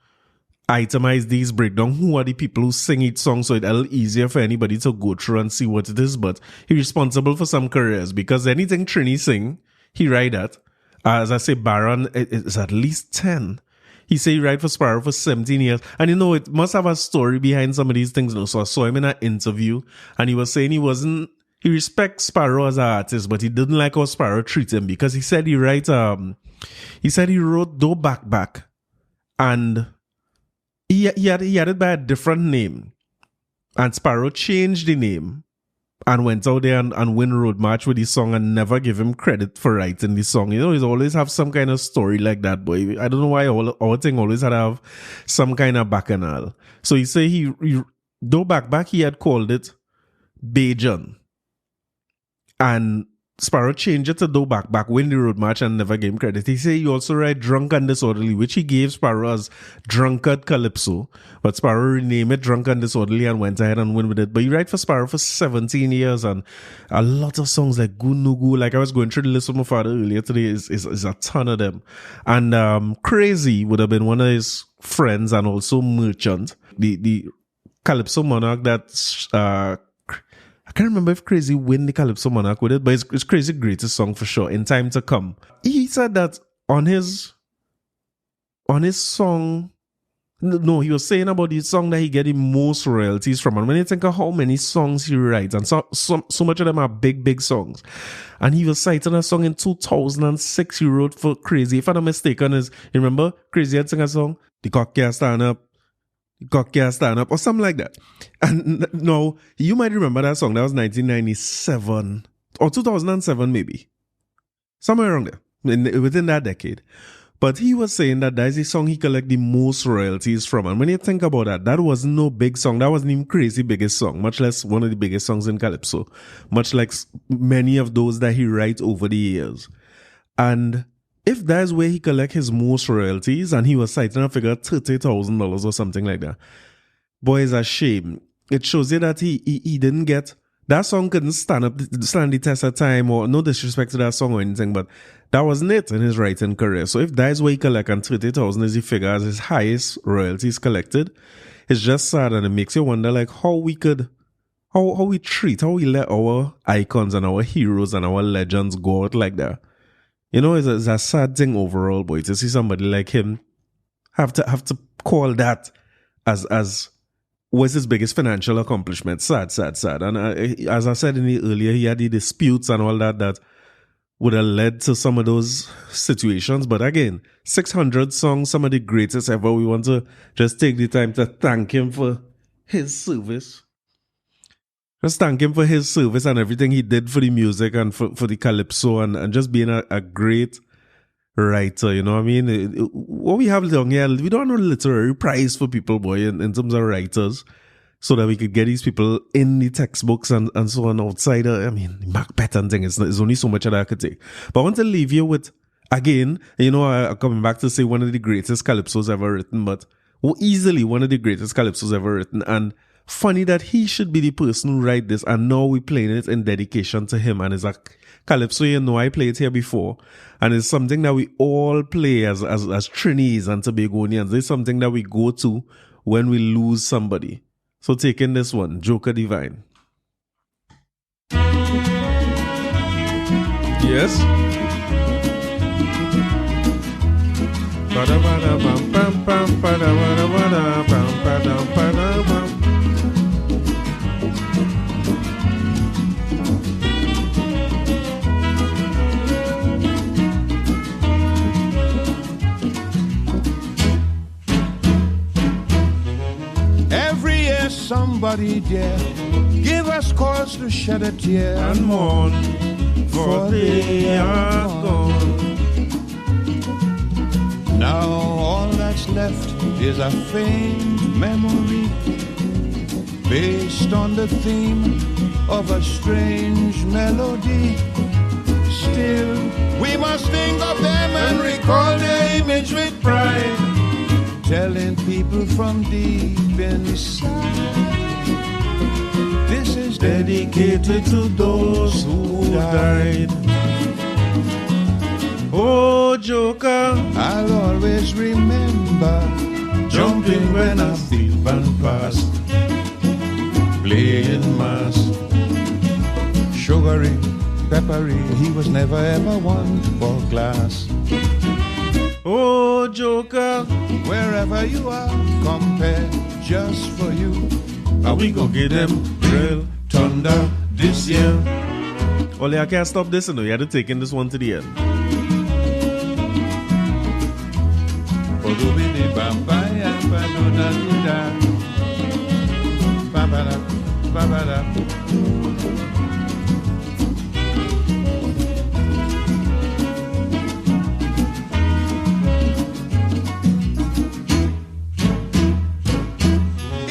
[SPEAKER 1] itemize these, break down who are the people who sing each song, so it's a little easier for anybody to go through and see what it is. But he's responsible for some careers, because anything Trini sing, he write that. As I say, Baron is at least 10. He say he write for Sparrow for 17 years. And it must have a story behind some of these things. So I saw him in an interview, and he was saying he respects Sparrow as an artist, but he didn't like how Sparrow treats him, because he said he wrote Do Back, and he had it by a different name, and Sparrow changed the name and went out there and win road march with his song and never give him credit for writing the song. He's always have some kind of story like that, boy. I don't know why our thing always had to have some kind of bacchanal. So he say he Do Back, he had called it Bajan. And Sparrow changed it to Do Back, win the road march, and never gave him credit. He said he also write Drunk and Disorderly, which he gave Sparrow as Drunkard Calypso. But Sparrow renamed it Drunk and Disorderly and went ahead and win with it. But he write for Sparrow for 17 years, and a lot of songs like Good No Go, like I was going through the list with my father earlier today, is a ton of them. And Crazy would have been one of his friends, and also Merchant, the Calypso monarch that's I can't remember if Crazy win the Calypso Monarch with it, but it's Crazy's greatest song for sure, In Time to Come. He said that on his song, no, he was saying about the song that he get the most royalties from. And when you think of how many songs he writes, and so much of them are big songs. And he was citing a song in 2006 he wrote for Crazy. If I'm not mistaken, you remember Crazy had sung a song, The Cock Can't Stand Up, God can't stand up, or something like that. And no, you might remember that song. That was 1997 or 2007, maybe. Somewhere around there, within that decade. But he was saying that is the song he collect the most royalties from. And when you think about that wasn't no big song. That wasn't even Crazy's biggest song, much less one of the biggest songs in Calypso. Much like many of those that he writes over the years. And if that's where he collect his most royalties, and he was citing a figure $30,000 or something like that, boy, it's a shame. It shows you that he didn't get, that song couldn't stand the test of time, or no disrespect to that song or anything, but that wasn't it in his writing career. So if that's where he collect, and 30,000 is the figure as his highest royalties collected, it's just sad, and it makes you wonder like how we let our icons and our heroes and our legends go out like that. It's a sad thing overall, boy, to see somebody like him have to call that as was his biggest financial accomplishment. Sad. And as I said earlier, he had the disputes and all that would have led to some of those situations. But again, 600 songs, some of the greatest ever. We want to just take the time to thank him for his service. Just thank him for his service and everything he did for the music and for the Calypso, and just being a great writer, you know what I mean? What we have down here, we don't have a literary prize for people, boy, in terms of writers, so that we could get these people in the textbooks and so on outside. I mean, Macbeth and thing, it's only so much that I could take. But I want to leave you with, again, coming back to say one of the greatest Calypsos ever written, but easily one of the greatest Calypsos ever written, and funny that he should be the person who write this, and now we're playing it in dedication to him. And it's a Calypso, I played it here before, and it's something that we all play as Trinis and Tobagonians. It's something that we go to when we lose somebody. So taking this one, Joker Devine. Yes.
[SPEAKER 3] Somebody dear, give us cause to shed a tear
[SPEAKER 1] and mourn, for they are gone.
[SPEAKER 3] Now all that's left is a faint memory, based on the theme of a strange melody. Still, we must think of them and recall their image with pride. telling people from deep inside. This is dedicated to those who died.
[SPEAKER 1] Oh, Joker,
[SPEAKER 3] I'll always remember jumping when I feel band pass, playing mass, sugary, peppery. He was never ever one for glass.
[SPEAKER 1] oh, Joker,
[SPEAKER 3] Wherever you are, compare just for you.
[SPEAKER 1] are we gonna get them real thunder this year? Only I can't stop this, you know. You had to take in this one to the end.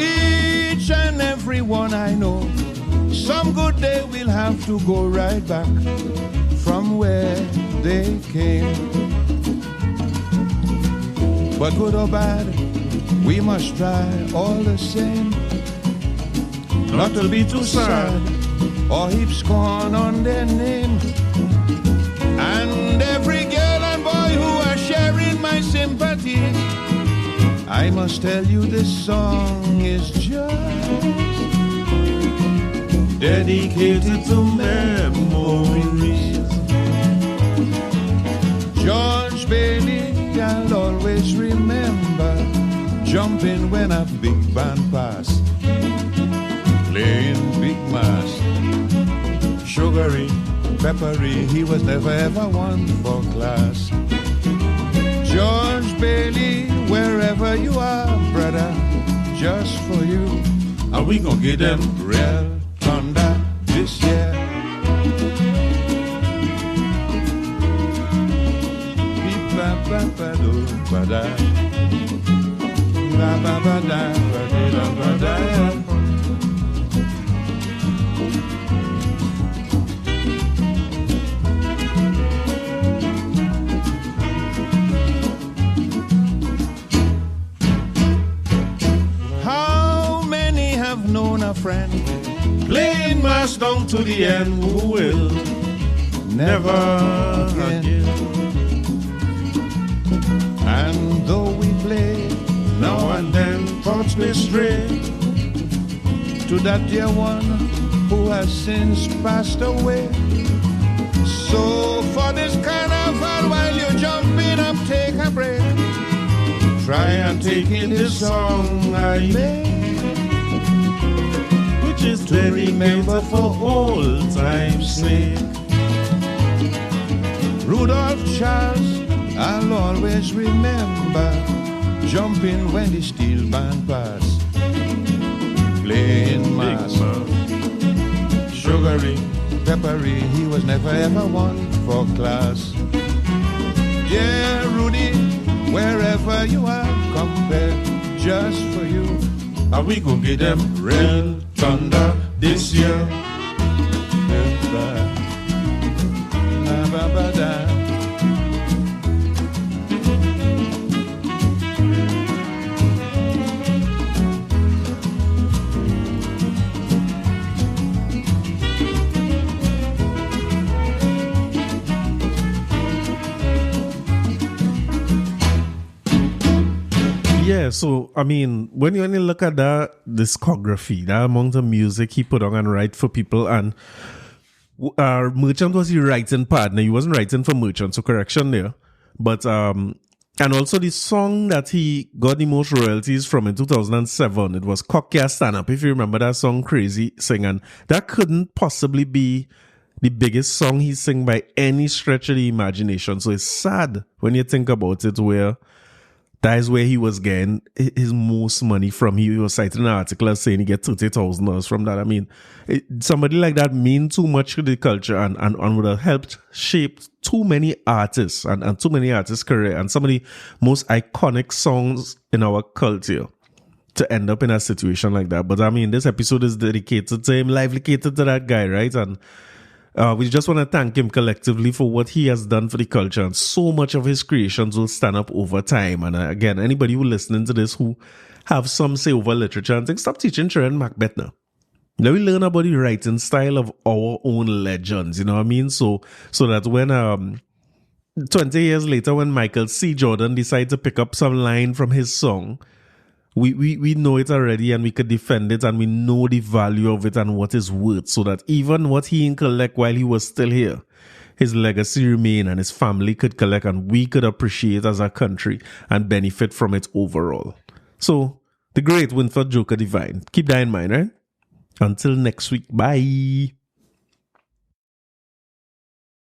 [SPEAKER 3] Each and every one I know, some good day will have to go right back from where they came. But good or bad, we must try all the same. Not to be too sad or heap scorn on their name. And every girl and boy who are sharing my sympathy, I must tell you this song is just
[SPEAKER 1] Dedicated to memories.
[SPEAKER 3] George Bailey, I'll always remember jumping when a big band passed, playing big mass, sugary, peppery. He was never ever one for class. George Bailey, wherever you are, brother, just for you,
[SPEAKER 1] Are we gonna get them
[SPEAKER 3] real thunder this year. How many have known a friend
[SPEAKER 1] playing mass down to the end? Who will
[SPEAKER 3] never
[SPEAKER 1] again?
[SPEAKER 3] And though we play
[SPEAKER 1] Now and then thoughts may stray
[SPEAKER 3] to that dear one who has since passed away. So for this carnival, while you're jumping up, take a break. Try and take in this song I made,
[SPEAKER 1] which is to remember for old time's sake.
[SPEAKER 3] Rudolph Charles, I'll always remember jumping when the steel band passed, playing mass, sugary, peppery. He was never ever one for class. Yeah, Rudy, wherever you are, compare just for you.
[SPEAKER 1] Are we gonna get them real thunder this year? Yeah, so I mean, when you look at that discography, that amount of music he put on and write for people, and Merchant was his writing partner. He wasn't writing for Merchant, so correction there. But and also the song that he got the most royalties from in 2007, it was Cocky Stand Up. If you remember that song, Crazy Singing, that couldn't possibly be the biggest song he sang by any stretch of the imagination. So it's sad when you think about it, where that is where he was getting his most money from. He was citing an article as saying he get $30,000 from that. I mean, somebody like that mean too much to the culture and would have helped shape too many artists and too many artists' career and some of the most iconic songs in our culture to end up in a situation like that. But I mean, this episode is dedicated to him, livelicated to that guy, right? And We just want to thank him collectively for what he has done for the culture, and so much of his creations will stand up over time. And again, anybody who listening to this who have some say over literature and things, stop teaching children Macbeth now. Let me learn about the writing style of our own legends, you know what I mean? So that when 20 years later, when Michael C. Jordan decides to pick up some line from his song, we know it already and we could defend it, and we know the value of it and what it's worth, so that even what he didn't collect while he was still here, his legacy remain and his family could collect, and we could appreciate as a country and benefit from it overall. So, the great Winsford Joker Devine. Keep that in mind, right? Until next week. Bye.